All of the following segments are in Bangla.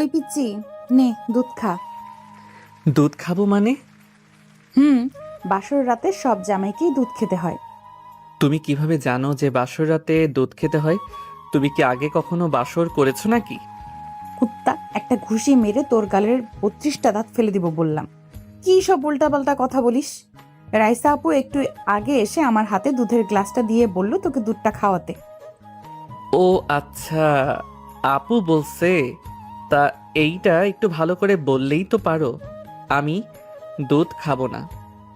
ওই পিচ্ছি, নে দুধ খা। দুধ খাবো মানে? হুম, বাসর রাতে সব জামাইকেই দুধ খেতে হয়। তুমি কিভাবে জানো যে বাসর রাতে দুধ খেতে হয়? তুমি কি আগে কখনো বাসর করেছো নাকি? কুত্তা, একটা ঘুষি মেরে তোর গালের 32টা দাঁত ফেলে দিব বললাম। কি সব উল্টাপাল্টা কথা বলিস? রাইসা আপু একটু আগে এসে আমার হাতে দুধের গ্লাসটা দিয়ে বলল তোকে দুধটা খাওয়াতে। ও আচ্ছা, আপু বলছে। তা এইটা একটু ভালো করে বললেই তো পারো। আমি দুধ খাবো না।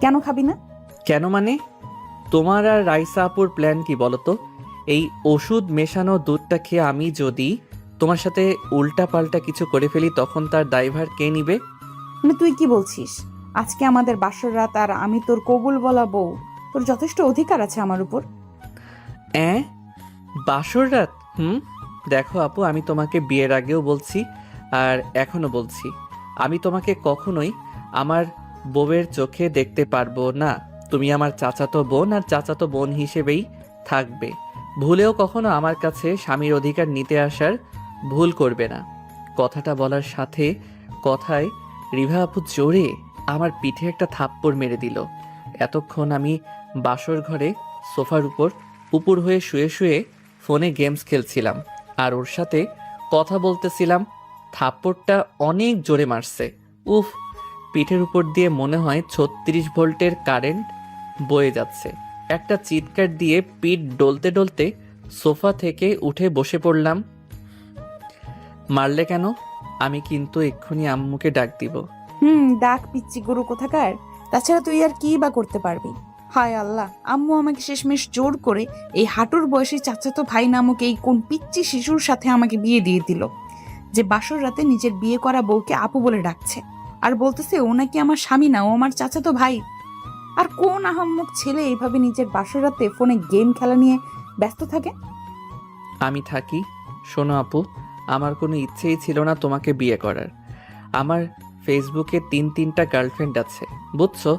কেন খাবি না? কেন মানে? তোমার আর রাইসা আপুর প্ল্যান কি বলো তো? এই ওষুধ মেশানো দুধটা খেয়ে আমি যদি তোমার সাথে উল্টা পাল্টা কিছু করে ফেলি তখন তার দায়ভার কে নিবে? মানে তুই কি বলছিস? আজকে আমাদের বাসর রাত আর আমি তোর কবুল বলা বউ। তোর যথেষ্ট অধিকার আছে আমার উপর। অ্যাঁ, বাসর রাত? দেখো আপু, আমি তোমাকে বিয়ের আগেও বলছি আর এখনো বলছি, আমি তোমাকে কখনোই আমার বউয়ের চোখে দেখতে পারবো না। তুমি আমার চাচাতো বোন আর চাচাতো বোন হিসেবেই থাকবে। ভুলেও কখনো আমার কাছে স্বামীর অধিকার নিতে আসার ভুল করবে না। কথাটা বলার সাথে কথায় রিভা আপু জোরে আমার পিঠে একটা থাপ্পড় মেরে দিল। এতক্ষণ আমি বাসর ঘরে সোফার উপর উপুর হয়ে শুয়ে শুয়ে ফোনে গেমস খেলছিলাম আর ওর সাথে কথা বলতেছিলাম। থাপ্পড়টা অনেক জোরে মারছে। উফ, পিঠের উপর দিয়ে মনে হয় 36 ভোল্টের কারেন্ট বয়ে যাচ্ছে। একটা চিৎকার দিয়ে পিঠ ডলতে ডলতে সোফা থেকে উঠে বসে পড়লাম। মারলে কেন? আমি কিন্তু এক্ষুনি আম্মুকে ডাক দিব। ডাক পিচ্ছি গরু কোথাকার। তাছাড়া তুই আর কি বা করতে পারবি? হায় আল্লাহ, আম্মু আমাকে শেষমেশ জোর করে এই হাঁটুর বয়সী চাচাতো ভাই নামক এই কোন পিচ্ছি শিশুর সাথে আমাকে বিয়ে দিয়ে দিল, যে বাসর রাতে নিজের বিয়ে করা বউকে আপু বলে ডাকছে আর বলতেছে ও নাকি আমার স্বামী না, ও আমার চাচাতো ভাই। আর কোন আহাম্মক ছেলে এইভাবে নিজের বাসর রাতে ফোনে গেম খেলা নিয়ে ব্যস্ত থাকে? আমি থাকি। শোনো আপু, আমার কোনো ইচ্ছেই ছিল না তোমাকে বিয়ে করার। আমার ফেসবুকে 3-3টা গার্লফ্রেন্ড আছে, বুঝছো?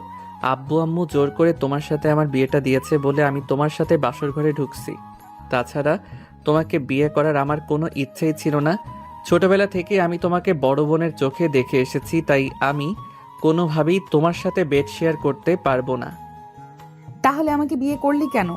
আব্বু আম্মু জোর করে তোমার সাথে আমার বিয়েটা দিয়েছে বলে আমি তোমার সাথে বাসর ঘরে ঢুকছি। তাছাড়া তোমাকে বিয়ে করার আমার কোনো ইচ্ছেই ছিল না। ছোটবেলা থেকে আমি তোমাকে বড় বোনের চোখে দেখে এসেছি, তাই আমি কোনোভাবেই তোমার সাথে বেড শেয়ার করতে পারবো না। তাহলে আমাকে বিয়ে করলি কেন?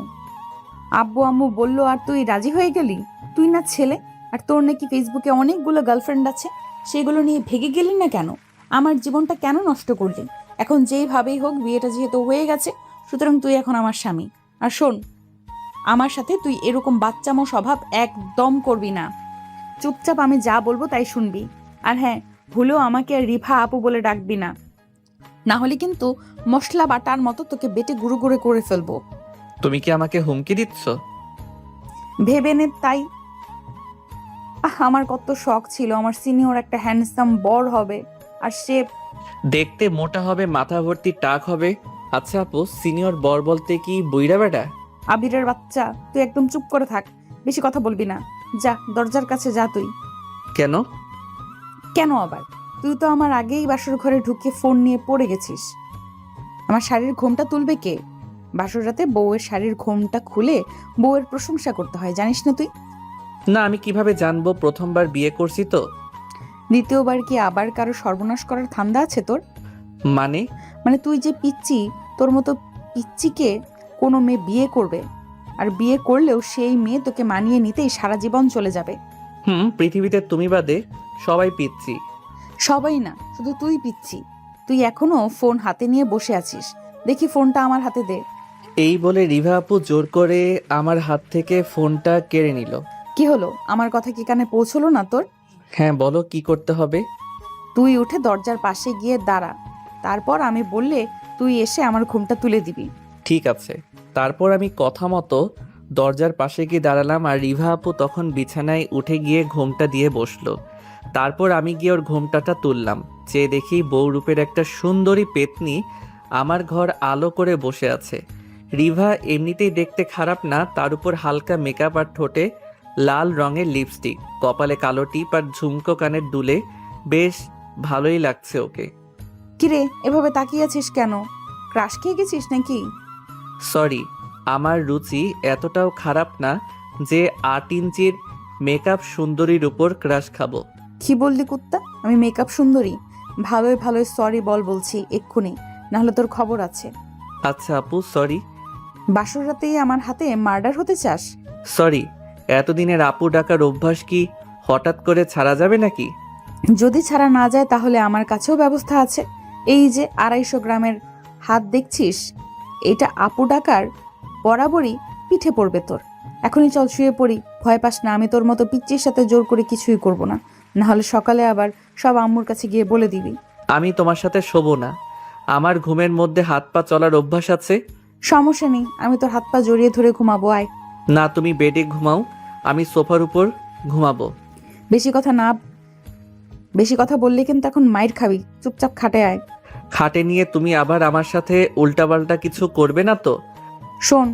আব্বু আম্মু বললো আর তুই রাজি হয়ে গেলি? তুই না ছেলে, আর তোর নাকি ফেসবুকে অনেকগুলো গার্লফ্রেন্ড আছে, সেগুলো নিয়ে ভেগে গেলি না কেন? আমার জীবনটা কেন নষ্ট করলি? এখন যেইভাবেই হোক বিয়েটা যেহেতু হয়ে গেছে, সুতরাং তুই এখন আমার স্বামী। আর শোন, আমার সাথে তুই এরকম বাচ্চামো স্বভাব একদম করবি না। চুপচাপ আমি যা বলবো তাই শুনবি। আর হ্যাঁ, ভুলেও আমাকে আর রিভা আপু বলে ডাকবি না, না হলে কিন্তু মশলা বাটার মতো তোকে বেটে গুঁড়ো গুঁড়ো করে ফেলবো। তুমি কি আমাকে হুমকি দিচ্ছ? ভেবে নে তাই। আমার কত শখ ছিল আমার সিনিয়র একটা হ্যান্ডসাম বর হবে, আর সে দেখতে মোটা হবে, মাথা ভর্তি টাক হবে। আচ্ছা আপু, সিনিয়র বর বলতে কি বুইড়া বেটা? আবিরের বাচ্চা। তুই একদম চুপ করে থাক, বেশি কথা বলবি না। যা, দরজার কাছে যা তুই। কেন? কেন আবার? তুই তো আমার আগেই বাসর ঘরে ঢুকে ফোন নিয়ে পড়ে গেছিস। আমার শাড়ির ঘোমটা তুলবে কে? বাসর রাতে বউয়ের শাড়ির ঘোমটা খুলে বউয়ের প্রশংসা করতে হয়, জানিস না তুই? না, আমি কিভাবে জানবো? প্রথমবার বিয়ে করছি তো। দ্বিতীয়বার কি আবার কারো সর্বনাশ করার ধান্দা আছে তোর? মানে? মানে তুই যে পিচ্চি, তোর মতো পিচ্চিকে কোনো মেয়ে বিয়ে করবে, আর বিয়ে করলেও সেই মেয়ে তোকে মানিয়ে নিতেই সারা জীবন চলে যাবে। পৃথিবীতে তুমি বাদে সবাই পিচ্ছি। সবাই না, শুধু তুই পিচ্চি। তুই এখনো ফোন হাতে নিয়ে বসে আছিস। দেখি ফোনটা আমার হাতে দে। এই বলে রিভা আপু জোর করে আমার হাত থেকে ফোনটা কেড়ে নিল। কি হলো? আমার কথা কি কানে পৌঁছলো না তোর? হ্যাঁ, বলো কি করতে হবে? তুই উঠে দরজার পাশে গিয়ে দাঁড়া, তারপর আমি বললে তুই এসে আমার ঘুমটা তুলে দিবি। ঠিক আছে। তারপর আমি কথা মতো দরজার পাশে গিয়ে দাঁড়ালাম আর রিভা আপু তখন বিছানায় উঠে গিয়ে ঘোমটা দিয়ে বসলো। তারপর আমি গিয়ে ওর ঘোমটাটা তুললাম। চেয়ে দেখি বউরূপের একটা সুন্দরী পেতনি আমার ঘর আলো করে বসে আছে। রিভা এমনিতেই দেখতে খারাপ না, তার উপর হালকা মেকআপ আর ঠোঁটে লাল রঙের লিপস্টিক, কপালে কালো টিপ আর ঝুমকো কানের দুলে। বেশ ভালোই লাগছে ওকে। কিরে, এভাবে তাকিয়ে আছিস কেন? ক্রাশ খেয়ে গেছিস নাকি? সরি, আমার রুচি এতটাও খারাপ না যে 8 ইঞ্চির মেকআপ সুন্দরীর উপর ক্রাশ খাবো। কি বললি কুত্তা? আমি মেকআপ সুন্দরী? ভালোই ভালোই সরি বল বলছি এক্ষুনি, নাহলে তোর খবর আছে। আচ্ছা আপু, সরি। বাসর রাতেই আমার হাতে মার্ডার হতে চাস? সরি। এতদিনের আপু ডাকার অভ্যাস কি হঠাৎ করে ছাড়া যাবে নাকি? যদি ছাড়া না যায় তাহলে আমার কাছেও ব্যবস্থা আছে। এই যে 250 গ্রামের হাত দেখছিস, এটা আপু ডাকার বরাবরই পিঠে পড়বে তোর। এখনই চল শুয়ে পড়ি। ভয় পাস না, আমি তোর মতো পিচ্চির সাথে জোর করে কিছুই করব না, নাহলে সকালে আবার সব আম্মুর কাছে গিয়ে বলে দিবি। আমি তোমার সাথে শোবো না। আমার ঘুমের মধ্যে হাত পা চলার অভ্যাস আছে। সমস্যা নেই, আমি তোর হাত পা জড়িয়ে ধরে ঘুমাবো। আয়। না, তুমি বেডে ঘুমাও, আমি সোফার উপর ঘুমাবো। বেশি কথা বললে কিন্তু এখন মাইর খাবি। চুপচাপ খাটে আয়। খাটে নিয়ে তুমি আবার আমার সাথে উল্টাপাল্টা কিছু করবে না তো? শোন,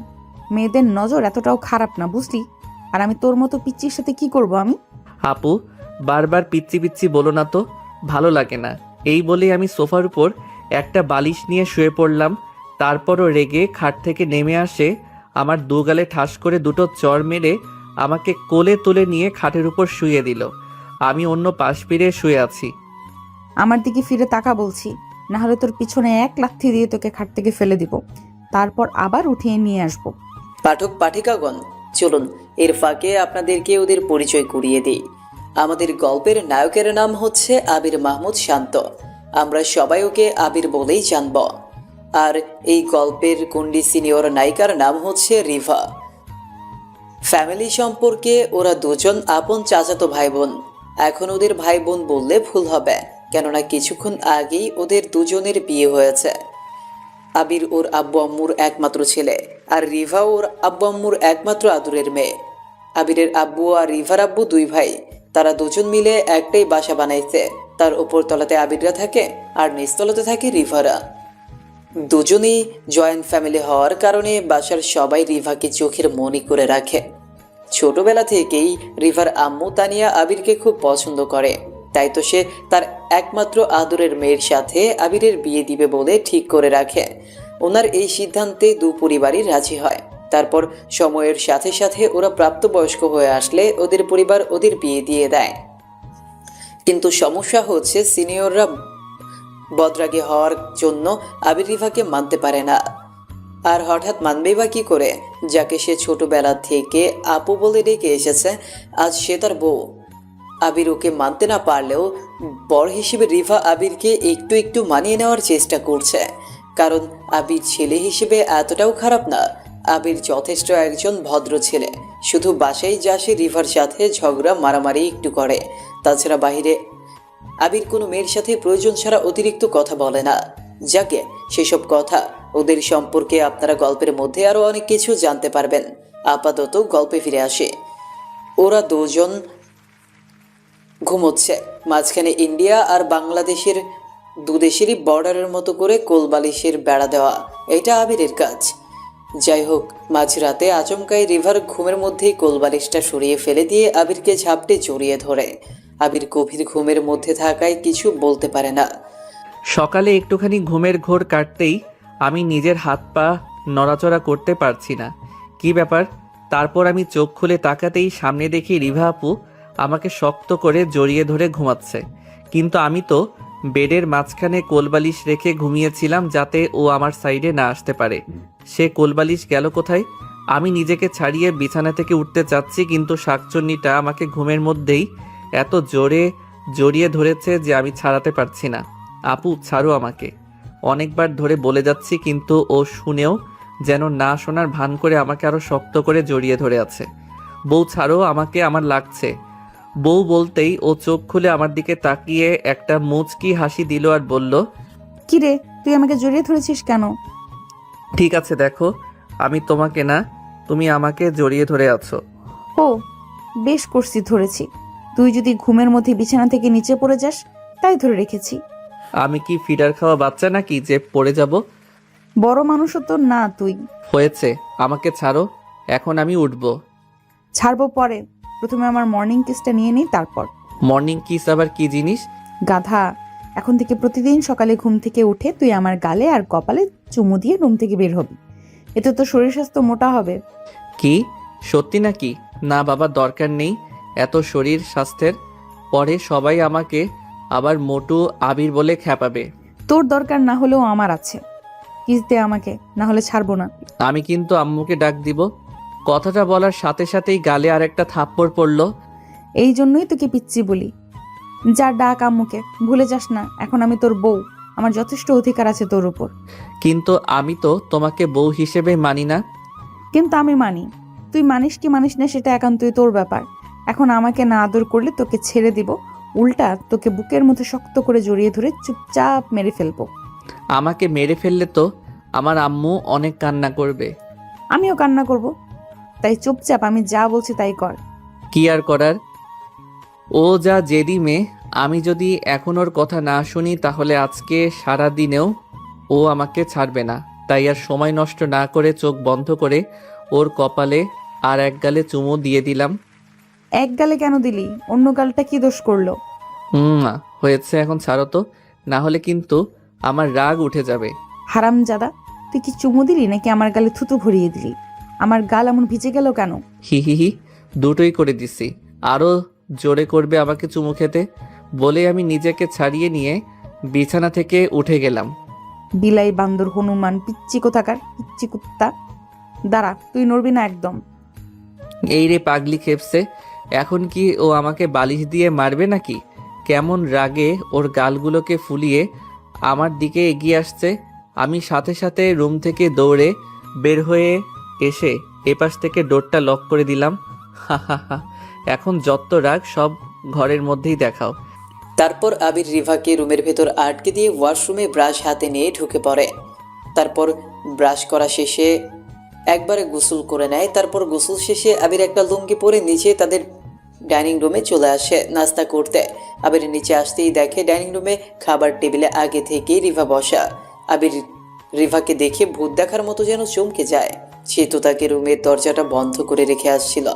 মেয়েদের নজর এতটাও খারাপ না, বুঝলি? আর আমি তোর মতো পিচ্চির সাথে কি করব আমি? আপু, বারবার পিচ্ছি পিচ্ছি বলো না তো, ভালো লাগে না। এই বলেই আমি সোফার উপর একটা বালিশ নিয়ে শুয়ে পড়লাম। তারপরও রেগে খাট থেকে নেমে আসে, আমার দুগালে ঠাস করে দুটো চড় মেরে আমাকে কোলে তুলে নিয়ে খাটের উপর শুয়ে দিল। আমি অন্য পাশ ফিরে শুয়ে আছি। আমার দিকে ফিরে তাকা বলছি, না হলে তোর পিছনে এক লাথি দিয়ে তোকে খাট থেকে ফেলে দিব, তারপর আবার উঠিয়ে নিয়ে আসবো। পাঠক পাঠিকাগণ, চলুন এর ফাঁকে আপনাদেরকে ওদের পরিচয় করিয়ে দিই। আমাদের গল্পের নায়কের নাম হচ্ছে আবির মাহমুদ শান্ত। আমরা সবাই ওকে আবির বলেই জানব। আর এই গল্পের কুন্ডি সিনিয়র নায়িকার নাম হচ্ছে রিভা। ফ্যামিলি সম্পর্কে ওরা দুজন আপন চাচাতো ভাই বোন। এখন ওদের ভাই বোন বললে ভুল হবে, কেননা কিছুক্ষণ আগেই ওদের দুজনের বিয়ে হয়েছে। আবির ওর আব্বু আম্মুর একমাত্র ছেলে, আর রিভা ওর আব্বু আম্মুর একমাত্র আদরের মেয়ে। আবিরের আব্বু আর রিভার আব্বু দুই ভাই। তারা দুজন মিলে একটাই বাসা বানাইছে। তার উপর তলাতে আবিররা থাকে আর নিচতলাতে থাকে রিভারা। দুজনেই জয়েন্ট ফ্যামিলি হওয়ার কারণে বাসার সবাই রিভাকে চোখের মনি করে রাখে। ছোটবেলা থেকেই রিভার আম্মু তানিয়া আবিরকে খুব পছন্দ করে, তাই তো সে তার একমাত্র আদরের মেয়ের সাথে আবিরের বিয়ে দিবে বলে ঠিক করে রাখে। ওনার এই সিদ্ধান্তে দু পরিবারই রাজি হয়। তারপর সময়ের সাথে সাথে ওরা প্রাপ্তবয়স্ক হয়ে আসলে ওদের পরিবার ওদের বিয়ে দিয়ে দেয়। কিন্তু সমস্যা হচ্ছে সিনিয়ররা বদরাগী হওয়ার জন্য আবির রিভাকে মানতে পারে না। আর হঠাৎ মানবেই বা কী করে, যাকে সে ছোটবেলা থেকে আপু বলে ডেকে এসেছে, আজ সে তার বউ। আবির ওকে মানতে না পারলেও বর হিসেবে রিভা আবিরকে একটু একটু মানিয়ে নেওয়ার চেষ্টা করছে, কারণ আবির ছেলে হিসেবে এতটাও খারাপ না। আবির যথেষ্ট একজন ভদ্র ছেলে। শুধু বাসায় যা সে রিভার সাথে ঝগড়া মারামারি একটু করে, তাছাড়া বাহিরে আবির কোনো মেয়ের সাথে প্রয়োজন ছাড়া অতিরিক্ত কথা বলে না। যাকে সেসব কথা ওদের সম্পর্কে আপনারা গল্পের মধ্যে আরও অনেক কিছু জানতে পারবেন। আপাতত গল্পে ফিরে আসে। ওরা দুজন ঘুমোচ্ছে। মাঝখানে ইন্ডিয়া আর বাংলাদেশের দুদেশেরই বর্ডারের মতো করে কোলবালিশের বেড়া দেওয়া, এটা আবিরের কাজ। যাই হোক, মাঝরাতে আচমকাই রিভার ঘুমের মধ্যেই কোলবালিশটা সরিয়ে ফেলে দিয়ে আবিরকে ঝাপটে জড়িয়ে ধরে। আবির গভীর ঘুমের মধ্যে থাকায় কিছু বলতে পারে না। সকালে একটুখানি ঘুমের ঘোর কাটতেই আমি নিজের হাত পা নড়াচড়া করতে পারছি না। কি ব্যাপার? তারপর আমি চোখ খুলে তাকাতেই সামনে দেখি রিভা আপু আমাকে শক্ত করে জড়িয়ে ধরে ঘুমাচ্ছে। কিন্তু আমি তো বেডের মাঝখানে কোলবালিশ রেখে ঘুমিয়েছিলাম যাতে ও আমার সাইডে না আসতে পারে। সে কোলবালিশ গেল কোথায়? আমি নিজেকে ছাড়িয়ে বিছানা থেকে উঠতে চাচ্ছি, কিন্তু শাকচুন্নিটা আমাকে ঘুমের মধ্যেই এত জোরে জড়িয়ে ধরেছে যে আমি ছাড়াতে পারছি না। আপু, ছাড়ো আমাকে। অনেকবার ধরে বলে যাচ্ছি, কিন্তু ও শুনেও যেন না শোনার ভান করে আমাকে আরো শক্ত করে জড়িয়ে ধরে আছে। বউ, ছাড়ো আমাকে, আমার লাগছে। বউ বলতেই ও চোখ খুলে আমার দিকে তাকিয়ে একটা মুচকি হাসি দিল আর বলল, কি রে, তুই আমাকে জড়িয়ে ধরেছিস কেন? ঠিক আছে, দেখো আমি তোমাকে না, তুমি আমাকে জড়িয়ে ধরে আছো। ও, বেশ করছি, ধরেছি। তুই যদি ঘুমের মধ্যে বিছানা থেকে নিচে পড়ে যাস, তাই ধরে রেখেছি। আমি কি ফিডার খাওয়া বাচ্চা নাকি যে পড়ে যাব? বড় মানুষও তো না তুই। হয়েছে, আমাকে ছাড়ো, এখন আমি উঠবো। ছাড়বো পরে, প্রথমে আমার মর্নিং কিসটা নিয়ে নিই তারপর। মর্নিং কিস আবার কি জিনিস? গাধা, এখন থেকে প্রতিদিন সকালে ঘুম থেকে উঠে তুই আমার গালে আর কপালে চুমু দিয়ে রুম থেকে বের হবি। এতে তো শরীর স্বাস্থ্য মোটা হবে। কি সত্যি নাকি? না বাবা, দরকার নেই এত শরীর স্বাস্থ্যের। পরে সবাই আমাকে আবার মোটু আবির বলে খ্যাপাবে। তোর দরকার না হলেও আমার আছে। কিস দে আমাকে, না হলে ছাড়বো না। আমি কিন্তু আম্মুকে ডাক দিব। কথাটা বলার সাথে সাথেই গালে আরেকটা থাপ্পড় পড়ল। এই জন্যই তোকে পিচ্ছি বলি। যা ডাক আম্মুকে, ভুলে যাস না এখন আমি তোর বউ, আমার যথেষ্ট অধিকার আছে তোর উপর। কিন্তু আমি তো তোমাকে বউ হিসেবে মানি না। কিন্তু আমি মানি। তুই মানিস কি মানিস না সেটা একান্তই তোর ব্যাপার। এখন আমাকে না আদর করলে তোকে ছেড়ে দিব, উল্টা তোকে বুকের মধ্যে শক্ত করে জড়িয়ে ধরে চুপচাপ মেরে ফেলবো। আমাকে মেরে ফেললে তো আমার আম্মু অনেক কান্না করবে। আমিও কান্না করব, তাই চুপচাপ আমি যা বলছি তাই কর। কি আর করার, ও যা জেদি মেয়ে। আমি যদি এখন ওর কথা না শুনি তাহলে আজকে সারা দিনেও ও আমাকে ছাড়বে না। তাই আর সময় নষ্ট না করে চোখ বন্ধ করে ওর কপালে আর এক গালে চুমু দিয়ে দিলাম। এক গালে কেন দিলি? অন্য গালটা কি দোষ করলো? হয়েছে, এখন ছাড়ো তো, না হলে কিন্তু আমার রাগ উঠে যাবে। হারামজাদা, তুই কি চুমু দিলি নাকি আমার গালে থুতু ভরিয়ে দিলি? আমার গাল এমন ভিজে গেল কেন? হি হি হি, দুটোই করে দিছি। আরও জোরে করবে আমাকে চুমু খেতে বলে আমি নিজেকে ছাড়িয়ে নিয়ে বিছানা থেকে উঠে গেলাম। বিলাই, বান্দর, হনুমান, পিচ্চি কোথাকার পিচ্চি কুত্তা! দাঁড়া, তুই নড়বি না একদম। এই রে পাগলি খেপছে, এখন কি ও আমাকে বালিশ দিয়ে মারবে নাকি? কেমন রাগে ওর গালগুলোকে ফুলিয়ে আমার দিকে এগিয়ে আসছে। আমি সাথে সাথে রুম থেকে দৌড়ে বের হয়ে এসে এপাশ থেকে ডোরটা লক করে দিলাম। হা হা হা, এখন যত রাগ সব ঘরের মধ্যেই দেখাও। তারপর আবির রিভাকে রুমের ভেতর আটকে দিয়ে ওয়াশরুমে ব্রাশ হাতে নিয়ে ঢুকে পড়ে। তারপর ব্রাশ করা শেষে একবারে গোসল করে নেয়। তারপর গোসল শেষে আবির একটা লুঙ্গি পরে নিচে তাদের ডাইনিং রুমে চলে আসে নাস্তা করতে। আবির নিচে আসতেই দেখে ডাইনিং রুমে খাবার টেবিলে আগে থেকেই রিভা বসা। আবির রিভাকে দেখে ভূত দেখার মতো যেন চমকে যায়। সে তো তাকে রুমের দরজাটা বন্ধ করে রেখে আসছিল,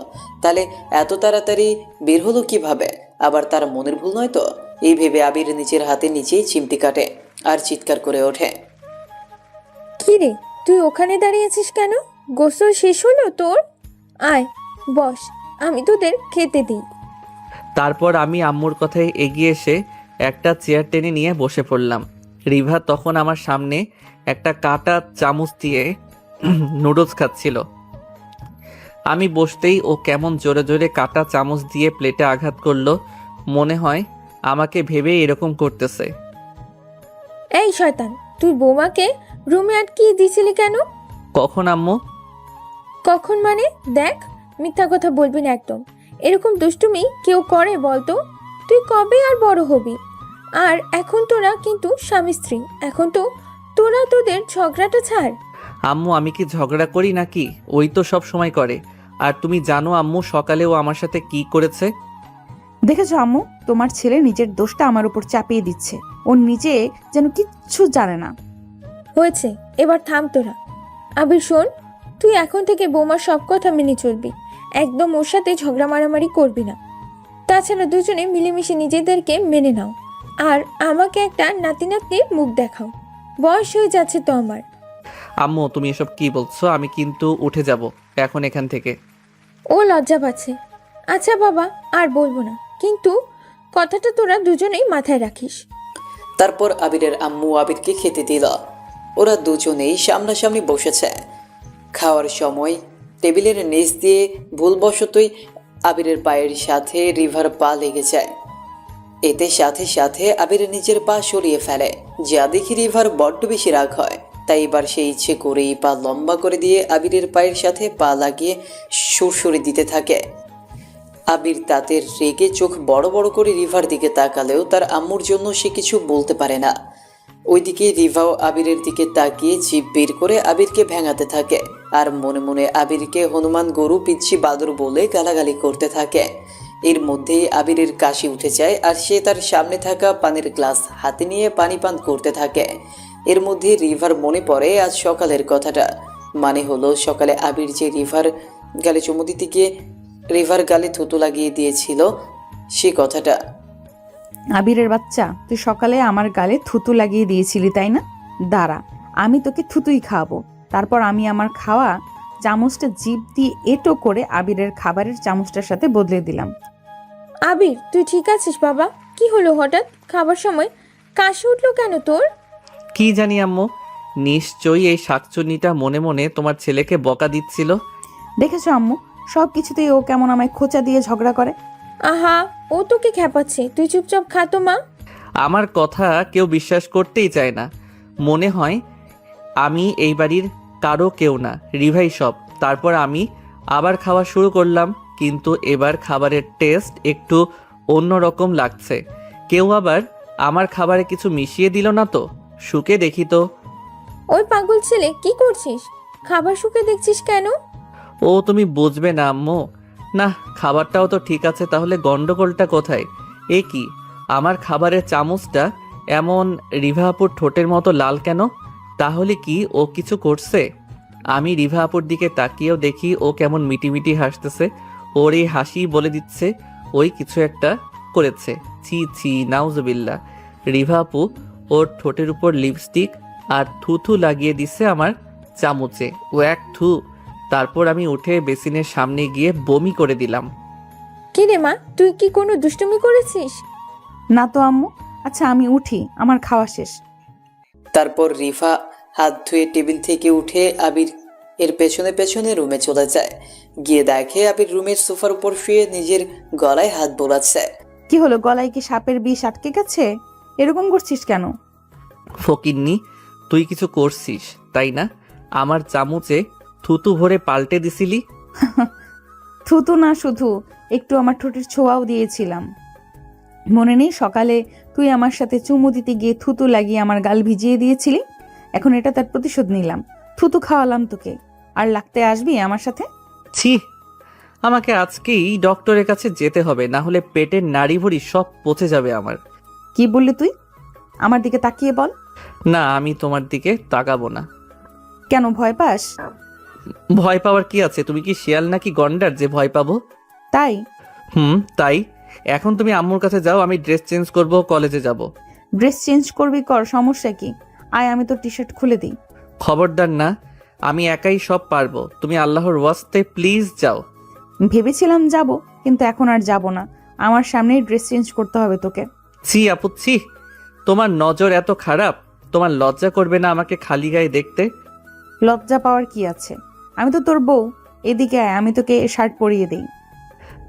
তাহলে এত তাড়াতাড়ি বের হলো কিভাবে? আবার তার মনের ভুল নয় তো? এই ভেবে আবির নিজের হাতে নিচেই চিমটি কাটে আর চিৎকার করে ওঠে। কি রে, তুই ওখানে দাঁড়িয়েছিস কেন? গোসল শেষ হলো তোর? আয় বস, আমি তোদের খেতে দিই। তারপর আমি আম্মুর কথায় এগিয়ে এসে একটা চেয়ার টেনে নিয়ে বসে পড়লাম। রিভা তখন আমার সামনে একটা কাটা চামচ দিয়ে নুডলস খাচ্ছিল। আমি বসতেই ও কেমন জোরে জোরে কাটা চামচ দিয়ে প্লেটে আঘাত করলো। মনে হয় আমাকে ভেবে এরকম করতেছে। এই শয়তান, তুই বৌমাকে রুমে আটকিয়ে দিয়েছিলি কেন? কখন আম্মু? কখন মানে? দেখ, মিথ্যা কথা বলবি না একদম। এরকম দুষ্টুমি কেউ করে বলতো? তুই কবে আর বড় হবি? আর এখন তোরা কিন্তু স্বামী স্ত্রী, এখন তো তোরা তোদের ঝগড়াটা ছাড়। আম্মু, আমি কি ঝগড়া করি নাকি? ওই তো সব সময় করে। আর তুমি জানো আম্মু সকালেও আমার সাথে কি করেছে? দেখেছো আম্মু, তোমার ছেলে নিজের দোষটা আমার উপর চাপিয়ে দিচ্ছে। ও নিজে যেন কিচ্ছু জানে না। হয়েছে, এবার থাম তোরা। আবির শোন, তুই এখন থেকে বৌমার সব কথা মেনে চলবি, একদম ওর সাথে ঝগড়া মারামারি করবি না। তাছাড়া দুজনে মিলেমিশে নিজেদেরকে মেনে নাও, আর আমাকে একটা নাতি নাতনির মুখ দেখাও। বয়স হয়ে যাচ্ছে তো আমার। আম্মু, তুমি এসব কি বলছো? আমি কিন্তু উঠে যাব এখন এখান থেকে। ও লজ্জা পাচ্ছে। আচ্ছা বাবা, আর বলবো না, কিন্তু কথাটা তোরা দুজনেই মাথায় রাখিস। তারপর আবিরের আম্মু আবিরকে খেতে দিল। ওরা দুজনেই সামনাসামনি বসেছে। খাওয়ার সময় টেবিলের নিচ দিয়ে ভুলবশতই আবিরের পায়ের সাথে রিভার পা লেগে যায়। এতে সাথে সাথে আবির নিজের পা সরিয়ে ফেলে, যা দেখে রিভার বড্ড বেশি রাগ হয়। তাই এবার সে ইচ্ছে করেই পা লম্বা করে দিয়ে আবিরের পায়ের সাথে পা লাগিয়ে সুরসুরি দিতে থাকে। আবির তাতে রেগে চোখ বড় বড় করে রিভার দিকে তাকালেও তার আম্মুর জন্য সে কিছু বলতে পারে না। ওইদিকে রিভাও আবিরের দিকে তাকিয়ে জিভ বের করে আবিরকে ভেঙাতে থাকে, আর মনে মনে আবিরকে হনুমান, গরু, পিচ্ছি, বাদর বলে গালাগালি করতে থাকে। এর মধ্যেই আবিরের কাশি উঠে যায়, আর সে তার সামনে থাকা পানির গ্লাস হাতে নিয়ে পানি পান করতে থাকে। এর মধ্যে রিভার মনে পড়ে আজ সকালের কথাটা। মানে হলো সকালে আবির যে রিভার গালে চুমু দিতে গিয়ে রিভার গালে থুতু লাগিয়ে দিয়েছিল সে কথাটা। আবিরের বাচ্চা, তুই সকালে আমার গালে থুতু লাগিয়ে দিয়েছিলি তাই না? দাঁড়া, আমি তোকে থুতুই খাওয়াবো। তারপর আমি আমার খাওয়া চামচটা জিভ দিয়ে এঁটো করে আবিরের খাবারের চামচটার সাথে বদলে দিলাম। আবির, তুই ঠিক আছিস বাবা? কি হলো হঠাৎ খাবার সময় কাশি উঠলো কেন তোর? কি জানি আম্মু, নিশ্চয়ই এই শাকচুন্নিটা মনে মনে তোমার ছেলেকে বকা দিচ্ছিল। দেখেছো আম্মু, সব কিছুতেই ও কেমন আমায় খোঁচা দিয়ে ঝগড়া করে। আহা, ও তোকে খেপাচ্ছে, তুই চুপচাপ খা তো মা। আমার কথা কেউ বিশ্বাস করতেই চায় না। মনে হয় আমি এই বাড়ির কারো কেউ না, রিভাই সব। তারপর আমি আবার খাওয়া শুরু করলাম, কিন্তু এবার খাবারের টেস্ট একটু অন্যরকম লাগছে। কেউ আবার আমার খাবারে কিছু মিশিয়ে দিল না তো? শুকে দেখি তো। ওই পাগল ছেলে, কি করছিস? খাবার শুকে দেখছিস কেন? ও তুমি বুঝবে না আম্মু। না, খাবারটাও তো ঠিক আছে, তাহলে গন্ডগোলটা কোথায়? এ কি, আমার খাবারের চামচটা এমন রিভা আপুর ঠোঁটের মতো লাল কেন? তাহলে কি ও কিছু করছে? আমি রিভা আপুর দিকে তাকিয়েও দেখি ও কেমন মিটিমিটি হাসতেছে। ওর এই হাসি বলে দিচ্ছে ওই কিছু একটা করেছে। ছি ছি, নাউজুবিল্লাহ। রিভা আপু ওর ঠোঁটের উপর লিপস্টিক আর থুথু লাগিয়ে দিছে আমার চামচে। ও এক থু। তারপর আমি উঠে বেসিনের সামনে গিয়ে বমি করে দিলাম। কি রে মা, তুই কি কোনো দুষ্টুমি করেছিস? না তো আম্মু। আচ্ছা আমি উঠি, আমার খাওয়া শেষ। তারপর রিফা হাত ধুয়ে টেবিল থেকে উঠে আবির এর পেছনে পেছনে রুমে চলে যায়। গিয়ে দেখে আবির রুমের সোফার উপর শুয়ে নিজের গলায় হাত বোলাচ্ছে। কি হলো, গলায় কি সাপের বিষ আটকে গেছে? এরকম করছিস কেন? ফকিন্নি, তুই কিছু করছিস তাই না? আমার চামচে থুতু ভরে পাল্টে দিছিলি। থুতু না, শুধু একটু আমার ঠোঁটের ছোঁয়াও দিয়েছিলাম। মনে নেই সকালে তুই আমার সাথে চুমু দিতে গিয়ে থুতু লাগিয়ে আমার গাল ভিজিয়ে দিয়েছিলি? এখন এটা তার প্রতিশোধ নিলাম। থুতু খাওয়ালাম তোকে, আর লাগতে আসবি আমার সাথে? ছি, আমাকে আজকেই ডক্টরের কাছে যেতে হবে, না হলে পেটের নাড়ি ভুড়ি সব পচে যাবে আমার। কি বললি তুই? আমার দিকে তাকিয়ে বল। না, আমি তোমার দিকে তাকাবো না। কেন, ভয় পাস? ভয় পাওয়ার কি আছে? তুমি কি শিয়াল নাকি গন্ডার যে ভয় পাবো? তাই? তাই। এখন তুমি আম্মুর কাছে যাও, আমি ড্রেস চেঞ্জ করব, কলেজে যাব। ড্রেস চেঞ্জ করবি কর, সমস্যা কি? আয় আমি তোর টি শার্ট খুলে দিই। খবরদার না, আমি একাই সব পারবো। তুমি আল্লাহর ওয়াস্তে প্লিজ যাও। ভেবেছিলাম যাব, কিন্তু এখন আর যাব না। আমার সামনেই ড্রেস চেঞ্জ করতে হবে তোকে। ছি আপু ছি, তোমার নজর এত খারাপ? তোমার লজ্জা করবে না আমাকে খালি গায়ে দেখতে? লজ্জা পাওয়ার কি আছে? আমি তো তোর বউ। এদিকে আয়, আমি তোকে শার্ট পরিয়ে দিই।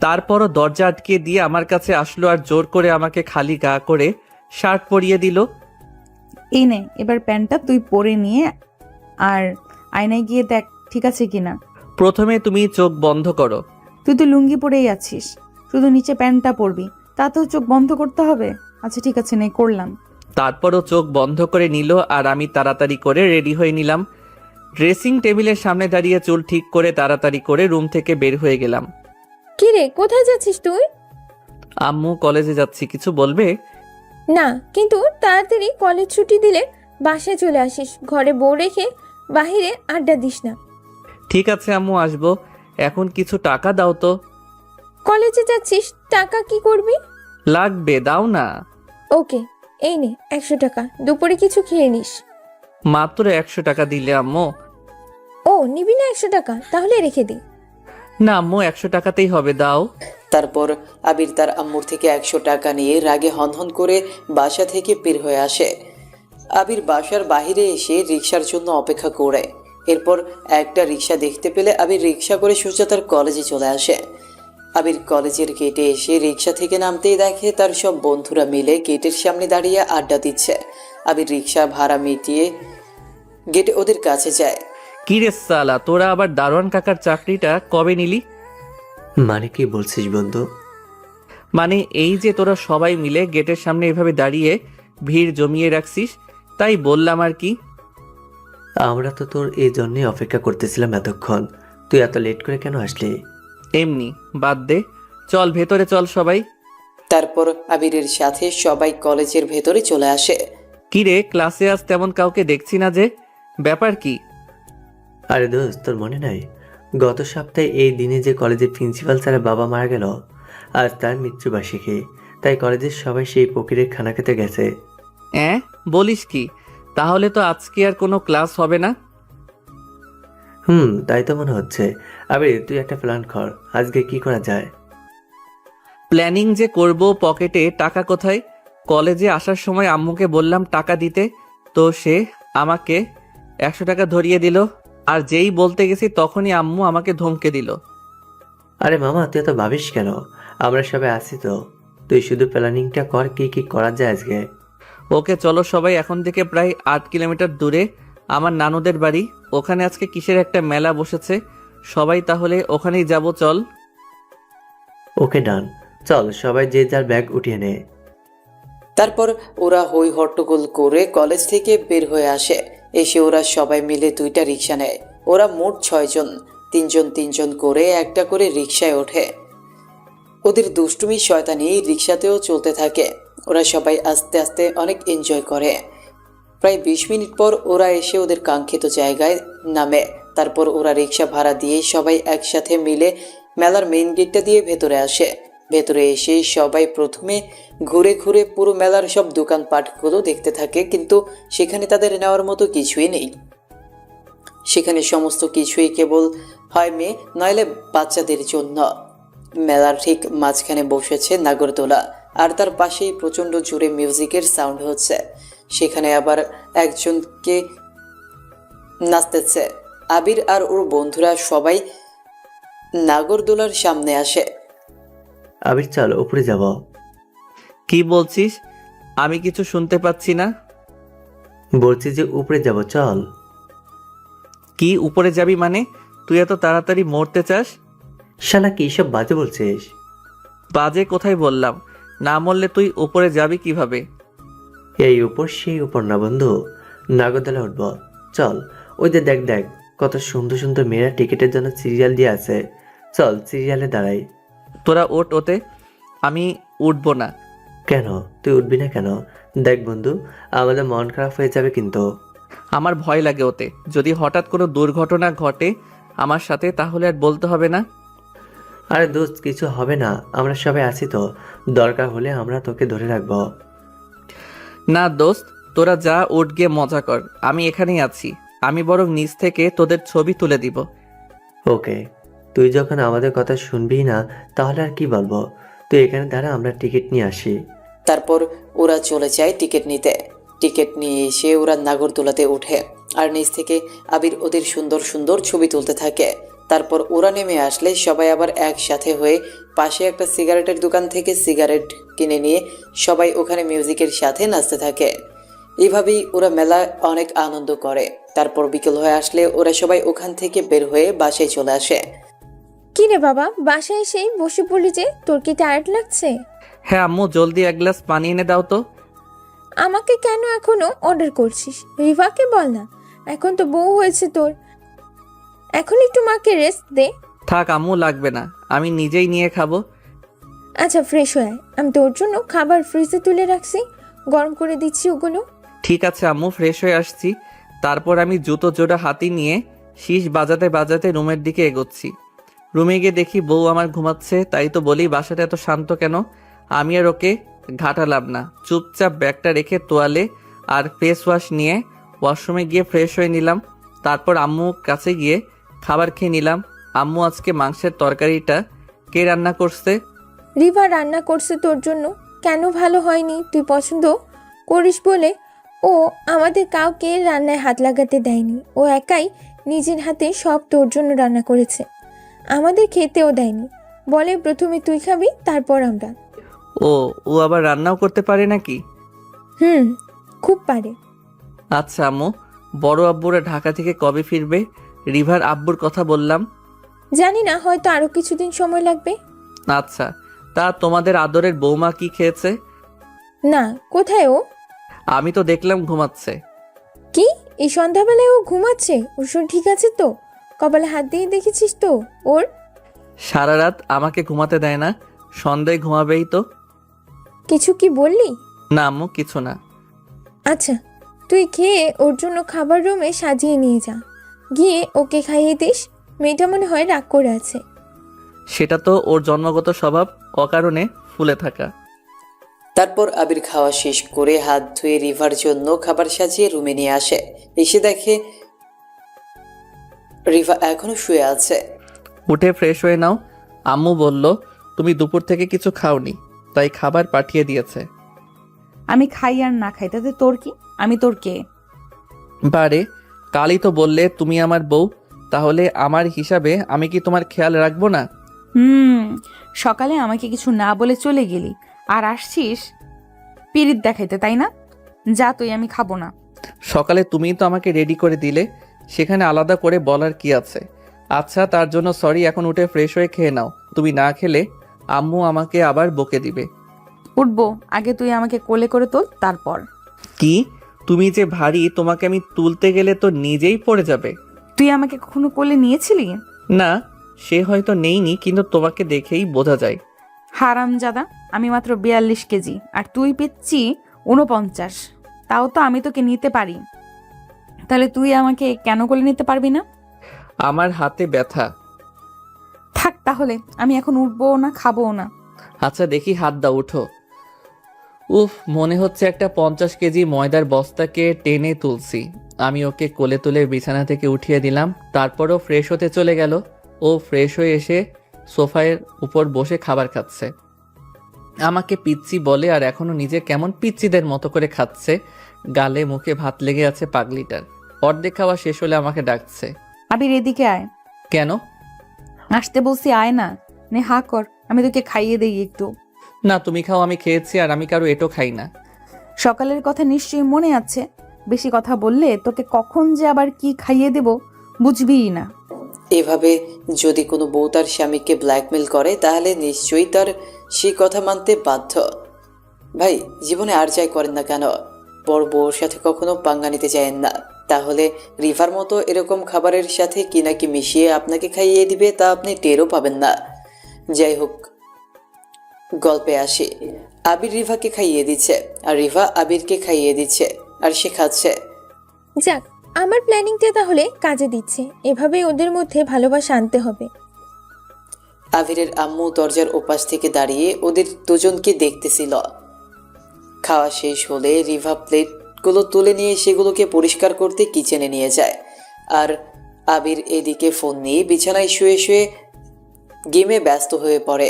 তারপরও দরজা আটকে দিয়ে আমার কাছে আসলো আর জোর করে আমাকে খালি গা করে শার্ট পরিয়ে দিল। এই নে, এবার প্যান্টটা তুই পরে নিয়ে আর আয়নায় গিয়ে দেখ ঠিক আছে কিনা। প্রথমে তুমি চোখ বন্ধ করো। তুই তো লুঙ্গি পরেই আছিস, শুধু নিচে প্যান্টটা পরবি, তাতেও চোখ বন্ধ করতে হবে? আচ্ছা ঠিক আছে, নে, করলাম। তারপরও চোখ বন্ধ করে নিল আর আমি তাড়াতাড়ি করে রেডি হয়ে নিলাম। ড্রেসিং টেবিলের সামনে দাঁড়িয়ে চুল ঠিক করে তাড়াতাড়ি করে রুম থেকে বের হয়ে গেলাম। কি রে, কোথায় যাচ্ছিস তুই? আম্মু, কলেজে যাচ্ছি। কিছু বলবে? না, কিন্তু তাড়াতাড়ি কলেজ ছুটি দিলে বাসায় চলে আসিস। ঘরে বউ রেখে বাহিরে আড্ডা দিস না। ঠিক আছে আম্মু, আসবো। এখন কিছু টাকা দাও তো। কলেজে যাচ্ছিস, টাকা কি করবি? লাগবে, দাও না। ওকে, এই নে 100 টাকা, দুপুরে কিছু খেয়ে নিস। মাত্র 100 টাকা দিলে আম্মু? ও, নিবি না 100 টাকা? তাহলে রেখে দে। না আম্মু, 100 টাকাতেই হবে, দাও। তারপর আবির তার আম্মুর থেকে 100 টাকা নিয়ে রাগে হনহন করে বাসা থেকে বের হয়ে আসে। আবির বাসার বাইরে এসে রিক্সার জন্য অপেক্ষা করে। এরপর একটা রিক্সা দেখতে পেলে আবির রিক্সা করে সোজা তার কলেজে চলে আসে। আবির কলেজের গেটে এসে রিক্সা থেকে নামতেই দেখে তার সব বন্ধুরা মিলে গেটের সামনে দাঁড়িয়ে আড্ডা দিচ্ছে। আবির রিক্সা ভাড়া মিটিয়ে গেটে ওদের কাছে যায়। কি রে সালা, তোরা আবার দারোয়ান কাকার চাকরিটা কবে নিলি? মানে কি বলছিস বন্ধু? মানে এই যে তোরা সবাই মিলে গেটের সামনে এভাবে দাঁড়িয়ে ভিড় জমিয়ে রাখছিস, তাই বললাম আর কি। আমরা তো তোর এই জন্যই অপেক্ষা করতেছিলাম এতক্ষণ। তুই এত লেট করে কেন আসলি? এমনি, বাদ দে, চল ভেতরে চল সবাই। তারপর আবিরের সাথে সবাই কলেজের ভেতরে চলে আসে। কি রে, ক্লাসে আজ তেমন কাউকে দেখছি না যে, ব্যাপার কি? আরে দোস্ত, তোর মনে নাই গত সপ্তাহে এই দিনে যে কলেজের প্রিন্সিপাল স্যারের বাবা মারা গেল? আজ তার মৃত্যুবার্ষিকী, তাই কলেজের সবাই সেই ফকিরের খানা খেতে গেছে। বলিস কি? তাহলে তো আজকে আর কোনো ক্লাস হবে না। তাই তো মনে হচ্ছে। আবে তুই একটা প্ল্যান কর, আজকে কি করা যায়? প্ল্যানিং যে করব, পকেটে টাকা কোথায়? কলেজে আসার সময় আম্মুকে বললাম টাকা দিতে, তো সে আমাকে 100 টাকা ধরিয়ে দিল। আর যেই বলতে গেছি তখনই আম্মু আমাকে ধমকে দিল। আরে মামা, তুই এত ভাবিস কেন? আমরা সবাই আছি তো। তুই শুধু প্ল্যানিংটা কর, কি কি করা যায় আজকে। ওকে চলো সবাই, এখন থেকে প্রায় 8 কিলোমিটার দূরে আমার নানুদের বাড়ি। ওখানে আজকে কিসের একটা মেলা বসেছে, সবাই তাহলে ওখানেই যাব, চল। ওকে ডান, চল সবাই যে যার ব্যাগ উঠিয়ে নে। তারপর ওরা হই হট্টগোল করে কলেজ থেকে বের হয়ে আসে। এসে ওরা সবাই মিলে 2টা রিক্সা নেয়। ওরা মোট 6 জন, 3জন 3জন করে একটা করে রিক্সায় ওঠে। ওদের দুষ্টুমি শয়তানি রিক্সাতেও চলতে থাকে। ওরা সবাই আস্তে আস্তে অনেক এনজয় করে। প্রায় 20 মিনিট পর ওরা এসে ওদের কাঙ্ক্ষিত জায়গায় নামে। তারপর ওরা রিক্সা ভাড়া দিয়ে সবাই একসাথে মিলে মেলার মেইন গেটটা দিয়ে ভেতরে আসে। ভেতরে এসে সবাই প্রথমে ঘুরে ঘুরে পুরো মেলার সব দোকানপাটগুলো দেখতে থাকে, কিন্তু সেখানে তাদের নেওয়ার মতো কিছুই নেই। সেখানে সমস্ত কিছুই কেবল হয় মেয়ে নইলে বাচ্চাদের জন্য। মেলার ঠিক মাঝখানে বসেছে নাগরদোলা, আর তার পাশেই প্রচণ্ড জোরে মিউজিকের সাউন্ড হচ্ছে। সেখানে আবার একজনকে নাচতেছে। আবির আর ওর বন্ধুরা সবাই নাগরদোলার সামনে আসে। আবির চল উপরে যাব। কি বলছিস? আমি কিছু শুনতে পাচ্ছি না। বলছি যে উপরে যাব, চল। কি উপরে যাবি মানে? তুই এত তাড়াতাড়ি মরতে চাস? শালা কি সব বাজে বলছিস? বাজে কোথায় বললাম? না মরলে তুই উপরে যাবি কিভাবে? এই উপর সেই উপর না বন্ধু, নাগরদোলা উঠব। চল, ওই যে দেখ দেখ, কত সুন্দর সুন্দর মেয়েরা টিকিটের জন্য সিরিয়াল দিয়ে আছে। চল সিরিয়ালে দাঁড়াই। তোরা ওঠ ওতে, আমি উঠবো না। কেন তুই উঠবি না কেন? দেখ বন্ধু, আমাদের মন খারাপ হয়ে যাবে কিন্তু। আমার ভয় লাগে ওতে। যদি হঠাৎ কোনো দুর্ঘটনা ঘটে আমার সাথে, তাহলে আর বলতে হবে না। আরে দোস্ত, কিছু হবে না, আমরা সবাই আছি তো। দরকার হলে আমরা তোকে ধরে রাখবো। না দোস্ত, তোরা যা, উঠ গিয়ে মজা কর, আমি এখানেই আছি। আমি বরং নিচ থেকে তোদের ছবি তুলে দিব। ওকে, তুই যখন আমাদের কথা শুনবি না তাহলে আর কি বলবো। তুই এখানে দাঁড়া, আমরা টিকিট নিয়ে আসি। তারপর ওরা চলে যায় টিকিট নিতে। টিকিট নিয়ে এসে ওরা নাগরদোলাতে ওঠে, আর নিচ থেকে আবির ওদের সুন্দর সুন্দর ছবি তুলতে থাকে। তারপর ওরা নেমে আসলে সবাই আবার একসাথে হয়ে পাশে একটা সিগারেটের দোকান থেকে সিগারেট কিনে নিয়ে সবাই ওখানে মিউজিকের সাথে নাচতে থাকে। এভাবেই ওরা মেলায় অনেক আনন্দ করে। তারপর বিকেল হয়ে আসলে ওরা সবাই ওখান থেকে বের হয়ে বাসায় চলে আসে। কি রে বাবা, বাসায় এসেই বসে পড়লি যে, তোর কি টায়ার্ড লাগছে? হ্যাঁ আম্মু, জলদি 1 গ্লাস পানি এনে দাও তো। আমাকে কেন এখনো অর্ডার করছিস? রিভাকে বল না, এখন তো বউ হয়েছে তোর। এখন একটু মাকে রেস্ট দে। থাক আম্মু, লাগবে না, আমি নিজেই নিয়ে খাবো। আচ্ছা ফ্রেশ হয়ে আয়, আমি তোর জন্য খাবার ফ্রিজে তুলে রাখছি, গরম করে দিচ্ছি ওগুলো। ঠিক আছে আম্মু, ফ্রেশ হয়ে আসছি। তারপর আমি জুতো জোড়া হাতি নিয়ে শীষ বাজাতে বাজাতে রুমের দিকে এগোচ্ছি। রুমে গিয়ে দেখি বউ আমার ঘুমাচ্ছে। তাই তো বলি, বাসাটা এত শান্ত কেন? আমি আর ওকে ঘাটালাম না, চুপচাপ ব্যাগটা রেখে তোয়ালে আর ফেস ওয়াশ নিয়ে ওয়াশরুমে গিয়ে ফ্রেশ হয়ে নিলাম। তারপর আম্মুর কাছে গিয়ে খাবার খেয়ে নিলাম। আম্মু, আজকে মাংসের তরকারিটা কে রান্না করছে? রিভা রান্না করছে তোর জন্য। কেন ভালো হয়নি? তুই পছন্দ করিস বলে ও আমাদের কাউকে রান্নায় হাত লাগাতে দেয়নি। ও একাই নিজের হাতে সব তোর জন্য রান্না করেছে, আমাদের খেতেও দেয়নি। বলে প্রথমে তুই খাবি, তারপর আমরা। ও ও আবার রান্নাও করতে পারে নাকি? খুব পারে। আচ্ছা আম্মু, বড় আব্বুরা ঢাকা থেকে কবে ফিরবে? রিভার আব্বুর কথা বললাম। জানি না, হয়তো আরো কিছুদিন সময় লাগবে। আচ্ছা, তা তোমাদের আদরের বৌমা কি খেয়েছে? না, কোথায় ও? আমি তো দেখলাম ঘুমাচ্ছে। কি, এই সন্ধ্যাবেলায় ও ঘুমাচ্ছে? ওর শরীর ঠিক আছে তো? কপালে হাত দিয়ে দেখেছিস তো ওর? সারা রাত আমাকে ঘুমাতে দেয় না, সন্ধ্যায় ঘুমাবেই তো। কিছু কি বললি? না আম্মু, কিছু না। আচ্ছা, তুই খেয়ে ওর জন্য খাবার রুমে সাজিয়ে নিয়ে যা। গিয়ে ওকে খাইয়ে দিস। মেয়েটা মনে হয় রাগ করে আছে। সেটা তো ওর জন্মগত স্বভাব, অকারণে ফুলে থাকা। তারপর আবির খাওয়া শেষ করে হাত ধুয়ে রিভার জন্য খাবার সাজিয়ে রুমে নিয়ে আসে। এসে দেখে রিভা এখনো শুয়ে আছে। উঠে ফ্রেশ হয়ে নাও। আম্মু বলল তুমি দুপুর থেকে কিছু খাওনি, তাই খাবার পাঠিয়ে দিয়েছে। আমি খাই আর না খাই তাতে তোর কি? আমি তোর কে? বারে, কালই তো বললে তুমি আমার বউ, তাহলে আমার হিসাবে আমি কি তোমার খেয়াল রাখবো না? সকালে আমাকে কিছু না বলে চলে গেলি, আর আসছিস পিরিত দেখাইতে, তাই না? যা তুই, আমি খাবো না। সকালে তুমিই তো আমাকে রেডি করে দিলে, সেখানে আলাদা করে বলার কি আছে? আচ্ছা, তার জন্য সরি, এখন উঠে ফ্রেশ হয়ে খেয়ে নাও। তুমি না খেলে আম্মু আমাকে আবার বকে দিবে। উঠবো, আগে তুই আমাকে কোলে করে তোল, তারপর। কি? তুমি যে ভারী, তোমাকে আমি তুলতে গেলে তো নিজেই পড়ে যাবে। তুই আমাকে কখনো কোলে নিয়েছিলি? না, সে হয়তো নেইনি, কিন্তু তোমাকে দেখেই বোঝা যায়। হারামজাদা, আমি মাত্র 42 কেজি আর তুই পেচ্ছি 49। তাও তো আমি তোকে নিতে পারি, তাহলে তুই আমাকে কেন কোলে নিতে পারবি না? আমার হাতে ব্যথা। থাক তাহলে, আমি এখন উঠবো না, খাবো না। আচ্ছা দেখি, হাত দাও, উঠো। উফ, মনে হচ্ছে একটা 50 কেজি ময়দার বস্তাকে টেনে তুলছি। আমি ওকে কোলে তুলে বিছানা থেকে উঠিয়ে দিলাম, তারপরও ফ্রেশ হতে চলে গেল। ও ফ্রেশ হয়ে এসে সোফার উপর বসে খাবার খাচ্ছে। আমাকে পিচ্চি বলে, আর এখনো নিজে কেমন পিচ্চিদের মতো করে খাচ্ছে। গালে মুখে ভাত লেগে আছে পাগলিটার। অর্ধেক খাওয়া শেষ হলে আমাকে ডাকছে। আবির, এদিকে আয়। কেন? আসতে বলছি, আয় না। নে, হা কর, আমি তোকে খাইয়ে দেই একটু। না, তুমি খাও, আমি খেয়েছি, আর আমি কারো এটো খাই না। সকালের কথা নিশ্চয়ই মনে আছে। বেশি কথা বললে তোকে কখন যে আবার কি খাইয়ে দেব বুঝবিই না। এভাবে যদি কোনো বউ তার স্বামীকে ব্ল্যাকমেল করে তাহলে নিশ্চয়ই তার সেই কথা মানতে বাধ্য। ভাই, জীবনে আর যাই করেন না কেন, বড় বউর সাথে কখনো পাঙ্গা নিতে চায়েন না। তাহলে রিভার মতো এরকম খাবারের সাথে কি নাকি মিশিয়ে আপনাকে খাইয়ে দিবে, তা আপনি টেরও পাবেন না। যাই হোক, গল্পে আসি। আবির রিভাকে খাইয়ে দিচ্ছে, আর রিভা আবিরকে খাইয়ে দিচ্ছে, আর সে খাচ্ছে। যাক, আমার প্ল্যানিংটা তাহলে কাজে দিচ্ছে। এভাবেই ওদের মধ্যে ভালোবাসা আনতে হবে। আবিরের আম্মু দরজার ওপাশ থেকে দাঁড়িয়ে ওদের দুজনকে দেখতেছিল। খাওয়া শেষ হলে রিভা প্লেটগুলো তুলে নিয়ে সেগুলোকে পরিষ্কার করতে কিচেনে নিয়ে যায়, আর আবির এদিকে ফোন নিয়ে বিছানায় শুয়ে শুয়ে গেমে ব্যস্ত হয়ে পড়ে।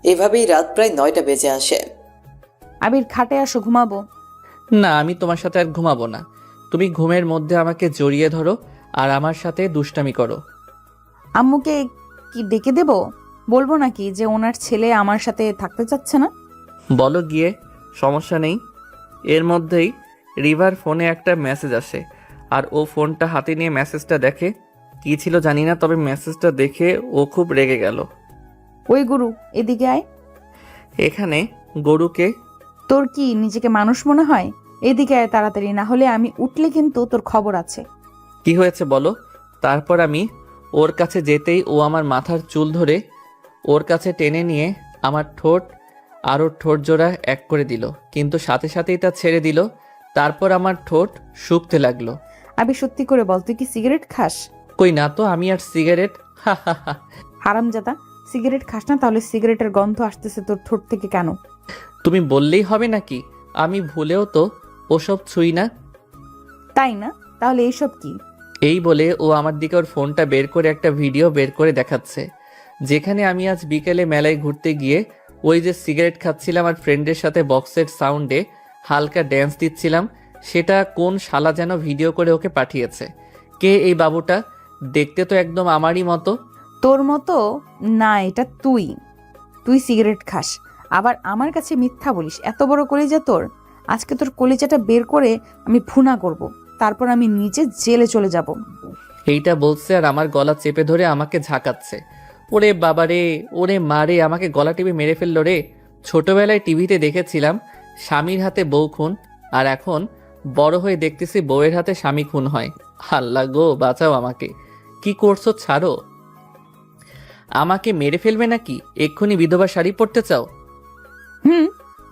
এভাবেই রাত প্রায় 9টা বেজে আসে। আবির, খাটে আসো, ঘুমাবো। না, আমি তোমার সাথে আর ঘুমাবো না। তুমি ঘুমের মধ্যে আমাকে জড়িয়ে ধরো আর আমার সাথে দুষ্টামি করো। আম্মুকে কি ডেকে দেব? বলবো নাকি যে ওনার ছেলে আমার সাথে থাকতে চাচ্ছে না? বলো গিয়ে, সমস্যা নেই। এর মধ্যেই রিভার ফোনে একটা মেসেজ আসে, আর ও ফোনটা হাতে নিয়ে মেসেজটা দেখে। কী ছিল জানি না, তবে মেসেজটা দেখে ও খুব রেগে গেল। ওই গুরু, এদিকে আয়। এখানে গরুকে? তোর কি নিজেকে মানুষ মনে হয়? এদিকে আয় তাড়াতাড়ি, না হলে আমি উঠলে কিন্তু তোর খবর আছে। কি হয়েছে বলো। তারপর আমি ওর কাছে যেতেই ও আমার মাথার চুল ধরে ওর কাছে টেনে নিয়ে আমার ঠোঁট আর ওর ঠোঁট জোড়া এক করে দিল, কিন্তু সাথে সাথেই তা ছেড়ে দিল। তারপর আমার ঠোঁট শুকতে লাগলো। আবি, সত্যি করে বল, তুই কি সিগারেট খাস? কই না তো, আমি আর সিগারেট। হা হা হা। হারামজাদা, সিগারেট খাস না, তাহলে সিগারেটের গন্ধ আসতেছে তোর ঠোঁট থেকে কেন? তুমি বললেই হবে নাকি? আমি ভুলেও তো ওসব ছুঁই না। তাই না? তাহলে এইসব কি? এই বলে ও আমার দিকে ওর ফোনটা বের করে একটা ভিডিও বের করে দেখাচ্ছে, যেখানে আমি আজ বিকেলে মেলায় ঘুরতে গিয়ে ওই যে সিগারেট খাচ্ছিলাম আর ফ্রেন্ডের সাথে বক্সের সাউন্ডে হালকা ড্যান্স দিচ্ছিলাম, সেটা কোন শালা যেন ভিডিও করে ওকে পাঠিয়েছে। কে এই বাবুটা? দেখতে তো একদম আমারই মতো। তোর মতো না, এটা তুই। তুই সিগারেট খাস, আবার আমার কাছে মিথ্যা বলিস। এত বড় কলিজা তোর! আজকে তোর কলিজাটা বের করে আমি ভুনা করব, তারপর আমি নিজে জেলে চলে যাব। এইটা বলছে আর আমার গলা চেপে ধরে আমাকে ঝাঁকাচ্ছে। ওরে বাবারে, ওরে মারে, আমাকে গলা টিপে মেরে ফেললো রে। ছোটবেলায় টিভিতে দেখেছিলাম স্বামীর হাতে বউ খুন, আর এখন বড় হয়ে দেখতেছি বউয়ের হাতে স্বামী খুন হয়। আল্লাহ গো, বাঁচাও আমাকে। কি করছো, ছাড়ো। আমাকে মেরে ফেলবে নাকি? এক্ষুনি বিধবা শাড়ি পরতে চাও?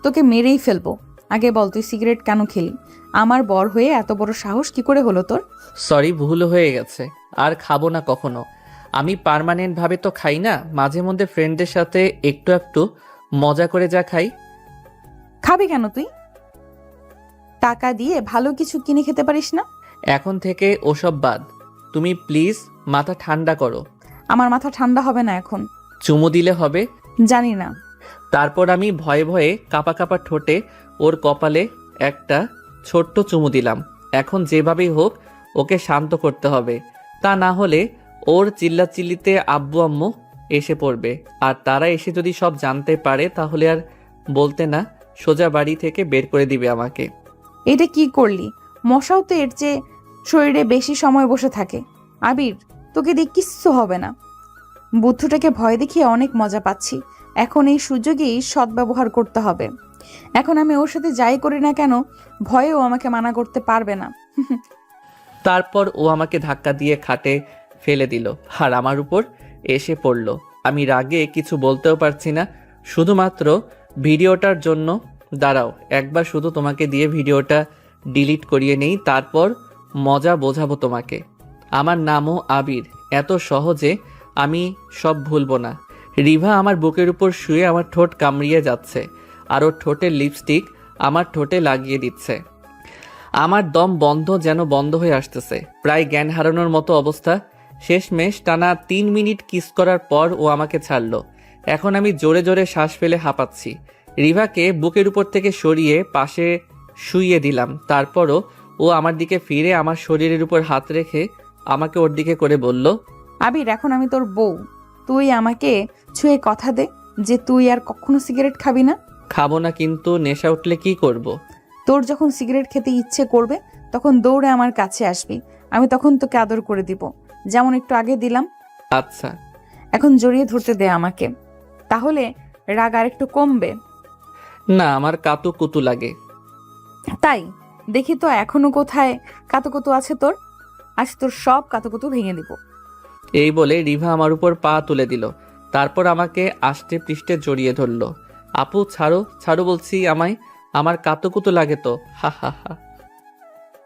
তোকে মেরেই ফেলবো। আগে বল, তুই সিগারেট কেন খেলি? আমার বর হয়ে এত বড় সাহস কি করে হলো তোর? সরি, ভুল হয়ে গেছে, আর খাবো না কখনো। আমি পার্মানেন্ট ভাবে তো খাই না, মাঝে মধ্যে ফ্রেন্ডদের সাথে একটু একটু মজা করে যা খাই। খাবি কেন তুই? টাকা দিয়ে ভালো কিছু কিনে খেতে পারিস না? এখন থেকে ওসব বাদ। তুমি প্লিজ মাথা ঠান্ডা করো। আমার মাথা ঠান্ডা হবে না এখন। চুমু দিলে হবে? জানি না। তারপর আমি ভয়ে ভয়ে কাঁপা কাঁপা ঠোঁটে ওর কপালে একটা ছোট্ট চুমু দিলাম। এখন যেভাবেই হোক ওকে শান্ত করতে হবে, তা না হলে ওর চিল্লাচিল্লিতে আব্বু আম্মু এসে পড়বে, আর তারা এসে যদি সব জানতে পারে তাহলে আর বলতে না, সোজা বাড়ি থেকে বের করে দিবে আমাকে। এটা কি করলি? মশাও তো এর চেয়ে শরীরে বেশি সময় বসে থাকে। আবির, তোকে দিয়ে কিচ্ছু হবে না। বুদ্ধটাকে ভয় দেখিয়ে অনেক মজা পাচ্ছি। এখন এই সুযোগেই সদ্ব্যবহার করতে হবে। এখন আমি ওর সাথে যাই করি না কেন, ভয়েও আমাকে মানা করতে পারবে না। তারপর ও আমাকে ধাক্কা দিয়ে খাটে ফেলে দিল আর আমার উপর এসে পড়ল। আমি রাগে কিছু বলতেও পারছি না, শুধুমাত্র ভিডিওটার জন্য। দাঁড়াও, একবার শুধু তোমাকে দিয়ে ভিডিওটা ডিলিট করিয়ে নেই, তারপর মজা বোঝাবো তোমাকে। আমার নামও আবির, এত সহজে আমি সব ভুলবো না। রিভা আমার বুকের উপর শুয়ে আমার ঠোঁট কামড়িয়ে যাচ্ছে আর ওর ঠোঁটের লিপস্টিক আমার ঠোঁটে লাগিয়ে দিচ্ছে। আমার দম যেন বন্ধ হয়ে আসতেছে, প্রায় জ্ঞান হারানোর মতো অবস্থা। শেষমেশ টানা 3 মিনিট কিস করার পর ও আমাকে ছাড়লো। এখন আমি জোরে জোরে শ্বাস ফেলে হাঁপাচ্ছি। রিভাকে বুকের উপর থেকে সরিয়ে পাশে শুইয়ে দিলাম। তারপরও ও আমার দিকে ফিরে আমার শরীরের উপর হাত রেখে আমাকে ওর দিকে করে বলল, আবির, এখন আমি তোর বউ। তুই আমাকে ছুঁয়ে কথা দে যে তুই আর কখনো সিগারেট খাবি না। খাবো না, কিন্তু নেশা উঠলে কি করব। তোর যখন সিগারেট খেতে ইচ্ছে করবে তখন দৌড়ে আমার কাছে আসবি। আমি তখন তোকে আদর করে দিব, যেমন একটু আগে দিলাম। আচ্ছা। এখন জড়িয়ে ধরতে দে আমাকে, তাহলে রাগ আর একটু কমবে। না, আমার কাতু কুতু লাগে। তাই দেখি তো এখনো কোথায় কাতুকুতু আছে তোর। আজ তোর সব কাতুকুতু ভেঙে দিব। এই বলে রিভা আমার উপর পা তুলে দিল, তারপর আমাকে আষ্টে পৃষ্ঠে জড়িয়ে ধরল। আপু ছাড়ো ছাড়ো বলছি, আমায়, আমার কাতুকুতু লাগে তো, হা হা হা।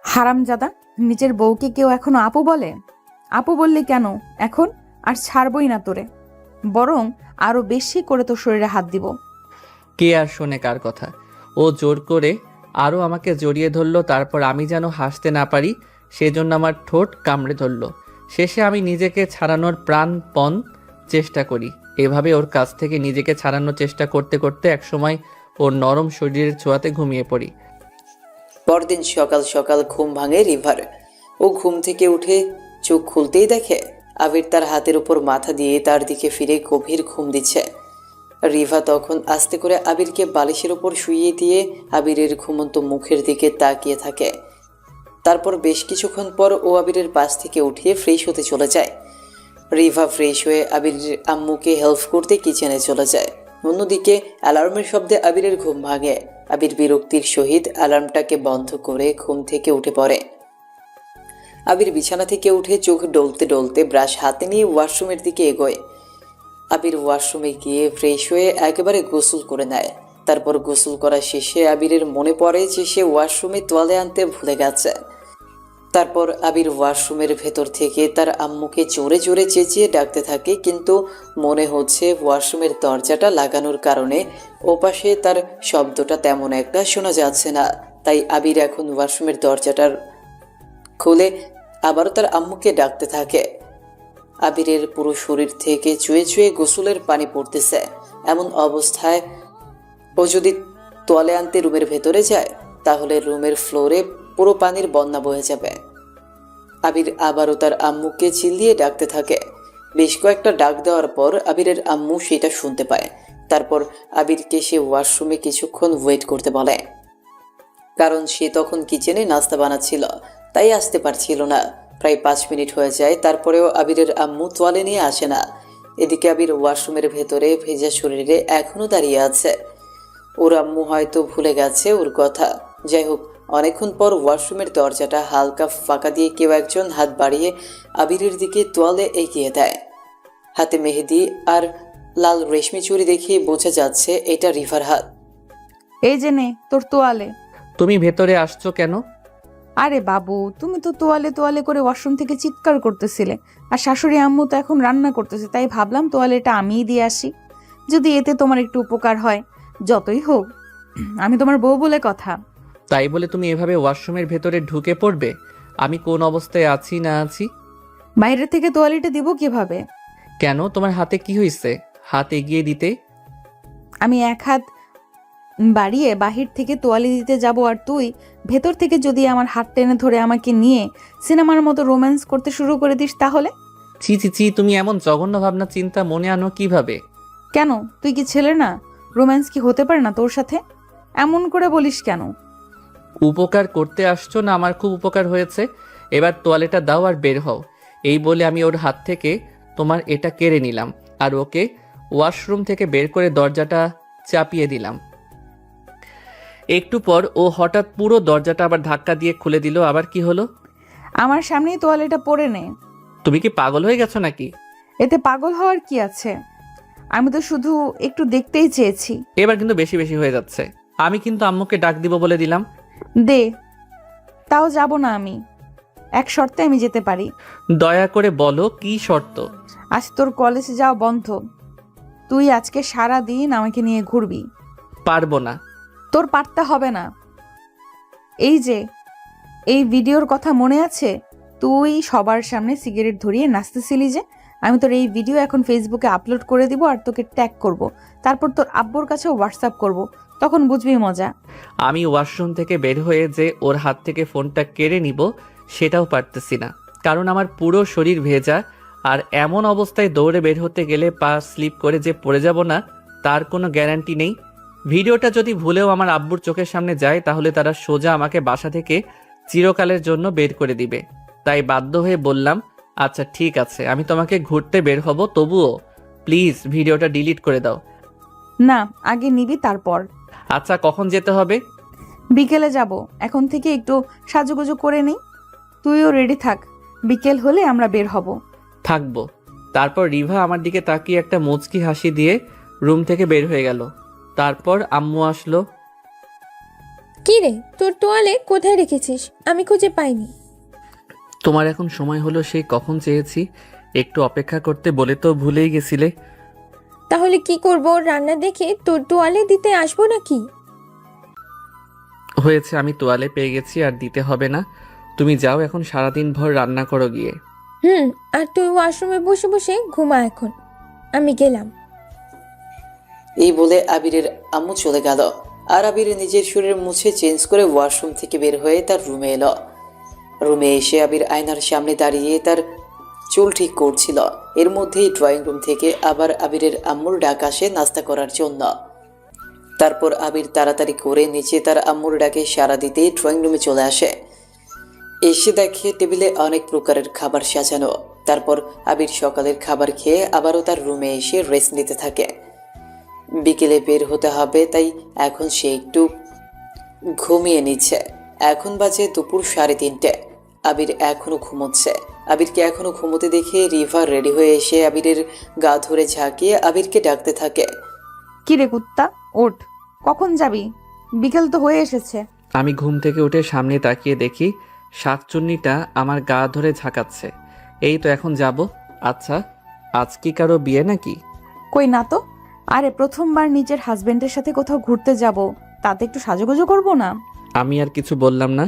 হারামজাদা, নিজের বউকে কেউ এখনো আপু বলে? আপু বললি কেন এখন? আর ছাড়বই না তোরে, বরং আরো বেশি করে তোর শরীরে হাত দিব। কে আর শোনে কার কথা। ও জোর করে আরও আমাকে জড়িয়ে ধরলো, তারপর আমি যেন হাসতে না পারি সেজন্য আমার ঠোঁট কামড়ে ধরলো। শেষে আমি নিজেকে ছাড়ানোর প্রাণপণ চেষ্টা করি। এভাবে ওর কাছ থেকে নিজেকে ছাড়ানোর চেষ্টা করতে করতে একসময় ওর নরম শরীরের ছোঁয়াতে ঘুমিয়ে পড়ি। পরদিন সকাল সকাল ঘুম ভাঙে রিভার। ও ঘুম থেকে উঠে চোখ খুলতেই দেখে আবির তার হাতের উপর মাথা দিয়ে তার দিকে ফিরে গভীর ঘুম দিচ্ছে। রিভা তখন আস্তে করে আবিরকে বালিশের উপর শুইয়ে দিয়ে আবিরের ঘুমন্ত মুখের দিকে তাকিয়ে থাকে। তারপর বেশ কিছুক্ষণ পর ও আবিরের পাশ থেকে উঠিয়ে ফ্রেশ হতে চলে যায়। রিভা ফ্রেশ হয়ে আবিরের আম্মুকে হেল্প করতে কিচেনে চলে যায়। অন্যদিকে অ্যালার্মের শব্দে আবিরের ঘুম ভাঙে। আবির বিরক্তির সহিত অ্যালার্মটাকে বন্ধ করে ঘুম থেকে উঠে পড়ে। আবির বিছানা থেকে উঠে চোখ ডলতে ডলতে ব্রাশ হাতে নিয়ে ওয়াশরুমের দিকে এগোয়। আবির ওয়াশরুমে গিয়ে ফ্রেশ হয়ে একেবারে গোসল করে নেয়। তারপর গোসল করা শেষে আবিরের মনে পড়ে যে সে ওয়াশরুমে তোয়ালে আনতে ভুলে গেছে। তারপর আবির ওয়াশরুমের ভেতর থেকে তার আম্মুকে জোরে জোরে চেঁচিয়ে ডাকতে থাকে, কিন্তু মনে হচ্ছে ওয়াশরুমের দরজাটা লাগানোর কারণে ওপাশে তার শব্দটা তেমন একটা শোনা যাচ্ছে না। তাই আবির এখন ওয়াশরুমের দরজাটা খুলে আবারও তার আম্মুকে ডাকতে থাকে। আবিরের পুরো শরীর থেকে চুয়ে চুয়ে গোসলের পানি পড়তেছে। এমন অবস্থায় ও যদি তোয়ালে আনতে রুমের ভেতরে যায় তাহলে রুমের ফ্লোরে পুরো পানির বন্যা বয়ে যাবে। আবির আবারও তার আম্মুকে চিল্লিয়ে ডাকতে থাকে। বেশ কয়েকটা ডাক দেওয়ার পর আবিরের আম্মু সেটা শুনতে পায়। তারপর আবিরকে সে ওয়াশরুমে কিছুক্ষণ ওয়েট করতে বলে, কারণ সে তখন কিচেনে নাস্তা বানাচ্ছিল, তাই আসতে পারছিল না। প্রায় 5 মিনিট হয়ে যায়, তারপরেও আবিরের আম্মু তোয়ালে নিয়ে আসে না। এদিকে আবির ওয়াশরুমের ভেতরে ভেজা শরীরে এখনো দাঁড়িয়ে আছে। ওর আম্মু হয়তো ভুলে গেছে ওর কথা। যাই হোক, অনেকক্ষণ পর ওয়াশরুমের দরজাটা হালকা ফাঁকা দিয়ে কেউ একজন হাত বাড়িয়ে আবিরের দিকে তোয়ালে এগিয়ে দেয়। হাতে মেহেদি আর লাল রেশমি চুড়ি দেখিয়ে বোঝা যাচ্ছে এটা রিভার হাত। এই যে নে তোর তোয়ালে। তুমি ভেতরে আসছো কেন? আরে বাবু, তুমি তো তোয়ালে তোয়ালে করে ওয়াশরুম থেকে চিৎকার করতেছিলে, আর শাশুড়ি আম্মু তো এখন রান্না করতেছে, তাই ভাবলাম তোয়ালেটা আমিই দিয়ে আসি, যদি এতে তোমার একটু উপকার হয়। যতই হোক, আমি তোমার বউ বলে কথা। তাই বলে তুমি এভাবে ওয়াশরুমের ভেতরে ঢুকে পড়বে? আমি কোন অবস্থায় আছি না আছি? বাইরে থেকে তোয়ালেটা দিব কিভাবে? কেন, তোমার হাতে কি হয়েছে? হাত এগিয়ে দিতে। আমি এক হাত বাড়িয়ে বাহির থেকে তোয়ালে দিতে যাব, আর তুই ভেতর থেকে যদি আমার হাত টেনে ধরে আমাকে নিয়ে সিনেমার মতো রোম্যান্স করতে শুরু করে দিস তাহলে? ছি ছি ছি, তুমি এমন জঘন্য ভাবনা চিন্তা মনে আনো কিভাবে? কেন, তুই কি ছেলে না? রোম্যান্স কি হতে পারে না তোর সাথে? এমন করে বলিস কেন? উপকার করতে আসছো না? আমার খুব উপকার হয়েছে। এবার তোয়ালেটা দাও আর বের হও। এই বলে আমি ওর হাত থেকে তোমার এটা কেড়ে নিলাম আর ওকে ওয়াশরুম থেকে বের করে দরজাটা চাপিয়ে দিলাম। একটু পর ও হঠাৎ পুরো দরজাটা আবার ধাক্কা দিয়ে খুলে দিল। আবার কি হলো? আমার সামনেই তোয়ালেটা পরে নে। তুমি কি পাগল হয়ে গেছো নাকি? এতে পাগল হওয়ার কি আছে? আমি তো শুধু একটু দেখতেই চেয়েছি। এবার কিন্তু বেশি বেশি হয়ে যাচ্ছে। আমি কিন্তু আম্মুকে ডাক দিব বলে দিলাম। দে, তাও যাব না আমি। এক শর্তে আমি যেতে পারি। দয়া করে বলো কি শর্ত? আজ তোর কলেজে যাওয়া বন্ধ। তুই আজকে সারা দিন আমাকে নিয়ে ঘুরবি। পারবো না। তোর পারতে হবে না। এই যে এই ভিডিওর কথা মনে আছে? তুই সবার সামনে সিগারেট ধরিয়ে নাচতেছিলি যে? আমি তোর এই ভিডিও এখন ফেসবুকে আপলোড করে দিব আর তোকে ট্যাগ করব। তারপর তোর আব্বুর কাছেও হোয়াটসঅ্যাপ করব। তখন বুঝবি মজা। আমি ওয়াশরুম থেকে বের হয়ে যে ওর হাত থেকে ফোনটা কেড়ে নিব সেটাও পারতেছি না, কারণ আমার পুরো শরীর ভেজা। আর এমন অবস্থায় দৌড়ে বের হতে গেলে পা স্লিপ করে যে পড়ে যাব না তার কোনো গ্যারান্টি নেই। ভিডিওটা যদি ভুলেও আমার আব্বুর চোখের সামনে যায় তাহলে তারা সোজা আমাকে বাসা থেকে চিরকালের জন্য বের করে দিবে। তাই বাধ্য হয়ে বললাম, আচ্ছা ঠিক আছে, আমি তোমাকে ঘুরতে বের হব, তবুও প্লিজ ভিডিওটা ডিলিট করে দাও। না, আগে নিবি তারপর। আচ্ছা, কখন যেতে হবে? বিকেলে যাব। এখন থেকে একটু সাজুগুজু করে নেই। তুইও রেডি থাক, বিকেল হলে আমরা বের হব। থাকবো। তারপর রিভা আমার দিকে তাকিয়ে একটা মুচকি হাসি দিয়ে রুম থেকে বের হয়ে গেল। তারপর আম্মু আসলো। কি রে, তোর তোয়ালে কোথায় রেখেছিস? আমি খুঁজে পাইনি। তোমার এখন সময় হলো সেই কখন চেয়েছি, একটু অপেক্ষা করতে বলে তো ভুলেই গেছিলে। তাহলে কি করব? রান্না দেখে তোর তোয়ালে দিতে আসবো নাকি? হয়েছে, আমি তোয়ালে পেয়ে গেছি, আর দিতে হবে না। তুমি যাও এখন, সারাদিন ভর রান্না করো গিয়ে। আর তুই ওয়াশরুমে বসে বসে ঘুমা এখন। আমি গেলাম। এই বলে আবিরের আম্মু চলে গেল। আর আবির নিজের শরীর মুছে চেঞ্জ করে ওয়াশরুম থেকে বের হয়ে তার রুমে এলো। রুমে এসে আবির আয়নার সামনে দাঁড়িয়ে তার চুল ঠিক করছিল। এর মধ্যেই ড্রয়িং রুম থেকে আবার আবিরের আম্মুর ডাক আসে নাস্তা করার জন্য। তারপর আবির তাড়াতাড়ি করে নিচে তার আম্মুর ডাকে সাড়া দিতে ড্রয়িং রুমে চলে আসে। এসে দেখে টেবিলে অনেক প্রকারের খাবার সাজানো। তারপর আবির সকালের খাবার খেয়ে আবারও তার রুমে এসে রেস্ট নিতে থাকে। বিকেলে বের হতে হবে, তাই এখন সে একটু ঘুমিয়ে নিচ্ছে। এখন বাজে দুপুর 3:30। আবির এখনো ঘুমোচ্ছে। আবিরকে এখনো ঘুমোতে দেখে রিভা রেডি হয়ে এসে আবিরের গা ধরে ঝাঁকিয়ে আবিরকে ডাকতে থাকে। কি রে কুত্তা, ওঠ। কখন যাবি? বিকেল তো হয়ে এসেছে। আমি ঘুম থেকে উঠে সামনে তাকিয়ে দেখি শাকচুন্নিটা আমার গা ধরে ঝাঁকাচ্ছে। এই তো এখন যাব। আচ্ছা, আজ কি কারো বিয়ে নাকি? কই না তো। আরে প্রথমবার নিজের হাজবেন্ডের সাথে কোথাও ঘুরতে যাব, তাতে একটু সাজুগুজু করবো না? আমি আর কিছু বললাম না,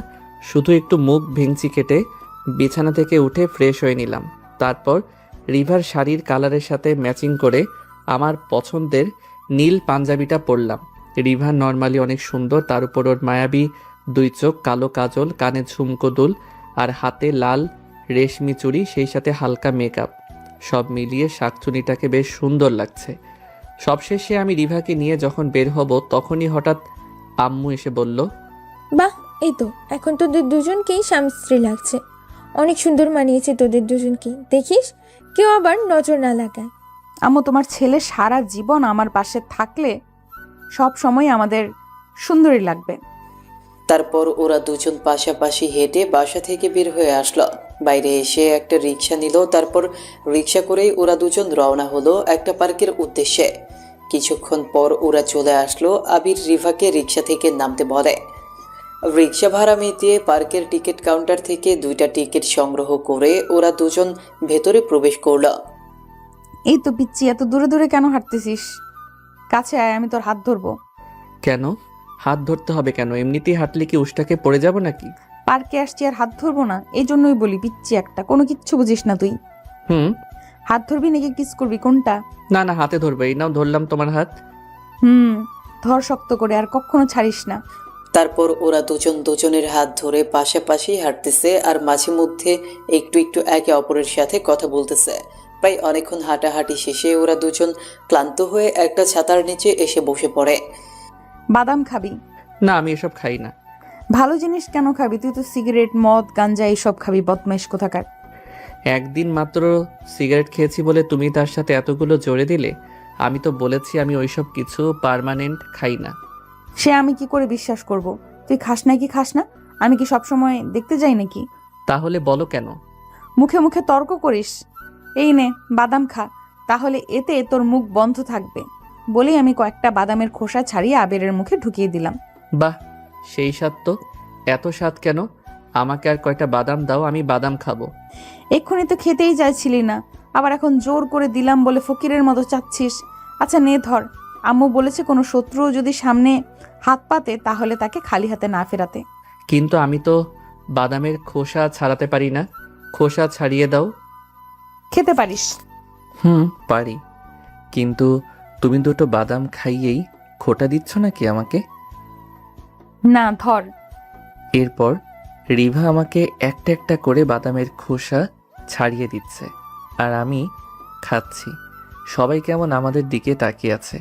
শুধু একটু মুখ ভেঙচি কেটে বিছানা থেকে উঠে ফ্রেশ হয়ে নিলাম। তারপর রিভার শাড়ির কালারের সাথে ম্যাচিং করে আমার পছন্দের নীল পাঞ্জাবিটা পরলাম। রিভা নর্মালি অনেক সুন্দর, তার উপর ওর মায়াবী 2 চোখ, কালো কাজল, কানে ঝুমকো দুল আর হাতে লাল রেশমি চুড়ি, সেই সাথে হালকা মেকআপ। সব মিলিয়ে শাকচুনিটাকে বেশ সুন্দর লাগছে। সবশেষে আমি রিভাকে নিয়ে যখন বের হব তখনই হঠাৎ আম্মু এসে বলল, বাহ, এই তো এখন তোদের দুজনকেই স্বামী স্ত্রী লাগছে। অনেক সুন্দর মানিয়েছে তোদের দুজনকে। দেখিস কেউ আবার নজর না লাগায়। আম্মু, তোমার ছেলে সারা জীবন আমার পাশে থাকলে সব সময় আমাদের সুন্দরী লাগবে। তারপর ওরা দুজন পাশাপাশি হেঁটে বাসা থেকে বের হয়ে আসলো। বাইরে এসে একটা রিক্সা নিল। তারপর রিক্সা করেই ওরা দুজন রওনা হলো একটা পার্কের উদ্দেশ্যে। কিছুক্ষণ পর ওরা চলে আসলো। আবির রিভাকে রিক্সা থেকে নামতে বলে। রিক্সা ভাড়া মিটিয়ে পার্কের টিকিট কাউন্টার থেকে 2টা টিকিট সংগ্রহ করে ওরা দুজন ভেতরে প্রবেশ করলো। এই তো পিচ্ছি, এত দূরে দূরে কেন হাঁটতেছিস? কাছে আয়, আমি তোর হাত ধরবো। কেন হাত ধরতে হবে কেন? এমনিতেই হাঁটলে কি উষ্টাকে পড়ে যাব নাকি? পার্কে আসছি আর হাত ধরবো না? এই জন্যই বলি পিচ্ছি একটা, কোনো কিচ্ছু বুঝিস না তুই। হাত ধরবি নাকি কিস করবি, কোনটা? না না, হাতে ধরবে। এই নাও, ধরলাম তোমার হাত। ধর শক্ত করে, আর কখনো ছাড়িস না। তারপর ওরা দুজন দুজনের হাত ধরে পাশাপাশি হাঁটতেছে আর মাঝে মধ্যে একটু একটু একে অপরের সাথে কথা বলতেছে। প্রায় অনেকক্ষণ হাঁটাহাঁটি শেষে ওরা দুজন ক্লান্ত হয়ে একটা ছাতার নিচে এসে বসে পড়ে। বাদাম খাবি? না, আমি এসব খাই না। ভালো জিনিস কেন খাবি? তুই তো সিগারেট, মদ, গাঞ্জা এইসব খাবি, বদমাইশ কোথাকার। একদিন মাত্র সিগারেট খেয়েছি বলে তুমি তার সাথে এতগুলো জোরে দিলে? আমি তো বলেছি আমি ওইসব কিছু পার্মানেন্ট খাই না। সে আমি কি করে বিশ্বাস করব? তুই খাস নাকি খাস না? আমি কি সবসময় দেখতে যাই নাকি? তাহলে বলো কেন? মুখে মুখে তর্ক করিস। এই নে বাদাম খা, তাহলে এতে তোর মুখ বন্ধ থাকবে। বলেই আমি কয়েকটা বাদামের খোসা ছাড়িয়ে আবিরের মুখে ঢুকিয়ে দিলাম। বাহ, সেই স্বাদ তো। এত স্বাদ কেন? আমাকে আর কয়টা বাদাম দাও, আমি বাদাম খাবো। এক্ষুনি তো খেতেই চাইছিলি না, আবার এখন জোর করে দিলাম বলে ফকিরের মতো চাচ্ছিস। আচ্ছা নে ধর। আম্মু বলেছে কোনো শত্রু যদি সামনে হাত পাতে তাহলে তাকে খালি হাতে না ফেরাতে। কিন্তু আমি তো বাদামের খোসা ছাড়াতে পারি না। খোসা ছাড়িয়ে দাও। খেতে পারিস। পারি, কিন্তু তুমি দুটো বাদাম খাইয়েই খোটা দিচ্ছ নাকি আমাকে? না, ধর। এরপর রিভা আমাকে একটা একটা করে বাদামের খোসা ছাড়িয়ে দিচ্ছে আর আমি খাচ্ছি। সবাই কেমন আমাদের দিকে তাকিয়ে আছে।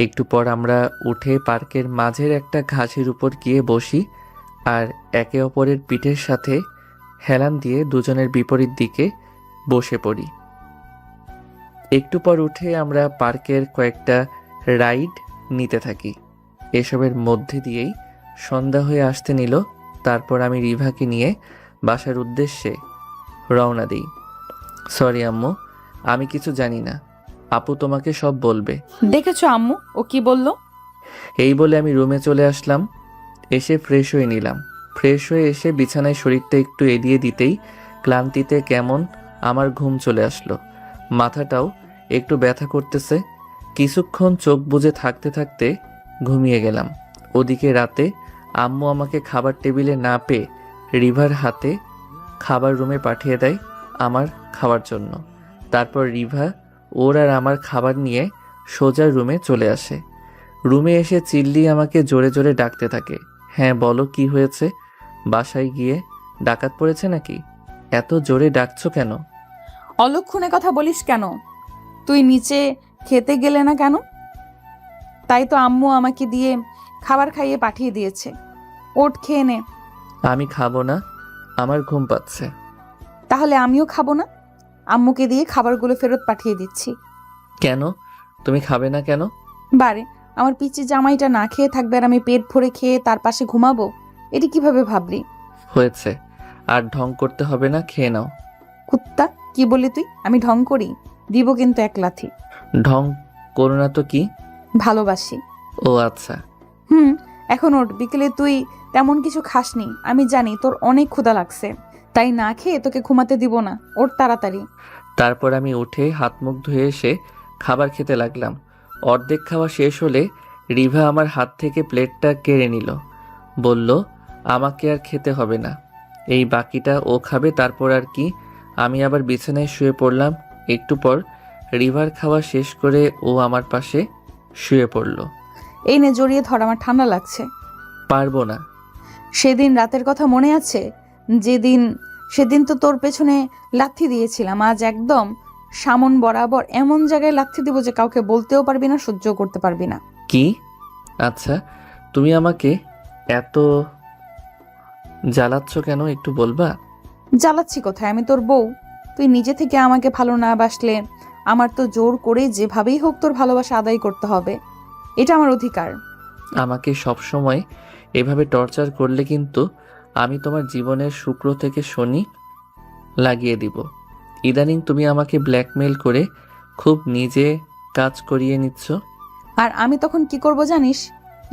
একটু পর আমরা উঠে পার্কের মাঝের একটা ঘাসের উপর গিয়ে বসি আর একে অপরের পিঠের সাথে হেলান দিয়ে দুজনের বিপরীত দিকে বসে পড়ি। একটু পর উঠে আমরা পার্কের কয়েকটা রাইড নিতে থাকি। এসবের মধ্যে দিয়েই সন্ধ্যা হয়ে আসতে নিল। তারপর আমি রিভাকে নিয়ে বাসার উদ্দেশ্যে রওনা দিই। সরি আম্মু, আমি কিছু জানি না। আপু তোমাকে সব বলবে। দেখেছো আম্মু ও কি বলল? এই বলে আমি রুমে চলে আসলাম। এসে ফ্রেশ হয়ে নিলাম। ফ্রেশ হয়ে এসে বিছানায় শরীরটা একটু এলিয়ে দিতেই ক্লান্তিতে কেমন আমার ঘুম চলে আসলো। মাথাটাও একটু ব্যথা করতেছে। কিছুক্ষণ চোখ বুজে থাকতে থাকতে ঘুমিয়ে গেলাম। ওদিকে রাতে আম্মু আমাকে খাবার টেবিলে না পেয়ে রিভার হাতে খাবার রুমে পাঠিয়ে দেয় আমার খাওয়ার জন্য। তারপর রিভা ওর আর আমার খাবার নিয়ে সোজা রুমে চলে আসে। রুমে এসে চিল্লি আমাকে জোরে জোরে ডাকতে থাকে। হ্যাঁ বলো, কি হয়েছে? বাসায় গিয়ে ডাকাত পড়েছে নাকি? এত জোরে ডাকছো কেন? অলক্ষণে কথা বলিস কেন? তুই নিচে খেতে গেলে না কেন? তাই তো আম্মু আমাকে দিয়ে খাবার খাইয়ে পাঠিয়ে দিয়েছে। ওঠ, খেয়ে নে। আমি খাবো না, আমার ঘুম পাচ্ছে। তাহলে আমিও খাবো না। আম্মুকে দিয়ে খাবারগুলো ফেরত পাঠিয়ে দিচ্ছি। কেন? তুমি খাবে না কেন? বারে, আমার পিচি জামাইটা না খেয়ে থাকবে আর আমি পেট ভরে খেয়ে তার পাশে ঘুমাবো? এটি কিভাবে ভাবলি? হয়েছে, আর ঢং করতে হবে না, খেয়ে নাও। কুত্তা, কি বলি তুই? আমি ঢং করি? দিব কিন্তু এক লাথি। ঢং করো না তো কি? ভালোবাসি। ও আচ্ছা। এখন ওঠ, বিকেলে তুই তেমন কিছু খাসনি, আমি জানি তোর অনেক ক্ষুধা লাগছে, তাই না খেয়ে তোকে ঘুমাতে দিব না। ওঠ তাড়াতাড়ি। তারপর আমি উঠে হাত মুখ ধুয়ে এসে খাবার খেতে লাগলাম। অর্ধেক খাওয়া শেষ হলে রিভা আমার হাত থেকে প্লেটটা কেড়ে নিল। বলল আমাকে আর খেতে হবে না, এই বাকিটা ও খাবে। তারপর আর কি, আমি আবার বিছানায় শুয়ে পড়লাম। একটু পর রিভার খাওয়া শেষ করে ও আমার পাশে শুয়ে পড়ল। এই নে, জড়িয়ে ধর, আমার ঠান্ডা লাগছে। পারবো না। সেদিন রাতের কথা মনে আছে? সেদিন তো তোর পেছনে লাথি দিয়েছিলাম। আজ একদম সামন বরাবর এমন জায়গায় লাথি দিব যে কাউকে বলতেও পারবি না, সহ্য করতে পারবি না। কি? আচ্ছা, তুমি আমাকে এত জ্বালাচ্ছ কেন, একটু বলবা? জ্বালাচ্ছি কোথায়? আমি তোর বউ। তুই নিজে থেকে আমাকে ভালো না বাসলে আমার তো জোর করে যেভাবেই হোক তোর ভালোবাসা আদায় করতে হবে। এটা আমার অধিকার। আমাকে সব সময় এভাবে টর্চার করলে কিন্তু আমি তোমার জীবনের শুক্র থেকে শনি লাগিয়ে দিব। ইদানিং তুমি আমাকে ব্ল্যাকমেল করে খুব নিজে কাজ করিয়ে নিচ্ছ। আর আমি তখন কি করব জানিস?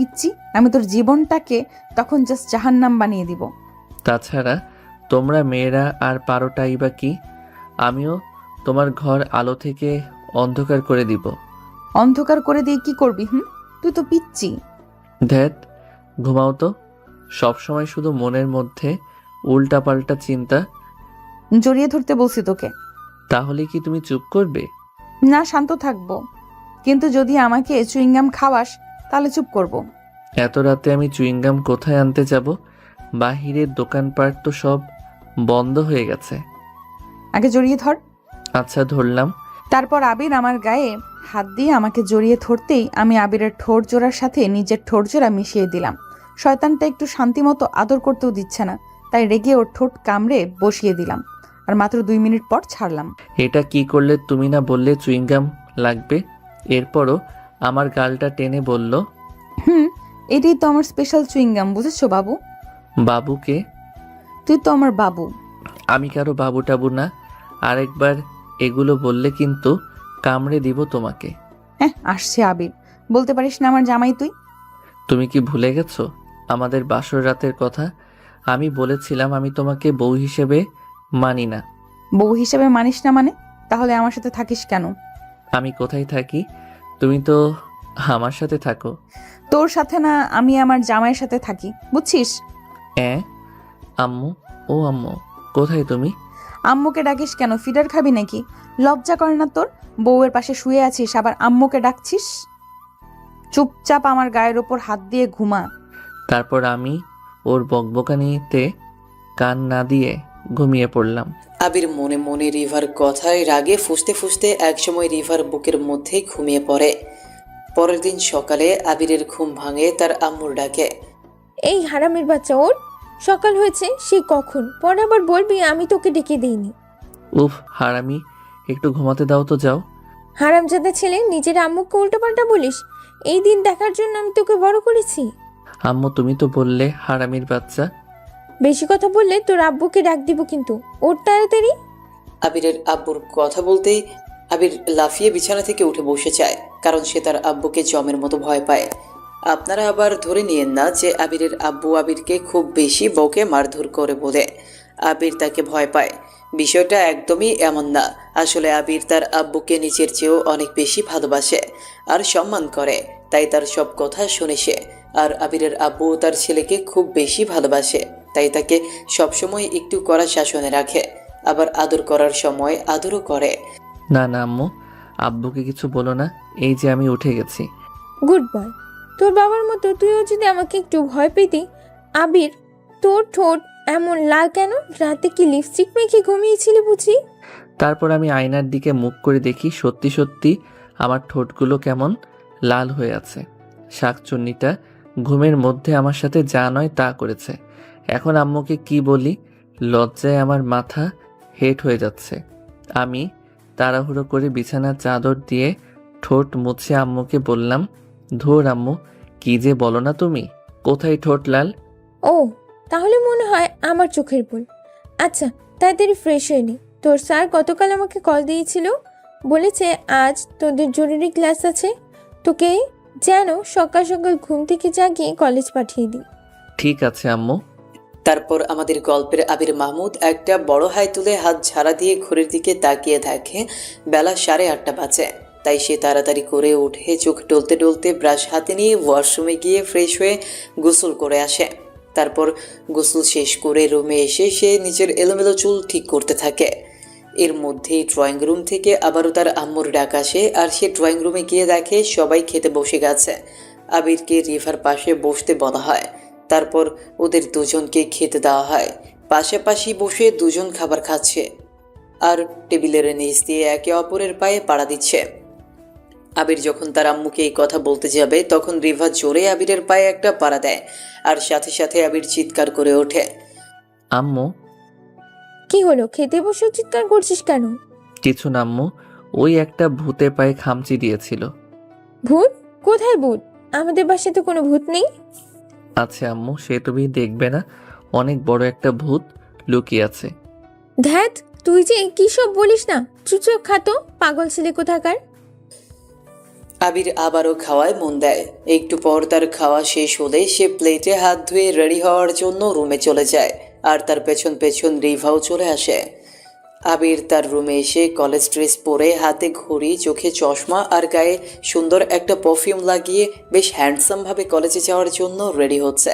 ইচ্ছি আমি তোর জীবনটাকে তখন জাস্ট জাহান্নাম বানিয়ে দিব। তাছাড়া তোমরা মেয়েরা আর পারোটাই বা কি? আমিও তোমার ঘর আলো থেকে অন্ধকার করে দিব। অন্ধকার করে দিয়ে কি করবি? তুই তো পিচ্ছি। ধ্যাত, ঘুমাও তো। সবসময় শুধু মনের মধ্যে উল্টাপাল্টা চিন্তা। জড়িয়ে ধরতে বলছি তোকে। তাহলে কি তুমি চুপ করবে? না, শান্ত থাকবো, কিন্তু যদি আমাকে চুইংগাম খাওয়াস তাহলে চুপ করব। এত রাতে আমি চুইংগাম কোথায় আনতে যাব? বাহিরের দোকানপাট তো সব বন্ধ হয়ে গেছে। আগে জড়িয়ে ধর। আচ্ছা, ধরলাম। তারপর আবির আমার গায়ে হাত দিয়ে আমাকে জড়িয়ে ধরতেই আমি আবিরের ঠোঁট জোড়ার সাথে নিজের ঠোঁট জোড়া মিশিয়ে দিলাম। শয়তানটা একটু শান্তিমতো আদর করতেও দিচ্ছে না, তাই রেগে ওর ঠোঁট কামড়ে বসিয়ে দিলাম, আর মাত্র 2 মিনিট পর ছাড়লাম। এটা কি করলে? তুমি না বললে চুইংগাম লাগবে? এরপরও আমার গালটা টেনে বলল, এটাই তো আমার স্পেশাল চুইংগাম, বুঝেছো বাবু? বাবুকে? তুই তো আমার বাবু। আমি কারো বাবু টাবু না। আরেকবার এগুলো বললে কিন্তু কামড়ে দিব তোমাকে। হ্যাঁ, আসছে আবির, বলতে পারিস না আমার জামাই তুই? তুমি কি ভুলে গেছো আমাদের বাসর রাতের কথা? আমি বলেছিলাম আমি তোমাকে বউ হিসেবে মানি না। বউ হিসেবে মানিস না মানে? তাহলে আমার সাথে থাকিস কেন? আমি কোথায় থাকি? তুমি তো আমার সাথে থাকো। তোর সাথে না, আমি আমার জামাইয়ের সাথে থাকি, বুঝছিস? হ্যাঁ আম্মু। ও আম্মু, কোথায় তুমি? আম্মুকে ডাকিস কেন? ফিডার খাবি নাকি? লজ্জা করে না তোর? বউয়ের পাশে শুয়ে আছিস, আবার আম্মুকে ডাকছিস? চুপচাপ আমার গায়ের ওপর হাত দিয়ে ঘুমা। তারপর আমি ওর বকবকানিতে কান না দিয়ে ঘুমিয়ে পড়লাম। আবির মনে মনে রিভার কথায় রাগে ফুঁসতে ফুঁসতে একসময় রিভার বুকের মধ্যেই ঘুমিয়ে পড়ে। পরের দিন সকালে আবিরের ঘুম ভাঙে তার আম্মুর ডাকে। এই হারামির বাচ্চা, ওর সকাল হয়েছে সে কখন? পরে আবার বলবি আমি তোকে ডেকে দিইনি। উফ হারামি, একটু ঘুমাতে দাও তো, যাও। হারামজাদা ছেলে, নিজের আম্মুকে উল্টোপাল্টা বলিস? এই দিন দেখার জন্য আমি তোকে বড় করেছি। আম্মু, তুমি তো বললে হারামির বাচ্চা। বেশি কথা বললে তোর আব্বুকে ডাক দিব কিন্তু। ওর তাড়াতাড়ি। আবিরের আব্বুর কথা বলতেই আবির লাফিয়ে বিছানা থেকে উঠে বসে যায়, কারণ সে তার আব্বুকে জমের মতো ভয় পায়। আপনারা আবার ধরে নিয়েন না যে আবিরের আব্বু আবিরকে খুব বেশি বউকে মারধর করে বলে আবির তাকে ভয় পায়। বিষয়টা একদমই এমন না। আসলে আবির তার আব্বুকে নিজের চেয়েও অনেক বেশি ভালোবাসে আর সম্মান করে, তাই তার সব কথা শুনে সে। আর আবিরের আব্বু তার ছেলেকে খুব বেশি ভালোবাসে, তাই তাকে সবসময় একটু কড়া শাসনে রাখে, আবার আদর করার সময় আদরও করে। না না আম্মু, আব্বুকে কিছু বলো না। এই যে আমি উঠে গেছি। Good boy. তোর বাবার মতো তুইও যদি আমাকে একটু ভয় পেতি। আবির, তোর ঠোঁট এমন লাল কেন? রাতে কি লিপস্টিক মেখে ঘুমিয়েছিলি বুঝি? তারপর আমি আয়নার দিকে মুখ করে দেখি সত্যি সত্যি আমার ঠোঁটগুলো কেমন লাল হয়ে আছে। শাকচুন্নিটা ঘুমের মধ্যে আমার সাথে যা নয় তা করেছে। এখন আম্মুকে কি বলি? লজ্জায় আমার মাথা হেট হয়ে যাচ্ছে। আমি তাড়াহুড়ো করে বিছানার চাদর দিয়ে ঠোঁট মুছে আম্মুকে বললাম, ধুর আম্মু, কি যে বলো না তুমি, কোথায় ঠোঁট লাল? ও, তাহলে মনে হয় আমার চোখের ভুল। আচ্ছা, তাড়াতাড়ি ফ্রেশ হয়ে নি। তোর স্যার গতকাল আমাকে কল দিয়েছিল, বলেছে আজ তোদের জরুরি ক্লাস আছে, তোকে যেন সকাল সকাল ঘুম থেকে জাগিয়ে কলেজ পাঠিয়ে দিই। ঠিক আছে আম্মু। তারপর আমাদের গল্পের আবির মাহমুদ একটা বড় হাই তুলে হাত ঝাড়া দিয়ে ঘড়ির দিকে তাকিয়ে দেখে বেলা 8:30 বাজে। তাই সে তাড়াতাড়ি করে উঠে চোখ টলতে টলতে ব্রাশ হাতে নিয়ে ওয়াশরুমে গিয়ে ফ্রেশ হয়ে গোসল করে আসে। তারপর গোসল শেষ করে রুমে এসে সে নিজের এলোমেলো চুল ঠিক করতে থাকে। এর মধ্যেই ড্রয়িং রুম থেকে আবারও তার আম্মুর ডাক আসে, আর সে ড্রয়িং রুমে গিয়ে দেখে সবাই খেতে বসে গেছে। আবিরকে রিভার পাশে বসতে বলা হয়। তারপর ওদের দুজনকে খেতে দেওয়া হয়। পাশাপাশি বসে দুজন খাবার খাচ্ছে আর টেবিলের নিচ দিয়ে একে অপরের পায়ে পাড়া দিচ্ছে। আবির যখন তার আম্মুকে এই কথা বলতে যাবে তখন রিভা জোরে আবিরের পায়ে একটা পাড়া দেয়, আর সাথে সাথে আবির চিৎকার করে ওঠে। আম্মু। কি হলো? খেতে বসে চিৎকার করছিস কেন? কিছু না আম্মু, ওই একটা ভূতে পায়ে খামচি দিয়েছিল। ভূত? কোথায় ভূত? আমাদের বাসায় তো কোনো ভূত নেই। আচ্ছা আম্মু, সে তুমি দেখবে না, অনেক বড় একটা ভূত লুকিয়ে আছে। ধ্যাত, তুই যে কি সব বলিস না। চুপচাপ খাতো, পাগল ছেলে কোথাকার। আবির আবারও খাওয়ায় মন দেয়। একটু পর তার খাওয়া শেষ হলে সে প্লেটে হাত ধুয়ে রেডি হওয়ার জন্য রুমে চলে যায়, আর তার পেছন পেছন রিভাও চলে আসে। আবির তার রুমে এসে কলেজ ড্রেস পরে, হাতে ঘড়ি, চোখে চশমা আর গায়ে সুন্দর একটা পারফিউম লাগিয়ে বেশ হ্যান্ডসামভাবে কলেজে যাওয়ার জন্য রেডি হচ্ছে।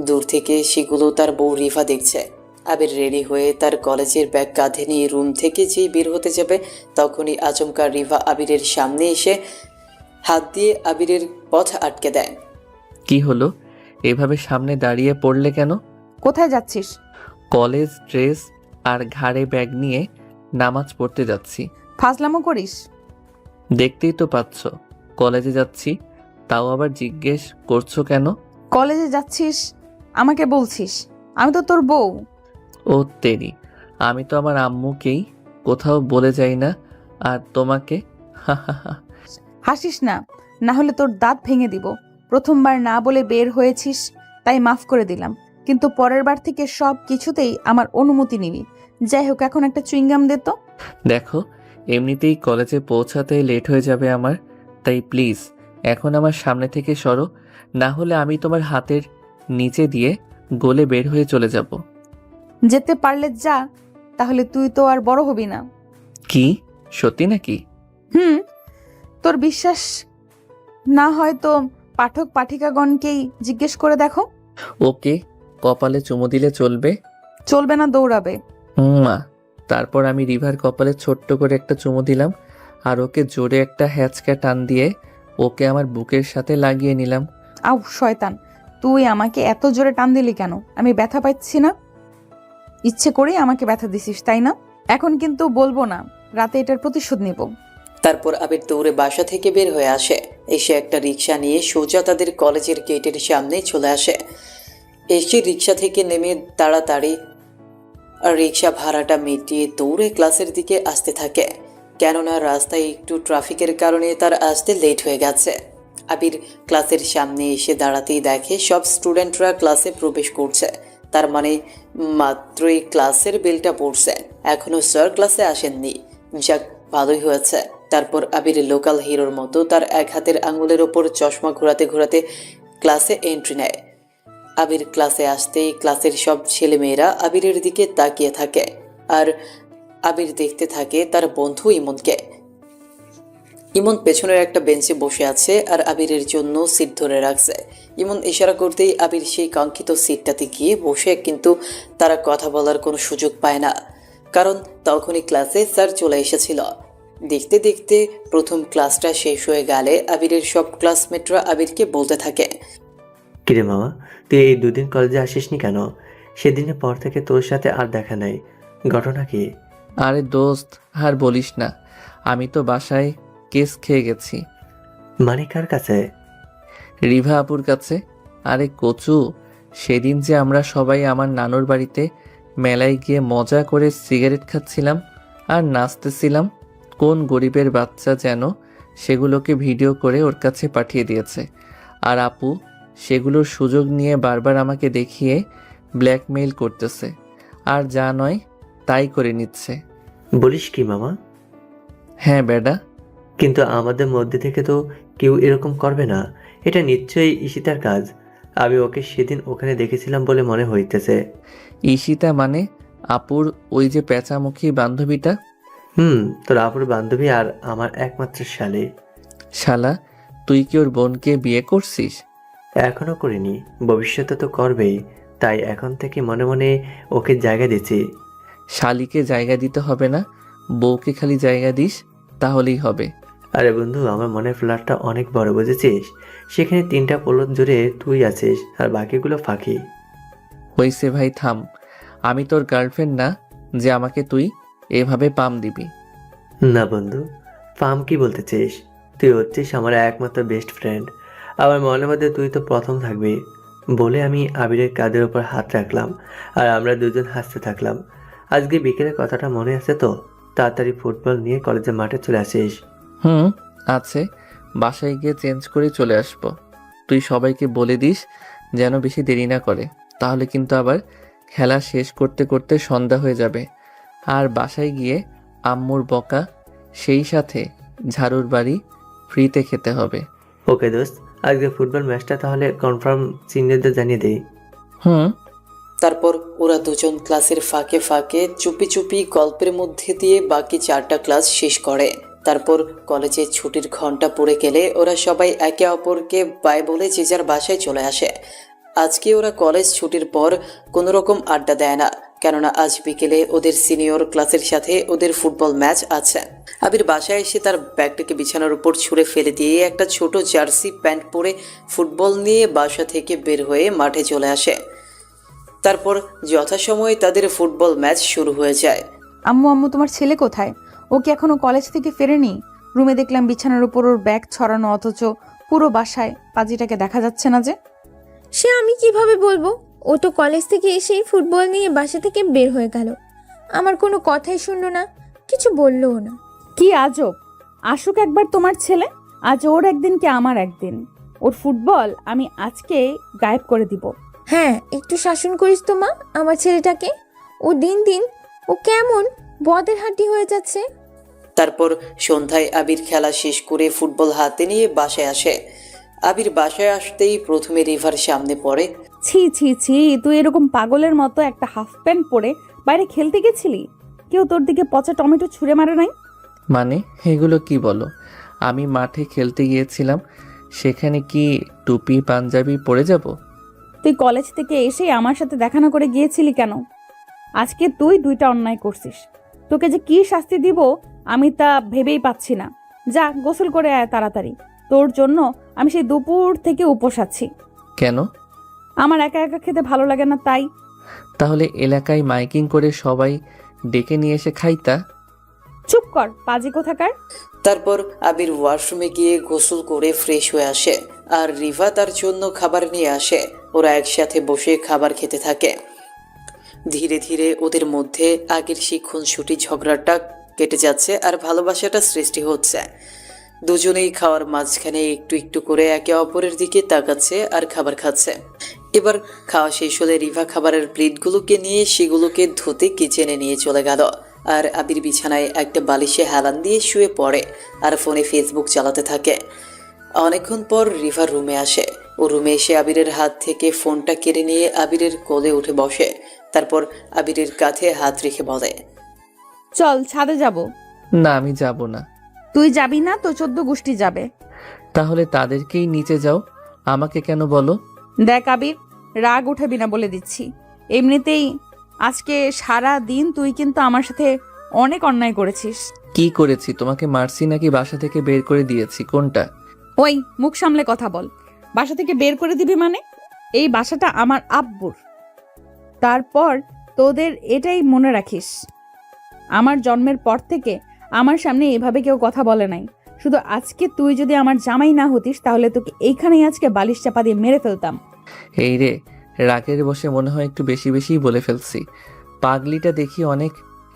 দূর থেকে সেগুলো তার বউ রিভা দেখছে। আবির রেডি হয়ে তার কলেজের ব্যাগ কাঁধে নিয়ে রুম থেকে যেই বের হতে যাবে তখনই আচমকা রিভা আবিরের সামনে এসে হাত দিয়ে আবিরের পথ আটকে দেয়। কি হলো? এভাবে সামনে দাঁড়িয়ে পড়লে কেন? কোথায় যাচ্ছিস? কলেজ ড্রেস আর ঘাড়ে ব্যাগ নিয়ে নামাজ পড়তে যাচ্ছি। ফাজলামো করিস? দেখতেই তো পাচ্ছ কলেজে যাচ্ছি, তাও আবার জিজ্ঞেস করছো কেন? কলেজে যাচ্ছিস আমাকে বলছিস? আমি তো তোর বউ। ও তেরি, আমি তো আমার আম্মুকেই কোথাও বলে যাই না, আর তোমাকে? হাসিস না, না হলে তোর দাঁত ভেঙে দিব। প্রথমবার না বলে বের হয়েছিস তাই মাফ করে দিলাম, কিন্তু পরের বার থেকে সব কিছুতেই আমার অনুমতি নিবি। যাই হোক, এখন একটা চুইংগাম দে তো। দেখো, এমনিতেই কলেজে পৌঁছাতে লেট হয়ে যাবে আমার, তাই প্লিজ এখন আমার সামনে থেকে সরো, না হলে আমি তোমার হাতের নিচে দিয়ে গলে বের হয়ে চলে যাব। যেতে পারলে যা, তাহলে তুই তো আর বড় হবি না। কি সত্যি নাকি? হুম, তোর বিশ্বাস না হয় তো পাঠক পাঠিকাগণকেই জিজ্ঞেস করে দেখো। ওকে, কপালে চুমু দিলে চলবে? চলবে না, দৌড়াবে। মা। তারপর আমি রিভার কপালে ছোট্ট করে একটা চুমু দিলাম, আর ওকে জোরে একটা হ্যাঁচকা টান দিয়ে ওকে আমার বুকের সাথে লাগিয়ে নিলাম। আউ শয়তান, তুই আমাকে এত জোরে টান দিলি কেন? আমি ব্যথা পাচ্ছি না? ইচ্ছে করেই আমাকে ব্যথা দিছিস তাই না? এখন কিন্তু বলবো না, রাতে এটার প্রতিশোধ নেব। তারপর আবির দৌড়ে বাসা থেকে বের হয়ে আসে, এসে একটা রিক্সা নিয়ে সোজা তাদের কলেজের গেটের সামনে চলে আসে। এসে রিক্সা থেকে নেমে তাড়াতাড়ি আর রিক্সা ভাড়াটা মিটিয়ে দৌড়ে ক্লাসের দিকে আসতে থাকে, কেননা রাস্তায় একটু ট্রাফিকের কারণে তার আসতে লেট হয়ে গেছে। আবির ক্লাসের সামনে এসে দাঁড়াতেই দেখে সব স্টুডেন্টরা ক্লাসে প্রবেশ করছে, তার মানে মাত্রই ক্লাসের বেলটা পড়ছে, এখনো স্যার ক্লাসে আসেননি। যাক, ভালোই হয়েছে। তারপর আবির লোকাল হিরোর মতো তার এক হাতের আঙুলের ওপর চশমা ঘোরাতে ঘোরাতে ক্লাসে এন্ট্রি নেয়। আবির ক্লাসে আসতেই ক্লাসের সব ছেলেমেয়েরা আবিরের দিকে তাকিয়ে থাকে, আর আবির দেখতে থাকে তার বন্ধু ইমনকে। ইমন পেছনের একটা বেঞ্চে বসে আছে আর আবিরের জন্য সিট ধরে রাখছে। ইমন ইশারা করতেই আবির সেই কাঙ্ক্ষিত সিটটাতে গিয়ে বসে, কিন্তু তারা কথা বলার কোনো সুযোগ পায় না, কারণ তখনই ক্লাসে স্যার চলে এসেছিল। দেখতে দেখতে প্রথম ক্লাসটা শেষ হয়ে গেলে আবিরের সব ক্লাসমেটরা আবিরকে বলতে থাকে, কিরে মামা, তুই এই দুদিন কলেজে আসিসনি কেন? সেদিনের পর থেকে তোর সাথে আর দেখা নাই, ঘটনা কি? আরে দোস্ত, আর বলিস না, আমি তো বাসায় কেস খেয়ে গেছি। মানে কার কাছে? রিভা আপুর কাছে। আরে কচু, সেদিন যে আমরা সবাই আমার নানুর বাড়িতে মেলায় গিয়ে মজা করে সিগারেট খাচ্ছিলাম আর নাচতেছিলাম, কোন গরিবের বাচ্চা যেন সেগুলোকে ভিডিও করে ওর কাছে পাঠিয়ে দিয়েছে, আর আপু সেগুলোর সুযোগ নিয়ে বারবার আমাকে দেখিয়ে ব্ল্যাকমেইল করতেছে, আর যা নয় তাই করে নিচ্ছে। বলিস কি মামা? হ্যাঁ বেডা। কিন্তু আমাদের মধ্যে থেকে তো কেউ এরকম করবে না, এটা নিশ্চয়ই ঈশিতার কাজ। আমি ওকে সেদিন ওখানে দেখেছিলাম বলে মনে হইতেছে। ঈশিতা মানে আপুর ওই যে পেঁচামুখী বান্ধবীটা? তোর আপুর বান্ধবী আর আমার একমাত্র শালী। শালা, তুই কি ওর বোনকে বিয়ে করছিস? এখনো করিনি, ভবিষ্যতে তো করবেই, তাই এখন থেকে মনে মনে ওকে জায়গা দিচ্ছি। শালিকে জায়গা দিতে হবে না, বউকে খালি জায়গা দিস, তাহলেই হবে। আরে বন্ধু, আমার মনের ফ্ল্যাটটা অনেক বড়, বুঝেছিস? সেখানে 3টা পলক জুড়ে তুই আছিস আর বাকিগুলো ফাঁকি। হইছে ভাই, থাম। আমি তোর গার্লফ্রেন্ড না যে আমাকে তুই এভাবে পাম দিবি। না বন্ধু, ফার্ম কি বলতে চাইস? তুই হচ্ছিস আমার একমাত্র বেস্ট ফ্রেন্ড, আমার মনের মধ্যে তুই তো প্রথম থাকবি। বলে আমি আবিরের কাঁধের ওপর হাত রাখলাম আর আমরা দুজন হাসতে থাকলাম। আজকে বিকেলের কথাটা মনে আছে তো? তাড়াতাড়ি ফুটবল নিয়ে কলেজের মাঠে চলে আসিস। আছে, বাসায় গিয়ে চেঞ্জ করে চলে আসবো। তুই সবাইকে বলে দিস যেন বেশি দেরি না করে, তাহলে কিন্তু আবার খেলা শেষ করতে করতে সন্ধ্যা হয়ে যাবে, আর বাসায় গিয়ে আম্মুর বকা, সেই সাথে ঝাড়ুর বাড়ি ফ্রিতে খেতে হবে। ওকে দোস্ত, আজকে ফুটবল ম্যাচটা তাহলে কনফার্ম সিনিয়রদের জানিয়ে দেই। তারপর ওরা দুজন ক্লাসের ফাঁকে ফাঁকে চুপি চুপি গল্পের মধ্যে দিয়ে বাকি 4টা ক্লাস শেষ করে। তারপর কলেজে ছুটির ঘন্টা পড়ে গেলে ওরা সবাই একে অপরকে বাই বলে যে যার বাসায় চলে আসে। আজকে ওরা কলেজ ছুটির পর কোনো রকম আড্ডা দেয় না, কেননা আজ বিকেলে ওদের সিনিয়র ক্লাসের সাথে ওদের ফুটবল ম্যাচ আছে। আবির বাসায় এসে তার ব্যাগটাকে বিছানার উপর ছুঁড়ে ফেলে দিয়ে একটা ছোট জার্সি প্যান্ট পরে ফুটবল নিয়ে বাসা থেকে বের হয়ে মাঠে চলে আসে। তারপর যথাসময়ে তাদের ফুটবল ম্যাচ শুরু হয়ে যায়। আম্মু আম্মু তোমার ছেলে কোথায়? ও কি এখনো কলেজ থেকে ফেরেনি? রুমে দেখলাম বিছানার উপর ওর ব্যাগ ছড়ানো, অথচ পুরো বাসায় পাজিটাকে দেখা যাচ্ছে না যে। সে আমি কিভাবে বলবো? ও তো কলেজ থেকে এসেই ফুটবল নিয়ে বাসা থেকে বের হয়ে গেল। আমার কোনো কথাই শুনলো না, কিছু বললোও না। কি আজব! আসুক একবার তোমার ছেলে, আজ ওর একদিন কি আমার একদিন। ওর ফুটবল আমি আজকে গায়েব করে দিব। হ্যাঁ, একটু শাসন করিস তো মা আমার ছেলেটাকে। ও দিন দিন ও কেমন বদের হাড্ডি হয়ে যাচ্ছে। তারপর সন্ধ্যায় আবির খেলা শেষ করে ফুটবল হাতে নিয়ে বাসায় আসে। আবির বাসায় আসতেই প্রথমে রিভার সামনে পড়ে। ছি ছি ছি, তুই এরকম পাগলের মতো একটা হাফ প্যান্ট পরে বাইরে খেলতে গেছিলি? কেউ তোর দিকে পচা টমেটো ছুঁড়ে মারে নাই? মানে এগুলো কি বলো? আমি মাঠে খেলতে গিয়েছিলাম, সেখানে কি টুপি পাঞ্জাবি পরে যাব? তুই কলেজ থেকে এসে আমার সাথে দেখা না করে গিয়েছিলি কেন? আজকে তুই দুইটা অন্যায় করছিস। তোকে যে কি শাস্তি দিব আমি তা ভেবেই পাচ্ছি না। যা গোসল করে আয় তাড়াতাড়ি। তোর জন্য আমি সেই দুপুর থেকে উপোস আছি। কেন? আমার একা একা খেতে ভালো লাগে না তাই। তাহলে এলাকায় মাইকিং করে সবাই ডেকে নিয়ে এসে খাইতা। চুপ কর পাজি কোথাকার। তারপর আবির ওয়াশরুমে গিয়ে গোসল করে ফ্রেশ হয়ে আসে আর রিভা তার জন্য খাবার নিয়ে আসে। ওরা একসাথে বসে খাবার খেতে থাকে। ধীরে ধীরে ওদের মধ্যে আগের সেই খুনসুটি ঝগড়াটা কেটে যাচ্ছে আর ভালোবাসাটা সৃষ্টি হচ্ছে। দুজনেই খাওয়ার মাঝখানে একটু একটু করে একে অপরের দিকে তাকাচ্ছে আর খাবার খাচ্ছে। এবার খাওয়া শেষ হলে রিভা খাবারের প্লেটগুলোকে নিয়ে সেগুলোকে ধুতে কিচেনে নিয়ে চলে গেল। আর আবির বিছানায় একটা বালিশে হেলান দিয়ে শুয়ে পড়ে আর ফোনে ফেসবুক চালাতে থাকে। অনেকক্ষণ পর রিভা রুমে আসে। ও রুমে এসে আবিরের হাত থেকে ফোনটা কেড়ে নিয়ে আবিরের কোলে উঠে বসে। তারপর আবিরের কাঁধে হাত রেখে বলে, চল ছাদে যাব। না, আমি যাব না। তুই যাবি না তো 14 গোষ্ঠী যাবে। তাহলে তাদেরকেই নিচে যাও, আমাকে কেন বলো? দেখ আবির, রাগ উঠাবি না বলে দিচ্ছি। এমনিতেই আজকে সারা দিন তুই কিন্তু আমার সাথে অনেক অন্যায় করেছিস। কি করেছি? তোমাকে মারছি নাকি বাসা থেকে বের করে দিয়েছি? কোনটা? ওই মুখ সামলে কথা বল। বাসা থেকে বের করে দিবি মানে? এই বাসাটা আমার আব্বুর। তারপর তোদের এটাই মনে রাখিস, আমার জন্মের পর থেকে আমার সামনে এভাবে কেউ কথা বলে নাই। শুধু আজকে তুই যদি আমার জামাই না হতিস তাহলে তোকে এইখানেই আজকে বালিশ চাপা দিয়ে মেরে ফেলতাম। এই রে, রাগের বসে মনে হয় একটু বেশি বেশিই বলে ফেলছি। পাগলিটা দেখি অনেক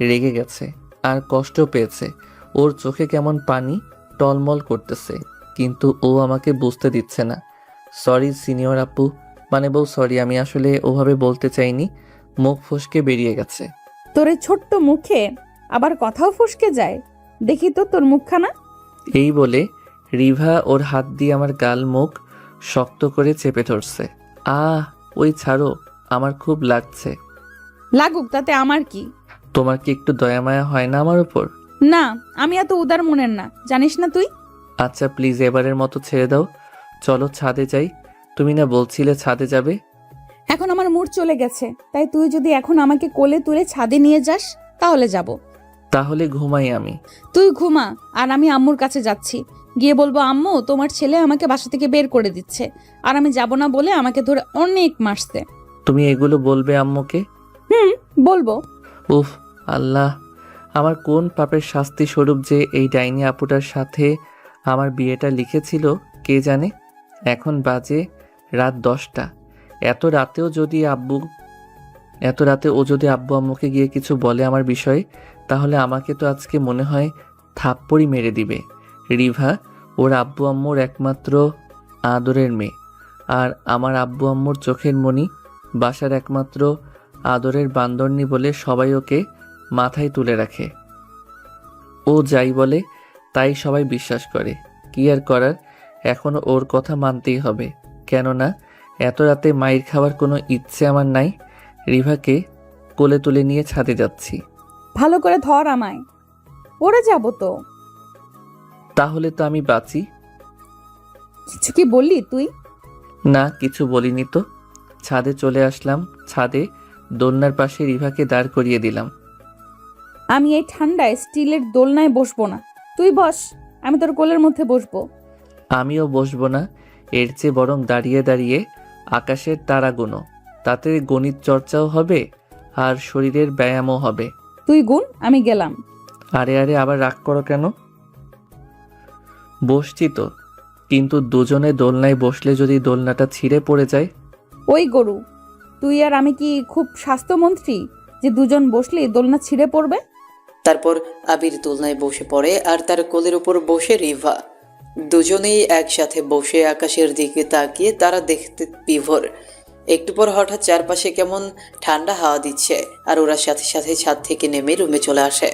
রেগে গেছে আর কষ্ট পেয়েছে। ওর চোখে কেমন পানি টলমল করতেছে, কিন্তু ও আমাকে বুঝতে দিচ্ছে না। সরি সিনিয়র আপু, মানে বউ সরি, আমি আসলে ওভাবে বলতে চাইনি, মুখ ফসকে বেরিয়ে গেছে। তোর এই ছোট্ট মুখে আবার কথাও ফসকে যায়? দেখি তো তোর মুখখানা। এই বলে রিভা ওর হাত দিয়ে আমার গাল মুখ শক্ত করে চেপে ধরছে। ওই ছাড়ো, আমার খুব লাগছে। লাগুক, তাতে আমার কি? তোমার কি একটু দয়া মায়া হয় না আমার উপর? না, আমি এত উদার মনের না, জানিস না তুই। আচ্ছা প্লিজ এবারের মতো ছেড়ে দাও, চলো ছাদে যাই। তুমি না বলছিলে ছাদে যাবে? এখন আমার মুড চলে গেছে, তাই তুই যদি এখন আমাকে কোলে তুলে ছাদে নিয়ে যাস তাহলে যাব। তাহলে ঘুমাই আমি। তুই ঘুমা, আর আমি আম্মুর কাছে যাচ্ছি। গিয়ে বলবো আম্মু তোমার ছেলে আমাকে বাসা থেকে বের করে দিচ্ছে, আর আমি যাব না বলে আমাকে ধরে অনেক মারছে। তুমি এগুলো বলবে আম্মুকে? বলবো। উফ আল্লাহ, আমার কোন পাপের শাস্তি স্বরূপ যে এই ডাইনি আপুটার সাথে আমার বিয়েটা লিখেছিল কে জানে। এখন বাজে রাত 10টা। এত রাতে ও যদি আব্বু আম্মুকে গিয়ে কিছু বলে আমার বিষয়ে, তাহলে আমাকে তো আজকে মনে হয় থাপ্পড়ই মেরে দিবে। রিভা ওর আব্বু আম্মুর একমাত্র আদরের মেয়ে, আর আমার আব্বু আম্মুর চোখের মণি, বাসার একমাত্র আদরের বান্দরনি বলে সবাই ওকে মাথায় তুলে রাখে। ও যাই বলে তাই সবাই বিশ্বাস করে। কি আর করার, এখনও ওর কথা মানতেই হবে। কেননা এত রাতে মাইর খাওয়ার কোনো ইচ্ছে আমার নাই। রিভাকে কোলে তুলে নিয়ে ছাদে যাচ্ছি। ভালো করে ধর আমায়, পড়ে যাব তো। তাহলে তো আমি বাঁচি। কিছু কি বললি তুই? না, কিছু বলিনি তো। ছাদে চলে আসলাম। ছাদে দোলনার পাশে রিভাকে দাঁড় করিয়ে দিলাম। আমি এই ঠান্ডায় স্টিলের দোলনায় বসবো না, তুই বস, আমি তোর কোলের মধ্যে বসবো। আমিও বসবো না, এর চেয়ে বরং দাঁড়িয়ে দাঁড়িয়ে আকাশের তারা গুনো, তাতে গণিত চর্চাও হবে আর শরীরের ব্যায়ামও হবে। তুই গুণ, আমি গেলাম। আরে আরে আবার রাগ করো কেন? বসছি তো, কিন্তু দুজনে দোলনায় বসলে যদি দোলনাটা ছিঁড়ে পড়ে যায়? ওই গরু, তুই আর আমি কি খুব স্বাস্থ্যমন্ত্রী যে দুজন বসলে দোলনা ছিঁড়ে পড়বে? তারপর আবির দোলনায় বসে পড়ে আর তার কোলের উপর বসে রিভা। দুজনেই একসাথে বসে আকাশের দিকে তাকিয়ে তারা দেখতে বিভোর। একটু পর হঠাৎ চারপাশে কেমন ঠান্ডা হাওয়া দিচ্ছে আর ওরা সাথে সাথে ছাদ থেকে নেমে রুমে চলে আসে।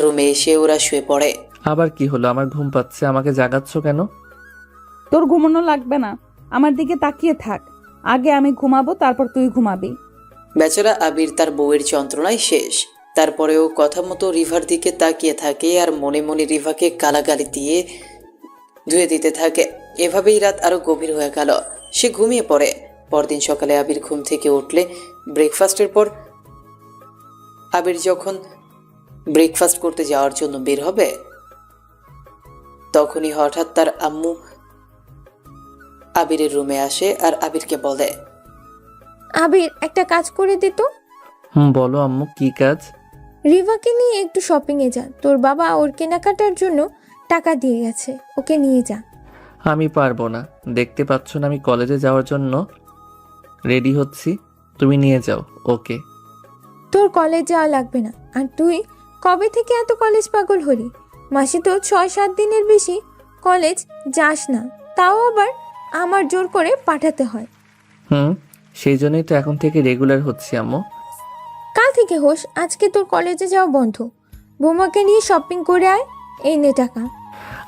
রুমে এসে ওরা শুয়ে পড়ে। আবার কি হলো? আমার ঘুম পাচ্ছে, আমাকে জাগাচ্ছ কেন? তোর ঘুমানো লাগবে না, আমার দিকে তাকিয়ে থাক। আগে আমি ঘুমাবো, তারপর তুই ঘুমাবি। বেচারা আবির তার বউয়ের যন্ত্রণায় শেষ। তারপরেও কথা মতো রিভার দিকে তাকিয়ে থাকে আর মনে মনে রিভাকে গালাগালি দিয়ে ধুয়ে দিতে থাকে। এভাবেই রাত আরো গভীর হয়ে গেল। সে ঘুমিয়ে পড়ে। পরদিন সকালে আবির ঘুম থেকে উঠলে ব্রেকফাস্টের পর আবির যখন ব্রেকফাস্ট করতে যাওয়ার জন্য বের হবে, তখনই হঠাৎ তার আম্মু আবিরের রুমে আসে আর আবিরকে বলে, আবির, একটা কাজ করে দিত। বলো আম্মু, কি কাজ? রিভাকে নিয়ে একটু শপিংয়ে যা, তোর বাবা ওর কেনাকাটার জন্য টাকা দিয়ে গেছে, ওকে নিয়ে যা। আমি পারবো না, দেখতে পাচ্ছ না আমি কলেজে যাওয়ার জন্য রেডি হচ্ছি, তুমি নিয়ে যাও ওকে। তোর কলেজ যাওয়া লাগবে না। আর তুই কবে থেকে এত কলেজ পাগল হলি? মাসে তো 6-7 দিনের বেশি কলেজ যাস না, তাও আবার আমার জোর করে পাঠাতে হয়। সেই জন্যই তো এখন থেকে রেগুলার হচ্ছি আম্মু। কাল থেকে হোস, আজকে তোর কলেজে যাওয়া বন্ধ। বৌমাকে নিয়ে শপিং করে আয়, এই নে টাকা।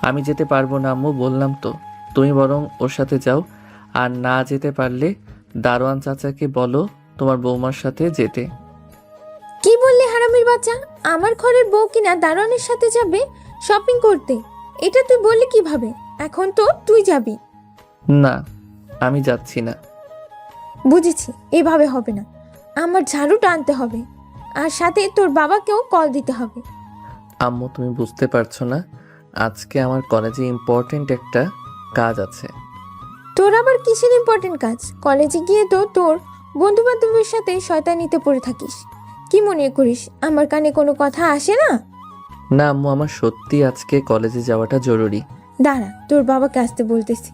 আমি যেতে পারবো না আম্মু, বললাম তো। তুমি বরং ওর সাথে যাও, আর না যেতে পারলে দারোয়ান চাচাকে বলো তোমার বৌমার সাথে যেতে। কি বললি হারামির বাচ্চা? আমার ঘরের বউ কিনা দারোয়ানের সাথে যাবে শপিং করতে? এটা তুই বললি কিভাবে? এখন তো তুই যাবি। না, আমি যাচ্ছি না। বুঝেছি, এভাবে হবে না। আমার ঝাড়ুটা আনতে হবে, আর সাথে তোর বাবাকেও কল দিতে হবে। আম্মু তুমি বুঝতে পারছো না, আজকে আমার কলেজে ইম্পর্টেন্ট একটা কাজ আছে। তোর আবার কিসের ইম্পর্টেন্ট কাজ? কলেজে গিয়ে তো তোর বন্ধু বান্ধবের সাথে শয়তানিতে পড়ে থাকিস। কি মনে করিস আমার কানে কোনো কথা আসে না? না আম্মু, আমার সত্যি আজকে কলেজে যাওয়াটা জরুরি। দাঁড়া, তোর বাবাকে আসতে বলতেছি।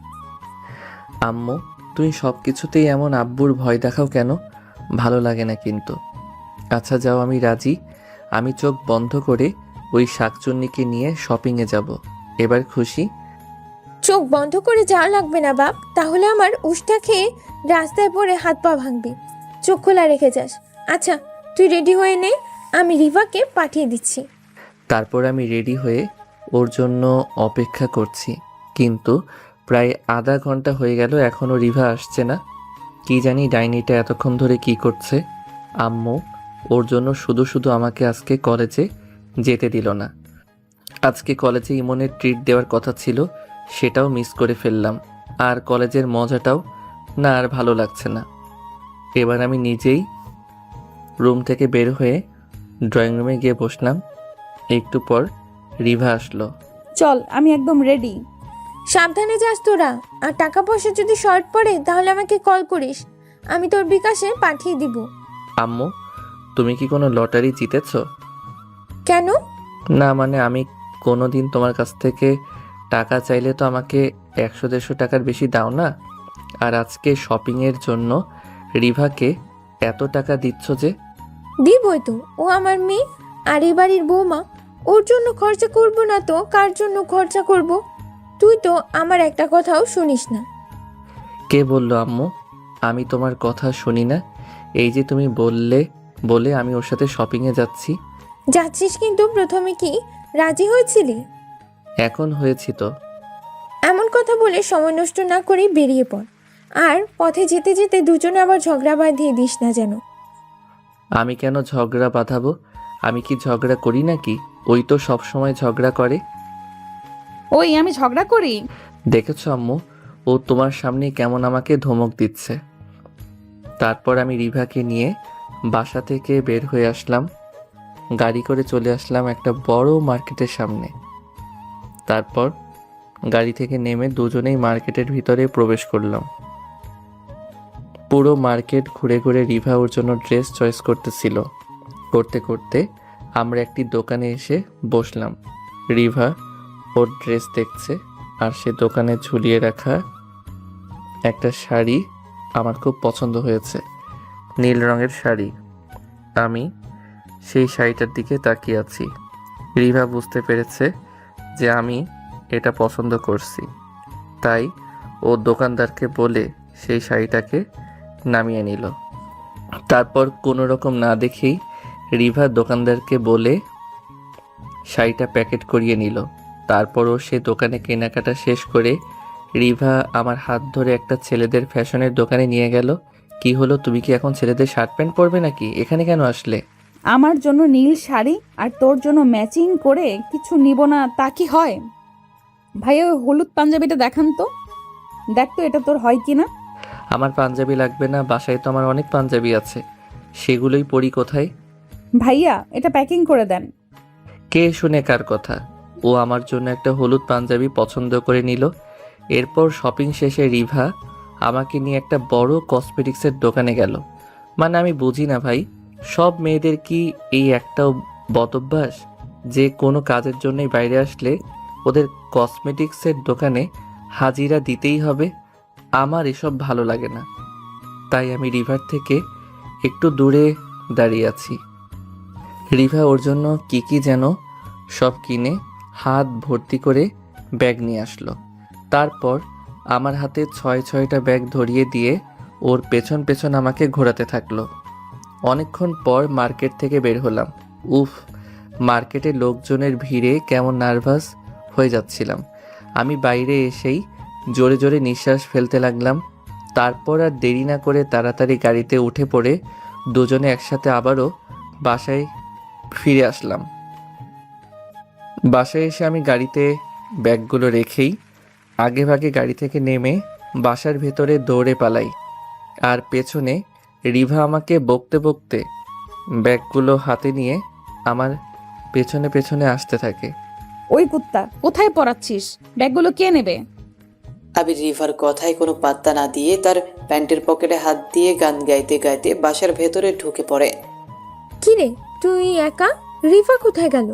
আম্মু তুমি সব কিছুতেই এমন আব্বুর ভয় দেখাও কেন? ভালো লাগে না কিন্তু। আচ্ছা যাও, আমি রাজি। আমি চোখ বন্ধ করে ওই শাকচুন্নিকে নিয়ে শপিংয়ে যাব। এবার খুশি? চোখ বন্ধ করে যাওয়া লাগবে না বাপ, তাহলে আমার উষ্টা খেয়ে রাস্তায় পড়ে হাত পা ভাঙবি। চোখ খোলা রেখে যাস। আচ্ছা তুই রেডি হয়ে নে, আমি রিভাকে পাঠিয়ে দিচ্ছি। তারপর আমি রেডি হয়ে ওর জন্য অপেক্ষা করছি, কিন্তু প্রায় আধা ঘন্টা হয়ে গেল এখনও রিভা আসছে না। কি জানি ডাইনিটা এতক্ষণ ধরে কি করছে। আম্মু ওর জন্য শুধু শুধু আমাকে আজকে কলেজে যেতে দিল না। আজকে কলেজে ইমনের ট্রিট দেওয়ার কথা ছিল, সেটাও মিস করে ফেললাম। আর কলেজের মজাটাও না, আর ভালো লাগছে না। এবার আমি নিজেই রুম থেকে বের হয়ে ড্রয়িং রুমে গিয়ে বসলাম। একটু পর রিভা আসলো। চল, আমি একদম রেডি। সাবধানে যাস তোরা, আর টাকা পয়সা যদি শর্ট পড়ে তাহলে আমাকে কল করিস, আমি তোর বিকাশে পাঠিয়ে দিব। আম্মু তুমি কি কোনো লটারি জিতেছ? কেন? না মানে আমি কোনোদিন তোমার কাছ থেকে টাকা চাইলে তো আমাকে 100-150 টাকার বেশি দাও না, আর আজকে শপিংয়ের জন্য রিভাকে এত টাকা দিচ্ছ যে? দিবই তো, ও আমার মেয়ে আর এই বাড়ির বৌমা। ওর জন্য খরচা করব না তো কার জন্য খরচা করব? তুই তো আমার একটা কথাও শুনিস না। কে বললো আম্মু আমি তোমার কথা শুনি না? এই যে তুমি বললে বলে আমি ওর সাথে শপিংয়ে যাচ্ছি। যাচ্ছিস, কিন্তু প্রথমে কি রাজি হয়েছিলি? এখন হয়েছি তো। এমন কথা বলে সময় নষ্ট না করে বেরিয়ে পড়, আর পথে যেতে যেতে দুজনে আবার ঝগড়া বাঁধিয়ে দিস না যেন। আমি কেন ঝগড়া বাঁধাবো? আমি কি ঝগড়া করি নাকি? ওই তো সব সময় ঝগড়া করে। ওই আমি ঝগড়া করি? দেখেছো আম্মু, ও তোমার সামনে কেমন আমাকে ধমক দিচ্ছে। তারপর আমি রিভাকে নিয়ে বাসা থেকে বের হয়ে আসলাম, গাড়ি করে চলে আসলাম একটা বড় মার্কেটের সামনে। তারপর গাড়ি থেকে নেমে দুজনেই মার্কেটের ভিতরে প্রবেশ করলাম। পুরো মার্কেট ঘুরে ঘুরে রিভা ওর জন্য ড্রেস চয়েস করতেছিল। করতে করতে আমরা একটি দোকানে এসে বসলাম। রিভা ওর ড্রেস দেখছে, আর সে দোকানে ঝুলিয়ে রাখা একটা শাড়ি আমার খুব পছন্দ হয়েছে, নীল রঙের শাড়ি। আমি সেই শাড়িটার দিকে তাকিয়ে আছি। রিভা বুঝতে পেরেছে যে আমি এটা পছন্দ করছি, তাই ও দোকানদারকে বলে সেই শাড়িটাকে নামিয়ে নিল। তারপর কোনো রকম না দেখেই রিভা দোকানদারকে বলে শাড়িটা প্যাকেট করিয়ে নিল। তারপরও সে দোকানে কেনাকাটা শেষ করে রিভা আমার হাত ধরে একটা ছেলেদের ফ্যাশনের দোকানে নিয়ে গেল। কি হলো, তুমি কি এখন ছেলেদের শার্ট প্যান্ট পরবে নাকি? এখানে কেন আসলে? আমার জন্য নীল শাড়ি আর তোর জন্য ম্যাচিং করে কিছু নিব না তা কি হয়? ভাইয়া ওই হলুদ পাঞ্জাবিটা দেখান তো, দেখ তো এটা তোর হয় কি না। আমার পাঞ্জাবি লাগবে না, বাসায় তো আমার অনেক পাঞ্জাবি আছে, সেগুলোই পরি। কোথায়? ভাইয়া এটা প্যাকিং করে দেন। কে শুনে কার কথা? ও আমার জন্য একটা হলুদ পাঞ্জাবি পছন্দ করে নিল। এরপর শপিং শেষে রিভা আমাকে নিয়ে একটা বড় কসমেটিক্সের দোকানে গেল। মানে আমি বুঝি না ভাই, সব মেয়েদের কি এই একটাও বদভ্যাস যে কোনো কাজের জন্যই বাইরে আসলে ওদের কসমেটিক্সের দোকানে হাজিরা দিতেই হবে? আমার এসব ভালো লাগে না, তাই আমি রিভার থেকে একটু দূরে দাঁড়িয়ে আছি। রিভা ওর জন্য কি যেন সব কিনে হাত ভর্তি করে ব্যাগ নিয়ে আসলো। তারপর আমার হাতে 6টা ব্যাগ ধরিয়ে দিয়ে ওর পেছন পেছন আমাকে ঘোরাতে থাকলো। অনেকক্ষণ পর মার্কেট থেকে বের হলাম। উফ, মার্কেটে লোকজনের ভিড়ে কেমন নার্ভাস হয়ে যাচ্ছিলাম। আমি বাইরে এসেই জোরে জোরে নিঃশ্বাস ফেলতে লাগলাম। তারপর আর দেরি না করে তাড়াতাড়ি গাড়িতে উঠে পড়ে দুজনে একসাথে আবারও বাসায় ফিরে আসলাম। বাসায় এসে আমি গাড়িতে ব্যাগগুলো রেখেই আগেভাগে গাড়ি থেকে নেমে বাসার ভেতরে দৌড়ে পালাই। আর পেছনে রিভা আমাকে বকতে বকতে ব্যাগগুলো হাতে নিয়ে আমার পেছনে পেছনে আসতে থাকে। ওই কুত্তা, কোথায় পড়াচ্ছিস? ব্যাগগুলো কে নেবে? আবির রিভার কথায় কোনো পাত্তা না দিয়ে তার প্যান্টের পকেটে হাত দিয়ে গান গাইতে গাইতে বাসার ভেতরে ঢুকে পড়ে। কিরে তুই একা? রিফা কোথায় গেল?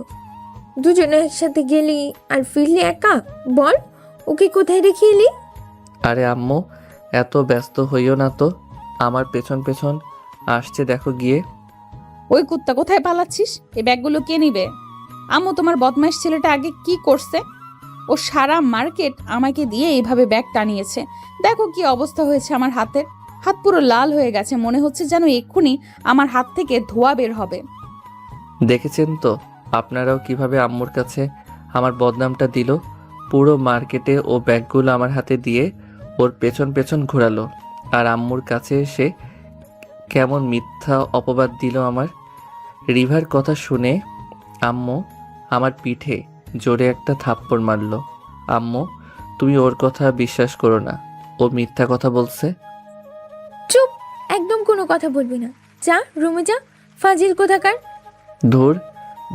দুজনে একসাথে গেলি আর ফিরলি একা? বল, ওকে কোথায় রেখে এলি? আরে আম্মু, এত ব্যস্ত হইও না তো, আমার পেছন পেছন আসছে দেখো গিয়ে। ওই কুত্তা, কোথায় পালাচ্ছিস? এই ব্যাগগুলো কে নিবে? আম্মু, তোমার বদমাইশ ছেলেটা আগে কি করছে? ও সারা মার্কেট আমাকে দিয়ে এইভাবে ব্যাগ টানিয়েছে। দেখো কি অবস্থা হয়েছে আমার হাতের। হাত পুরো লাল হয়ে গেছে, মনে হচ্ছে যেন এক্ষুনি আমার হাত থেকে ধোঁয়া বের হবে। দেখেছেন তো আপনারাও কিভাবে আম্মুর কাছে আমার বদনামটা দিল। পুরো মার্কেটে ও ব্যাগগুলো আমার হাতে দিয়ে ওর পেছন পেছন ঘোরালো, আর আম্মুর কাছে এসে কেমন মিথ্যা অপবাদ দিল আমার। রিভার কথা শুনে আম্মু আমার পিঠে জোরে একটা থাপ্পড় মারল। আম্মু, তুমি ওর কথা বিশ্বাস করো না, ও মিথ্যা কথা বলছে। চুপ, একদম কোনো কথা বলবি না। যা রুমে যা, ফাজিল কোথাকার। ধুর,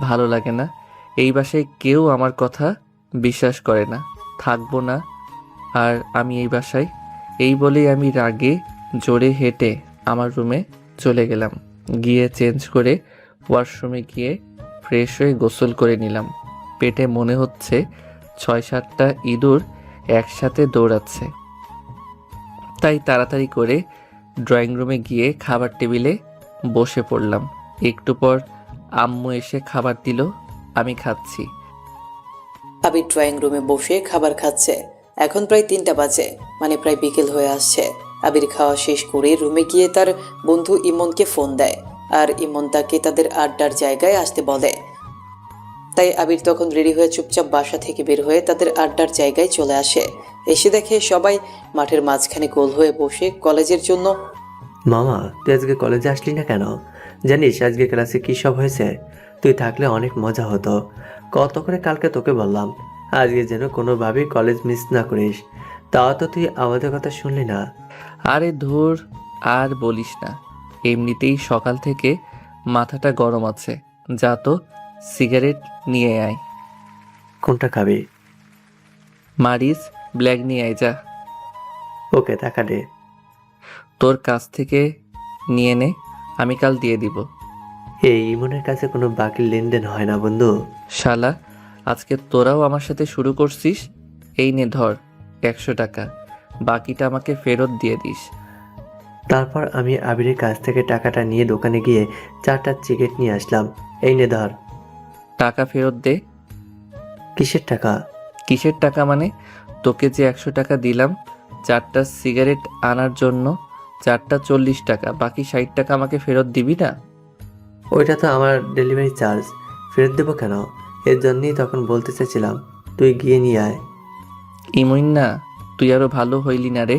ভালো লাগে না, এই বাসায় কেউ আমার কথা বিশ্বাস করে না, থাকবো না আর আমি এই বাসায়। এই বলেই আমি রাগে জোরে হেঁটে আমার রুমে চলে গেলাম। গিয়ে চেঞ্জ করে ওয়াশরুমে গিয়ে ফ্রেশ হয়ে গোসল করে নিলাম। পেটে মনে হচ্ছে 6-7টা ইঁদুর একসাথে দৌড়াচ্ছে, তাই তাড়াতাড়ি করে ড্রয়িং রুমে গিয়ে খাবার টেবিলে বসে পড়লাম। একটু পর আম্মু এসে খাবার দিল, আমি খাচ্ছি। আবির ড্রয়িং রুমে বসে খাবার খাচ্ছে। এখন প্রায় 3টা বাজে, মানে প্রায় বিকেল হয়ে আসছে। আবির খাওয়া শেষ করে রুমে গিয়ে তার বন্ধু ইমনকে ফোন দেয়, আর ইমন তাকে তাদের আড্ডার জায়গায় আসতে বলে। তাই আবির তখন রেডি হয়ে চুপচাপ বাসা থেকে বের হয়ে তাদের আড্ডার জায়গায় চলে আসে। এসে দেখে সবাই মাঠের মাঝখানে গোল হয়ে বসে কলেজের জন্য। মামা, তুই আজকে কলেজে আসলি না কেন? জানিস আজকে ক্লাসে কী সব হয়েছে? তুই থাকলে অনেক মজা হতো। কত করে কালকে তোকে বললাম আজকে যেন কোনোভাবেই কলেজ মিস না করিস, তাও তো তুই আমাদের কথা শুনলি না। আরে ধুর, আর বলিস না, এমনিতেই সকাল থেকে মাথাটা গরম আছে। যা তো সিগারেট নিয়ে আয়। কোনটা খাবি? মারিস ব্ল্যাক নিয়ে আয় যা। ওকে, টাকা দে। তোর কাছ থেকে নিয়ে নে, আমি কাল দিয়ে দিব। এই ইমনের কাছে কোনো বাকি লেনদেন হয় না বন্ধু। শালা, আজকে তোরাও আমার সাথে শুরু করছিস। এই নে ধর 100 টাকা, বাকিটা আমাকে ফেরত দিয়ে দিস। তারপর আমি আবিরের কাছ থেকে টাকাটা নিয়ে দোকানে গিয়ে 4টা সিগারেট নিয়ে আসলাম। এই নে ধর। টাকা ফেরত দে। কিসের টাকা? কিসের টাকা মানে? তোকে যে 100 টাকা দিলাম 4টা সিগারেট আনার জন্য, 4টা 40 টাকা, বাকি 60 টাকা আমাকে ফেরত দিবি না? ওইটা তো আমার ডেলিভারি চার্জ, ফেরত দেবো কেন? এর জন্যই তখন বলতে চাইছিলাম তুই গিয়ে নিয়ে আয়। ইমন না, তুই আরো ভালো হইলি না রে।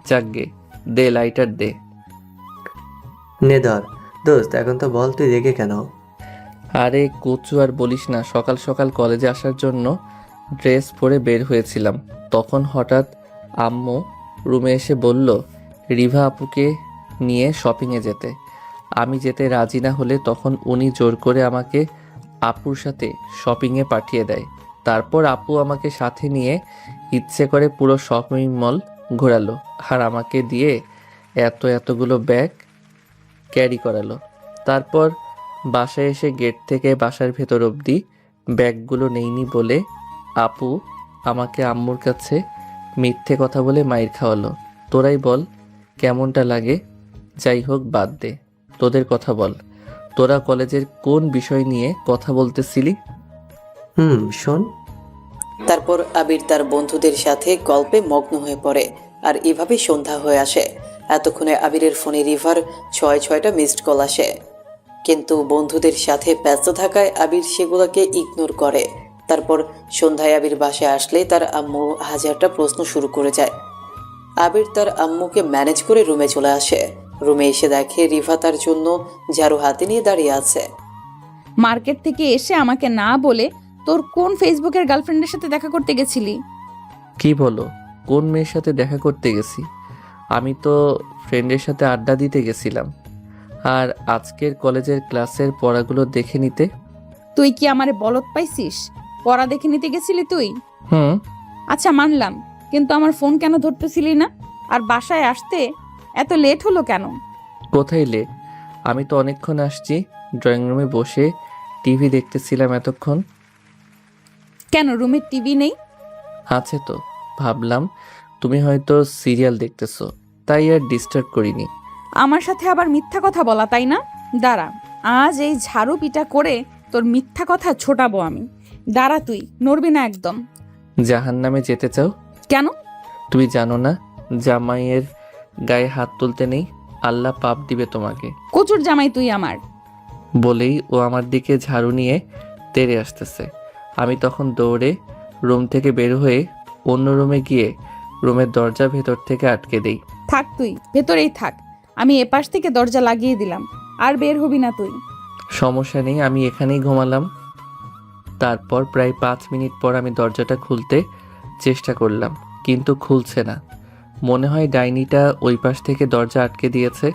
যাকগে, দে লাইটার দে। নে ধর। দোস্ত, এখন তো বল তুই রেগে কেন? আরে কচু আর বলিস না, সকাল সকাল কলেজে আসার জন্য ড্রেস পরে বের হয়েছিলাম, তখন হঠাৎ আম্মু রুমে এসে বলল রিভা আপুকে নিয়ে শপিংয়ে যেতে। আমি যেতে রাজি না হলে তখন উনি জোর করে আমাকে আপুর সাথে শপিংয়ে পাঠিয়ে দেয়। তারপর আপু আমাকে সাথে নিয়ে ইচ্ছে করে পুরো শপিং মল ঘোরালো আর আমাকে দিয়ে এতগুলো ব্যাগ ক্যারি করালো। তারপর বাসায় এসে গেট থেকে বাসার ভেতর অবধি ব্যাগগুলো নেইনি বলে আপু আমাকে আম্মুর কাছে মিথ্যে কথা বলে মাইর খাওয়ালো। তোরাই বল কেমনটা লাগে? যাই হোক বাদ দে, তোদের কথা বল। তোরা কলেজের কোন বিষয় নিয়ে কথা বলতেছিলি? শোন। তারপর আবির তার বন্ধুদের সাথে গল্পে মগ্ন হয়ে পড়ে আর এভাবে সন্ধ্যা হয়ে আসে। এতক্ষণে আবিরের ফোনে রিভার 6টা মিসড কল আসে, কিন্তু বন্ধুদের সাথে ব্যস্ত থাকায় আবির সেগুলোকে ইগনোর করে। তারপর সন্ধ্যায় আবির বাসায় আসলে তার আম্মু হাজারটা প্রশ্ন শুরু করে যায়। আবির তার আম্মুকে ম্যানেজ করে রুমে চলে আসে। রুমে এসে দেখে রিভা তার জন্য ঝাড়ু হাতে নিয়ে দাঁড়িয়ে আছে। মার্কেট থেকে এসে আমাকে না বলে তোর কোন ফেসবুকের গার্লফ্রেন্ডের সাথে দেখা করতে গেছিলি? কি বলো? কোন মেয়ের সাথে দেখা করতে গেছি? আমি তো ফ্রেন্ডের সাথে আড্ডা দিতে গেছিলাম, আর আজকের কলেজের ক্লাসের পড়াগুলো দেখে নিতে। তুই কি আমারে বলত পাইছিস? পড়া দেখে নিতে গেছিলি তুই? হুম। আচ্ছা মানলাম, কিন্তু আমার ফোন কেন ধরতেছিলি না? আর বাসায় আসতে এত লেট হলো কেন? কোথায় লেট? আমি তো অনেকক্ষণ আসছি, ড্রয়িং রুমে বসে টিভি দেখতেছিলাম এতক্ষণ। কেন রুমে টিভি নেই? আছে তো, ভাবলাম তুমি হয়তো সিরিয়াল দেখতেছো, তাই আর ডিস্টার্ব করিনি। আমার সাথে আবার মিথ্যা কথা বলা, তাই না? দাঁড়া, আজ এই ঝাড়ু পিটা করে তোর মিথ্যা কথা ছোটাবো আমি। দাঁড়া, তুই নড়বি না একদম। জাহান্নামে যেতে চাও? কেন? তুমি জানো না জামাইয়ের গায়ে হাত তুলতে নেই, আল্লাহ পাপ দিবে তোমাকে। কচুর জামাই তুই আমার। বলেই ও আমার দিকে ঝাড়ু নিয়ে তেড়ে আসতেছে। আমি তখন দৌড়ে রুম থেকে বের হয়ে অন্য রুমে গিয়ে রুমের দরজা ভেতর থেকে আটকে দেই। থাক, তুই ভেতরেই থাক, আমি এপাশ থেকে দরজা লাগিয়ে দিলাম, আর বের হবি না তুই। সমস্যা নেই, আমি এখানেই ঘুমালাম। তারপর প্রায় 5 মিনিট পর আমি দরজাটা খুলতে চেষ্টা করলাম, কিন্তু খুলছে না। মনে হয় ডাইনিটা ওই পাশ থেকে দরজা আটকে দিয়েছে।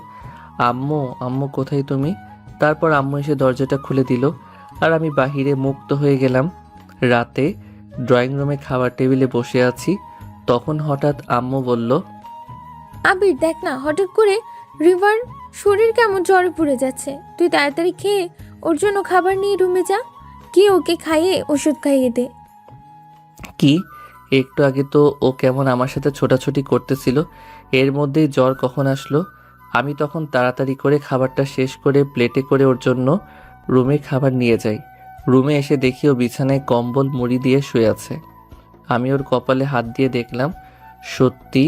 আম্মু, আম্মু কোথায় তুমি? তারপর আম্মু এসে দরজাটা খুলে দিল আর আমি বাহিরে মুক্ত হয়ে গেলাম। রাতে ড্রয়িং রুমে খাবার টেবিলে বসে আছি, তখন হঠাৎ আম্মু বলল, আবির দেখ না, হঠাৎ করে রিভার শরীর কেমন জ্বরে পুড়ে যাচ্ছে। তুই তাড়াতাড়ি খেয়ে ওর জন্য খাবার নিয়ে রুমে যা, কি ওকে খাইয়ে ওষুধ খাইয়ে দে। কি? একটু আগে তো ও কেমন আমার সাথে ছোটাছুটি করতেছিল, এর মধ্যেই জ্বর কখন আসলো? আমি তখন তাড়াতাড়ি করে খাবারটা শেষ করে প্লেটে করে ওর জন্য রুমে খাবার নিয়ে যাই। রুমে এসে দেখি ও বিছানায় কম্বল মুড়ি দিয়ে শুয়ে আছে। আমি ওর কপালে হাত দিয়ে দেখলাম সত্যি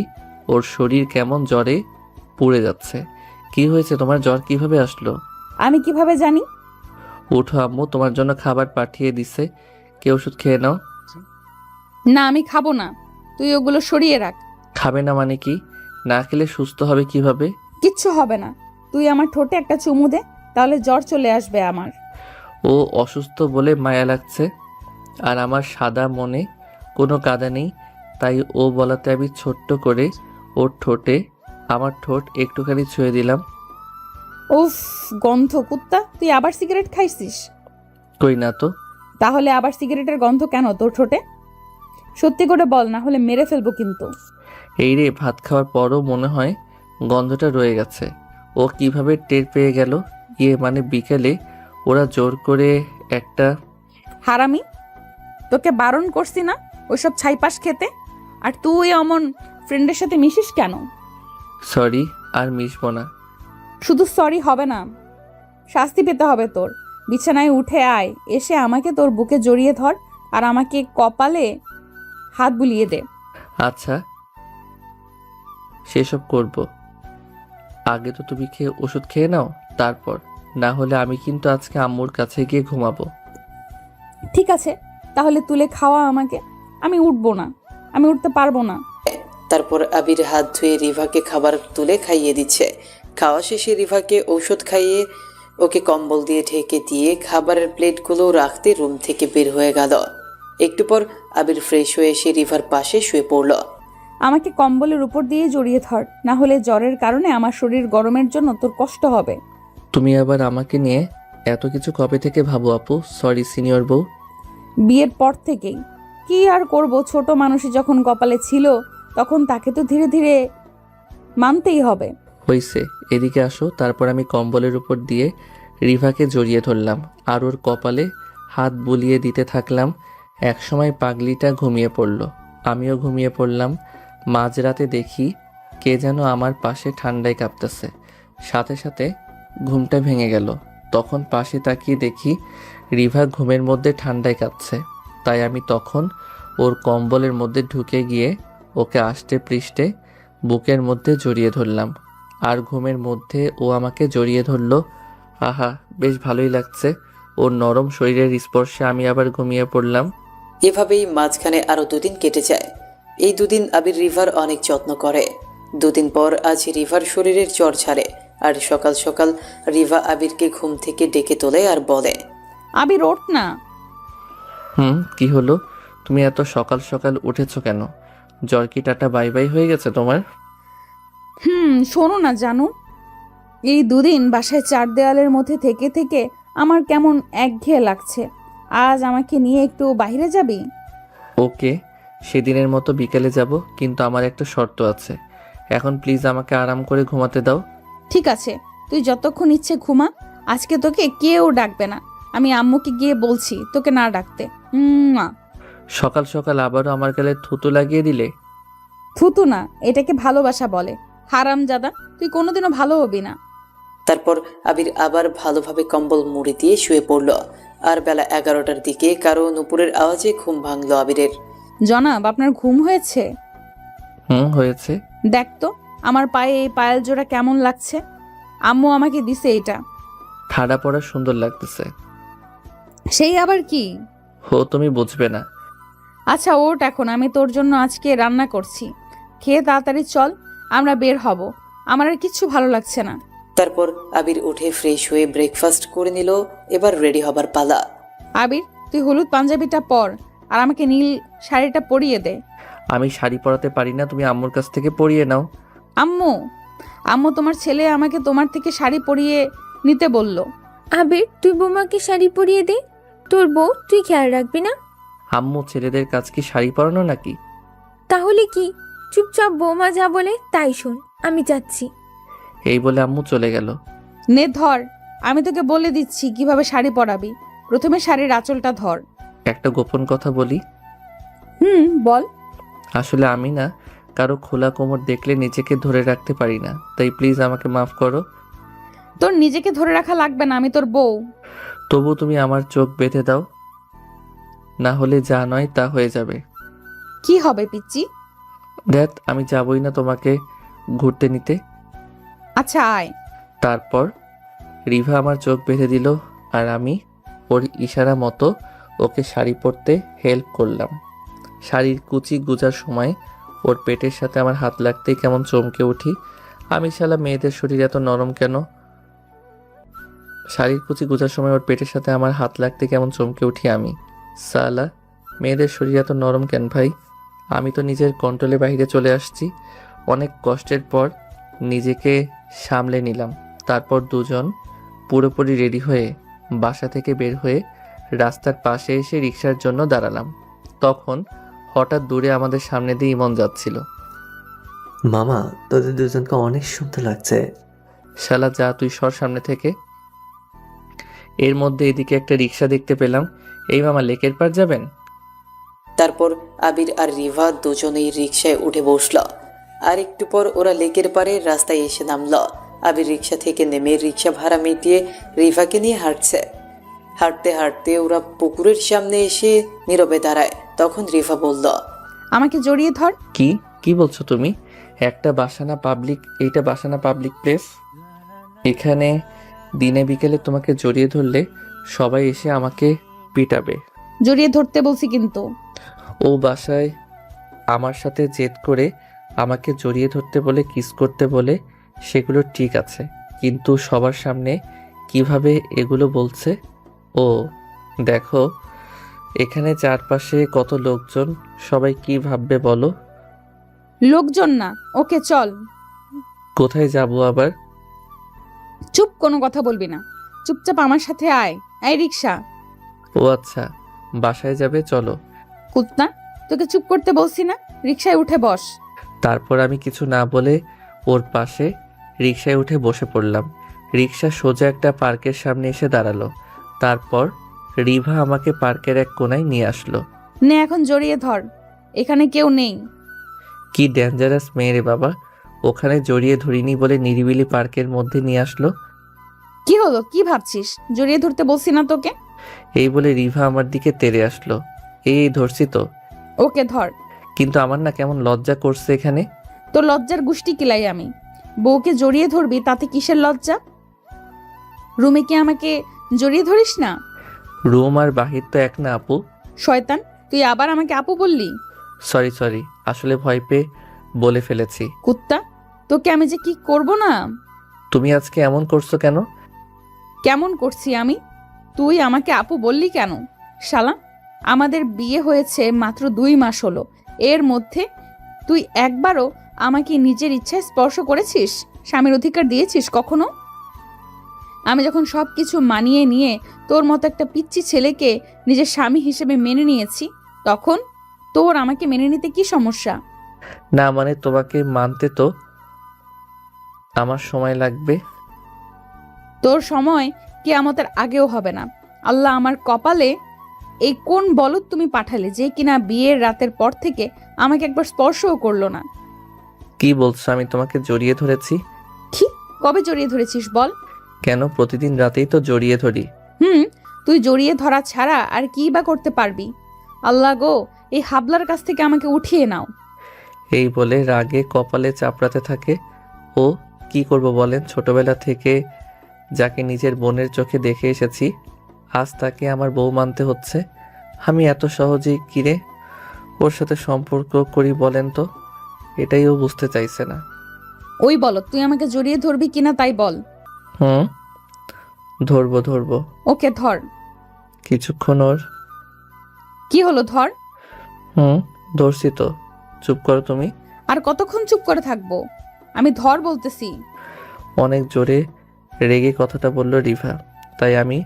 ওর শরীর কেমন জ্বরে পুড়ে যাচ্ছে। কি হয়েছে তোমার? জ্বর কিভাবে আসলো? আমি কিভাবে জানি? উঠো আম্মু, তোমার জন্য খাবার পাঠিয়ে দিছে, কে ওষুধ খেয়ে নাও। না, আমি খাবো না, তুই ওগুলো সরিয়ে রাখ। খাবে না মানে কি? না খেলে সুস্থ হবে কিভাবে? কিচ্ছু হবে না, তুই আমার ঠোঁটে একটা চুমু দে, তাহলে জ্বর চলে আসবে আমার। ও অসুস্থ বলে মায়া লাগছে, আর আমার সাদা মনে কোনো কাদা নেই, তাই ও বলাতে আমি ছোট্ট করে ওর ঠোঁটে আমার ঠোঁট একটুখানি ছুঁয়ে দিলাম। উফ, গন্ধ কুত্তা, তুই আবার সিগারেট খাইছিস? কই না তো। তাহলে আবার সিগারেটের গন্ধ কেন তোর ঠোঁটে? সত্যি করে বল, না হলে মেরে ফেলবো কিন্তু। এই রে, ভাত খাওয়ার পরও মনে হয় গন্ধটা রয়ে গেছে। ও কিভাবে টের পেয়ে গেল? মানে বিকেলে ওরা জোর করে একটা। হারামি, তোকে বারণ করছি না ওইসব ছাইপাশ খেতে? আর তুই অমন ফ্রেন্ডের সাথে মিশিস কেন? সরি, আর মিশবো না। শুধু সরি হবে না, শাস্তি পেতে হবে তোর। বিছানায় উঠে আয়, এসে আমাকে তোর বুকে জড়িয়ে ধর আর আমাকে কপালে হাত বুলিয়ে দে। আচ্ছা, সেসব করব। আগে তো তুমি ওষুধ খেয়ে নাও, তারপর। না হলে আমি কিন্তু আজকে আম্মুর কাছে গিয়ে ঘুমাবো। ঠিক আছে, তাহলে তুলে খাওয়া আমাকে। আমি উঠবো না, আমি উঠতে পারবো না। তারপর আবির হাত ধুয়ে রিভাকে খাবার তুলে খাইয়ে দিচ্ছে। খাওয়া শেষে রিভাকে ঔষধ খাইয়ে ওকে কম্বল দিয়ে ঢেকে দিয়ে খাবারের প্লেটগুলো রাখতে রুম থেকে বের হয়ে গেল। একটু পর আবির ফ্রেশ হয়ে এসে রিভার পাশে শুয়ে পড়ল। আমাকে কম্বলের উপর দিয়ে জড়িয়ে ধর, না হলে জ্বরের কারণে আমার শরীর গরমের জন্য তোর কষ্ট হবে। তুমি আবার আমাকে নিয়ে এত কিছু কবে থেকে ভাবো আপু? সরি সিনিয়র বউ। বিয়ের পর থেকেই। কি আর করব, ছোট মানুষই যখন কপালে ছিল তখন তাকে তো ধীরে ধীরে মানতেই হবে। হইছে, এদিকে আসো। তারপর আমি কম্বলের উপর দিয়ে রিভাকে জড়িয়ে ধরলাম আর ওর কপালে হাত বুলিয়ে দিতে থাকলাম। একসময় পাগলিটা ঘুমিয়ে পড়ল, আমিও ঘুমিয়ে পড়লাম। মাঝরাতে দেখি কে যেন আমার পাশে ঠান্ডায় কাঁপতেছে। সাথে সাথে ঘুমটা ভেঙে গেল। তখন পাশে তাকিয়ে দেখি রিভা ঘুমের মধ্যে ঠান্ডায় কাঁপছে। তাই আমি তখন ওর কম্বলের মধ্যে ঢুকে গিয়ে ওকে আষ্টে পৃষ্ঠে বুকের মধ্যে জড়িয়ে ধরলাম। আর ঘুমের মধ্যে ও আমাকে জড়িয়ে ধরলো। আহা, বেশ ভালোই লাগছে। ওর নরম শরীরের স্পর্শে আমি আবার ঘুমিয়ে পড়লাম। এভাবেই মাঝখানে আরো 2 দিন কেটে যায়। এই 2 দিন আবির রিভার অনেক যত্ন করে। 2 দিন পর আজ রিভার শরীরের জ্বর ছাড়ে। আর সকাল সকাল রিভা আবিরকে ঘুম থেকে ডেকে তোলে আর বলে, আবির ওঠ না। কি হলো? তুমি এত সকাল সকাল উঠেছো কেন? জ্বর কি টাটা বাই বাই হয়ে গেছে তোমার? শোনো না জানু, এই 2 দিন বাসায় 4 দেওয়ালের মধ্যে থেকে থেকে আমার কেমন একঘেয়ে লাগছে। আজ আমাকে নিয়ে একটু বাইরে যাবি? ওকে, সেদিনের মতো বিকেলে যাব, কিন্তু আমার একটা শর্ত আছে। এখন প্লিজ আমাকে আরাম করে ঘুমাতে দাও। ঠিক আছে, তুই যতক্ষণ ইচ্ছে ঘুমা। আজকে তোকে কেউ ডাকবে না। আমি আম্মুকে গিয়ে বলছি তোকে না ডাকতে। মা। সকাল সকাল আবারও আমার গালে থুতু লাগিয়ে দিলে। থুতু না, এটাকে ভালোবাসা বলে। হারামজাদা, তুই কোনোদিনও ভালো হবি না। তারপর আবির আবার ভালোভাবে কম্বল মুড়ি দিয়ে শুয়ে পড়ল। আর বেলা 11টার দিকে কারো নুপুরের আওয়াজে ঘুম ভাঙল আবিরের। জনাব, আপনার ঘুম হয়েছে? হয়েছে। দেখ তো আমার পায়ে এই পায়েল জোড়া কেমন লাগছে। আম্মু আমাকে দিছে এটা। ঠাড়া পড়া সুন্দর লাগতেছে। সেই আবার কি? তুমি বুঝবে না। আচ্ছা ওঠ, এখন আমি তোর জন্য আজকে রান্না করছি। খেয়ে তাড়াতাড়ি চল, আমরা বের হব। আমার আর কিচ্ছু ভালো লাগছে না। তারপর আবির উঠে ফ্রেশ হয়ে ব্রেকফাস্ট করে নিল। এবার রেডি হবার পালা। আবির, তুই হলুদ পাঞ্জাবিটা পর আর আমাকে নীল শাড়িটা পরিয়ে দে। আমি শাড়ি পরাতে পারি না, তুমি আম্মুর কাছ থেকে পরিয়ে নাও। আম্মু, আম্মু তোমার ছেলে আমাকে তোমার থেকে শাড়ি পরিয়ে নিতে বলল। আবির, তুই বৌমাকে শাড়ি পরিয়ে দে। তোর বউ, তুই খেয়াল রাখবি না? আম্মু, ছেলেদের কাজ কি শাড়ি পরানো নাকি? তাহলে কি? চুপচাপ বৌমা যা বলে তাই শোন। আমি যাচ্ছি। এই বলে আম্মু চলে গেল। নে ধর, আমি তোকে বলে দিচ্ছি কিভাবে শাড়ি পরাবি। প্রথমে শাড়ির আঁচলটা ধর। একটা গোপন কথা বলি। বল। আসলে আমি না কারো খোলা কোমর দেখলে নিজেকে ধরে রাখতে পারি না, তাই প্লিজ আমাকে মাফ করো। তোর নিজেকে ধরে রাখা লাগবে না, আমি তোর বউ। তবু তুমি আমার চোখ বেঁধে দাও, না হলে যা নয় তা হয়ে যাবে। কি হবে পিচ্চি? দেখ, আমি যাবই না তোমাকে ঘুরতে নিতে। আচ্ছা আয়। তারপর রিভা আমার চোখ বেঁধে দিল আর আমি ওর ইশারা মতো ওকে শাড়ি পরতে হেল্প করলাম। শাড়ির কুচি গুজার সময় ওর পেটের সাথে আমার হাত লাগতেই কেমন চমকে উঠি। আমি শালা মেয়েদের শরীর এত নরম কেন? শাড়ির কুচি গুজার সময় ওর পেটের সাথে আমার হাত লাগতে কেমন চমকে উঠি আমি। সালা, মেয়েদের শরীর এত নরম কেন ভাই? আমি তো নিজের কন্ট্রোলে বাইরে চলে আসছি। অনেক কষ্টের পর নিজেকে সামলে নিলাম। তারপর দুজন পুরোপুরি রেডি হয়ে বাসা থেকে বের হয়ে রাস্তার পাশে এসে রিক্সার জন্য দাঁড়ালাম। তখন হঠাৎ দূরে আমাদের সামনে দিয়ে ইমন যাচ্ছিল। মামা, তোদের দুজনকে অনেক সুন্দর লাগছে। শালা যা, তুই সর সামনে থেকে। এর মধ্যে এদিকে একটা রিক্সা দেখতে পেলাম। এই মামা, লেকের পার যাবেন? তারপর আবির আর রিভা দুজনেই রিকশায় উঠে বসল। আর একটু পর ওরা লেকের পাড়ে রাস্তায় এসে নামল। আবির রিক্সা থেকে নেমে রিক্সা ভাড়া মিটিয়ে রিভাকে নিয়ে হাঁটছে। হাঁটতে হাঁটতে ওরা পুকুরের সামনে এসে নীরবে দাঁড়ায়। তখন রিভা বলল, আমাকে জড়িয়ে ধর। কি কি বলছো তুমি? এইটা বাসানা পাবলিক প্লেস। এখানে দিনে বিকেলে তোমাকে জড়িয়ে ধরলে সবাই এসে আমাকে পিটাবে। জড়িয়ে ধরতে বলছি কিন্তু। ও বাসায় আমার সাথে জেদ করে আমাকে জড়িয়ে ধরতে বলে, কিস করতে বলে, সেগুলো ঠিক আছে, কিন্তু সবার সামনে কিভাবে এগুলো বলছে? ও দেখো, এখানে চারপাশে কত লোকজন, সবাই কি ভাববে বলো? লোকজন না, ওকে চল। কোথায় যাব আবার? চুপ, কোনো কথা বলবি না, চুপচাপ আমার সাথে আয়। এই রিক্সা। ও আচ্ছা, বাসায় যাবে, চলো। কুত্তা, তোকে চুপ করতে বলছি না, রিক্সায় উঠে বস। তারপর আমি কিছু না বলে ওর পাশে রিকশায় উঠে বসে পড়লাম। রিকশা সোজা একটা পার্কের সামনে এসে দাঁড়ালো। তারপর রিভা আমাকে পার্কের এক কোনায় নিয়ে আসলো। নে এখন জড়িয়ে ধর, এখানে কেউ নেই। কি ডেঞ্জারাস মেয়ে রে বাবা! ওখানে জড়িয়ে ধরিনি বলে নিরিবিলি পার্কের মধ্যে নিয়ে আসলো। কি হলো, কি ভাবছিস? জড়িয়ে ধরতে বলছি না তোকে? এই বলে রিভা আমার দিকে তেড়ে আসলো। এই ধরছি তো। ওকে ধর। কিন্তু আমার না কেমন লজ্জা করছে এখানে। তোর লজ্জার গুষ্টি কিলাই আমি। বউকে জড়িয়ে ধরবি, তাতে কিসের লজ্জা? রুমে কি আমাকে জড়িয়ে ধরিস না? রুম আর বাহির তো এক না আপু। শয়তান, তুই আবার আমাকে আপু বললি? সরি, আসলে ভয় পেয়ে বলে ফেলেছি। কুত্তা, তোকে আমি যে কি করব না। তুমি আজকে এমন করছো কেন? কেমন করছি আমি? তুই আমাকে আপু বললি কেন? শালা, আমাদের বিয়ে হয়েছে মাত্র 2 মাস হলো, এর মধ্যে তুই একবারও আমাকে নিজের ইচ্ছায় স্পর্শ করেছিস? স্বামীর অধিকার দিয়েছিস কখনো? আমি যখন সব কিছু মানিয়ে নিয়ে তোর মতো একটা পিচ্চি ছেলেকে নিজের স্বামী হিসেবে মেনে নিয়েছি, তখন তোর আমাকে মেনে নিতে কি সমস্যা? না মানে তোমাকে মানতে তো আমার সময় লাগবে। তোর সময় কিয়ামতের আগেও হবে না। আল্লাহ আমার কপালে এই কোন বলদ তুমি পাঠালে, যে কিনা বিয়ের রাতের পর থেকে আমাকে একবার স্পর্শও করলো না। কি বলছো? আমি তোমাকে জড়িয়ে ধরেছি? কি? কবে জড়িয়ে ধরেছিস বল? কেন, প্রতিদিন রাতেই তো জড়িয়ে ধরি। তুই জড়িয়ে ধরা ছাড়া আর কি বা করতে পারবি? আল্লাহ গো, এই হাবলার কাছ থেকে আমাকে উঠিয়ে নাও। এই বলে রাগে কপালে চাপড়াতে থাকে। ও কি করব বলেন, ছোটবেলা থেকে যাকে নিজের বোনের চোখে দেখে এসেছি, আজ তাকে আমার বউ মানতে হচ্ছে। আমি এত সহজেই কিরে ওর সাথে সম্পর্ক করি বলেন তো? এটাই ও বুঝতে চাইছে না। ওই বল, তুই আমাকে জড়িয়ে ধরবি কিনা তাই বল। ধরবো। ওকে ধর। কিছুক্ষণ ওর। কি হলো, ধর। ধরছি তো। চুপ করো তুমি। আর কতক্ষণ চুপ করে থাকবো? আমি ধর বলতেছি। অনেক জোরে রেগে কথাটা বলল রিভা, তাই আমি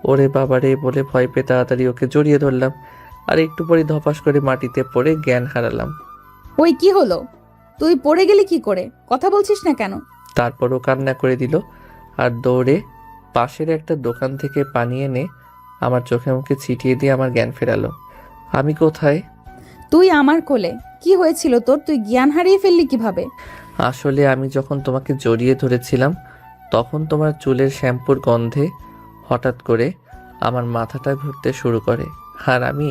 ওরে বাবারে বলে ভয় পেয়ে তাড়াতাড়ি ওকে জড়িয়ে ধরলাম। আর একটু পরে ধপাস করে মাটিতে পড়ে জ্ঞান হারালাম। ওই কি হলো? তুই পড়ে গেলি কি করে? কথা বলছিস না কেন? তারপরও কান্না করে দিল আর দৌড়ে পাশের একটা দোকান থেকে পানি এনে আমার চোখে মুখে ছিটিয়ে দিয়ে আমার জ্ঞান ফেরালো। আমি কোথায়? তুই আমার কোলে। কি হয়েছিল তোর? তুই জ্ঞান হারিয়ে ফেললি কিভাবে? আসলে আমি যখন তোমাকে জড়িয়ে ধরেছিলাম, তখন তোমার চুলের শ্যাম্পুর গন্ধে হঠাৎ করে আমার মাথাটা ঘুরতে শুরু করে আর আমি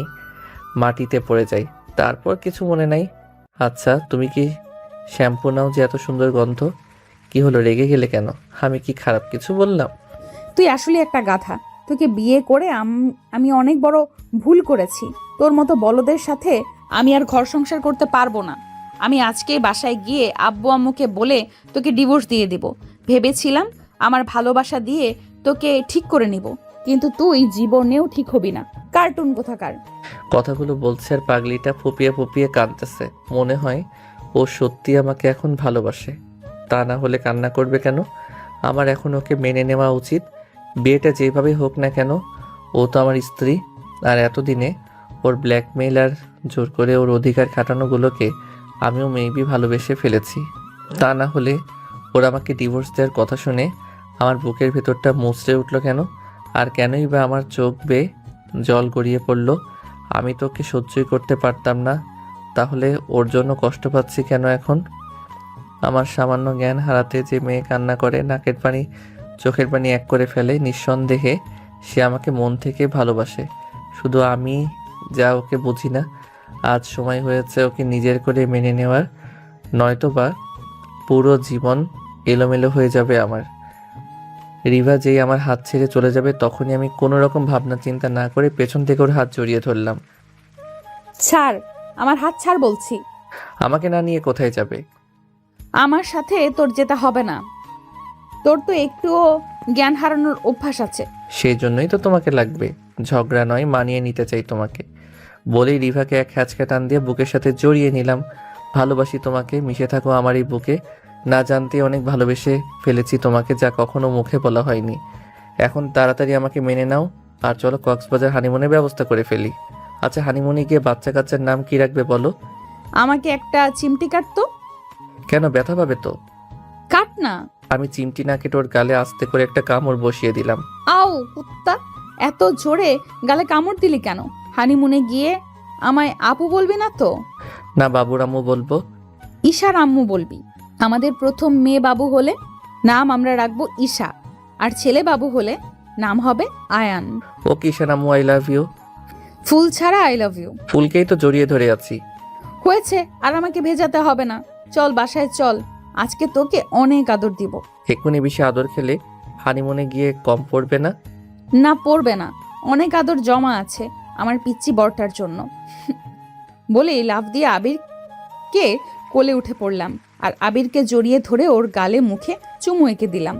মাটিতে পড়ে যাই। তারপর কিছু মনে নাই। আচ্ছা, তুমি কি শ্যাম্পু নাও যে এত সুন্দর গন্ধ? কি হলো, রেগে গেলে কেন? আমি কি খারাপ কিছু বললাম? তুই আসলে একটা গাধা। তোকে বিয়ে করে আমি অনেক বড় ভুল করেছি। তোর মতো বলদের সাথে আমি আর ঘর সংসার করতে পারবো না। আমি আজকেই বাসায় গিয়ে আব্বু আম্মুকে বলে তোকে ডিভোর্স দিয়ে দিব। ভেবেছিলাম আমার ভালোবাসা দিয়ে তোকে ঠিক করে নিব, কিন্তু তুই জীবনেও ঠিক হবি না। কার্টুন কোথাকার। কথাগুলো বলছে আর পাগলিটা ফুপিয়ে ফুপিয়ে কাঁদতেছে। মনে হয় ও সত্যি আমাকে এখন ভালোবাসে, তা না হলে কান্না করবে কেন? আমার এখন ওকে মেনে নেওয়া উচিত। বিয়েটা যেভাবে হোক না কেন, ও তো আমার স্ত্রী। আর এতদিনে ওর ব্ল্যাকমেইল আর জোর করে ওর অধিকার খাটানোগুলোকে আমিও মেবি ভালোবেসে ফেলেছি। তা না হলে ওর আমাকে ডিভোর্স দেওয়ার কথা শুনে আমার বুকের ভেতরটা মুচড়ে উঠল কেন? আর কেনই বা আমার চোখ বেয়ে জল গড়িয়ে পড়ল? আমি তো ওকে সহ্যই করতে পারতাম না, তাহলে ওর জন্য কষ্ট পাচ্ছি কেন এখন? আমার সামান্য জ্ঞান হারাতে যে মেয়ে কান্না করে, নাকের পানি চোখের পানি এক করে ফেলে, নিঃসন্দেহে সে আমাকে মন থেকে ভালোবাসে। শুধু আমি যা ওকে বুঝি না। আজ সময় হয়েছে ওকে নিজের করে মেনে নেওয়ার, নয়তো বা পুরো জীবন এলোমেলো হয়ে যাবে আমার। রিভা যেই আমার হাত ছেড়ে চলে যাবে তখনই আমি কোনো রকম ভাবনা চিন্তা না করে পেছন থেকে ওর হাত জড়িয়ে ধরলাম। ছাড়, আমার হাত ছাড় বলছি। আমাকে না নিয়ে কোথায় যাবে? আমার সাথে তোর যেতে হবে না। তোর তো একটুও জ্ঞান হারানোর অভ্যাস আছে। সেই জন্যই তো তোমাকে লাগবে, ঝগড়া নয়, মানিয়ে নিতে চাই তোমাকে। বলেই রিভাকে এক হ্যাঁচকা টান দিয়ে বুকের সাথে জড়িয়ে নিলাম। ভালোবাসি তোমাকে, মিশে থাকো আমার এই বুকে। না জানতে অনেক ভালোবেসে ফেলেছি তোমাকে, যা কখনো মুখে বলা হয়নি। এখন তাড়াতাড়ি আমাকে মেনে নাও আর চলো কক্সবাজার হানিমুনের ব্যবস্থা করে ফেলি। আচ্ছা, হানিমুনে গিয়ে বাচ্চা কাচ্চার নাম কি রাখবে বলো? আমাকে একটা চিমটি কাটতো। কেন, ব্যথা পাবে তো? কাট না। আমি চিমটি না কেটে ওর গালে আস্তে করে একটা কামড় বসিয়ে দিলাম। আও কুত্তা, এত জোরে গালে কামড় দিলি কেন? হানিমুনে গিয়ে আমায় আপু বলবি না তো? না, বাবুর আম্মু বলবো। ঈশার আম্মু বলবি। আমাদের প্রথম মেয়ে বাবু হলে নাম আমরা রাখবো ঈশা, আর ছেলে বাবু হলে নাম হবে আয়ান। ও কিষান আম্মু, আই লাভ ইউ। ফুল ছাড়া আই লাভ ইউ। ফুলকেই তো জড়িয়ে ধরে আছি। হয়েছে, আর আমাকে ভেজাতে হবে না। চল বাসায় চল, আজকে তোকে অনেক আদর দিব। এক্ষুনি বেশি আদর খেলে হানিমুনে গিয়ে কম পড়বে না? না, পড়বে না। অনেক আদর জমা আছে আমার পিচ্চি বরটার জন্য। বলেই লাফ দিয়ে আবিরকে কোলে উঠে পড়লাম আর আবিরকে জড়িয়ে ধরে ওর গালে মুখে চুমু এঁকে দিলাম।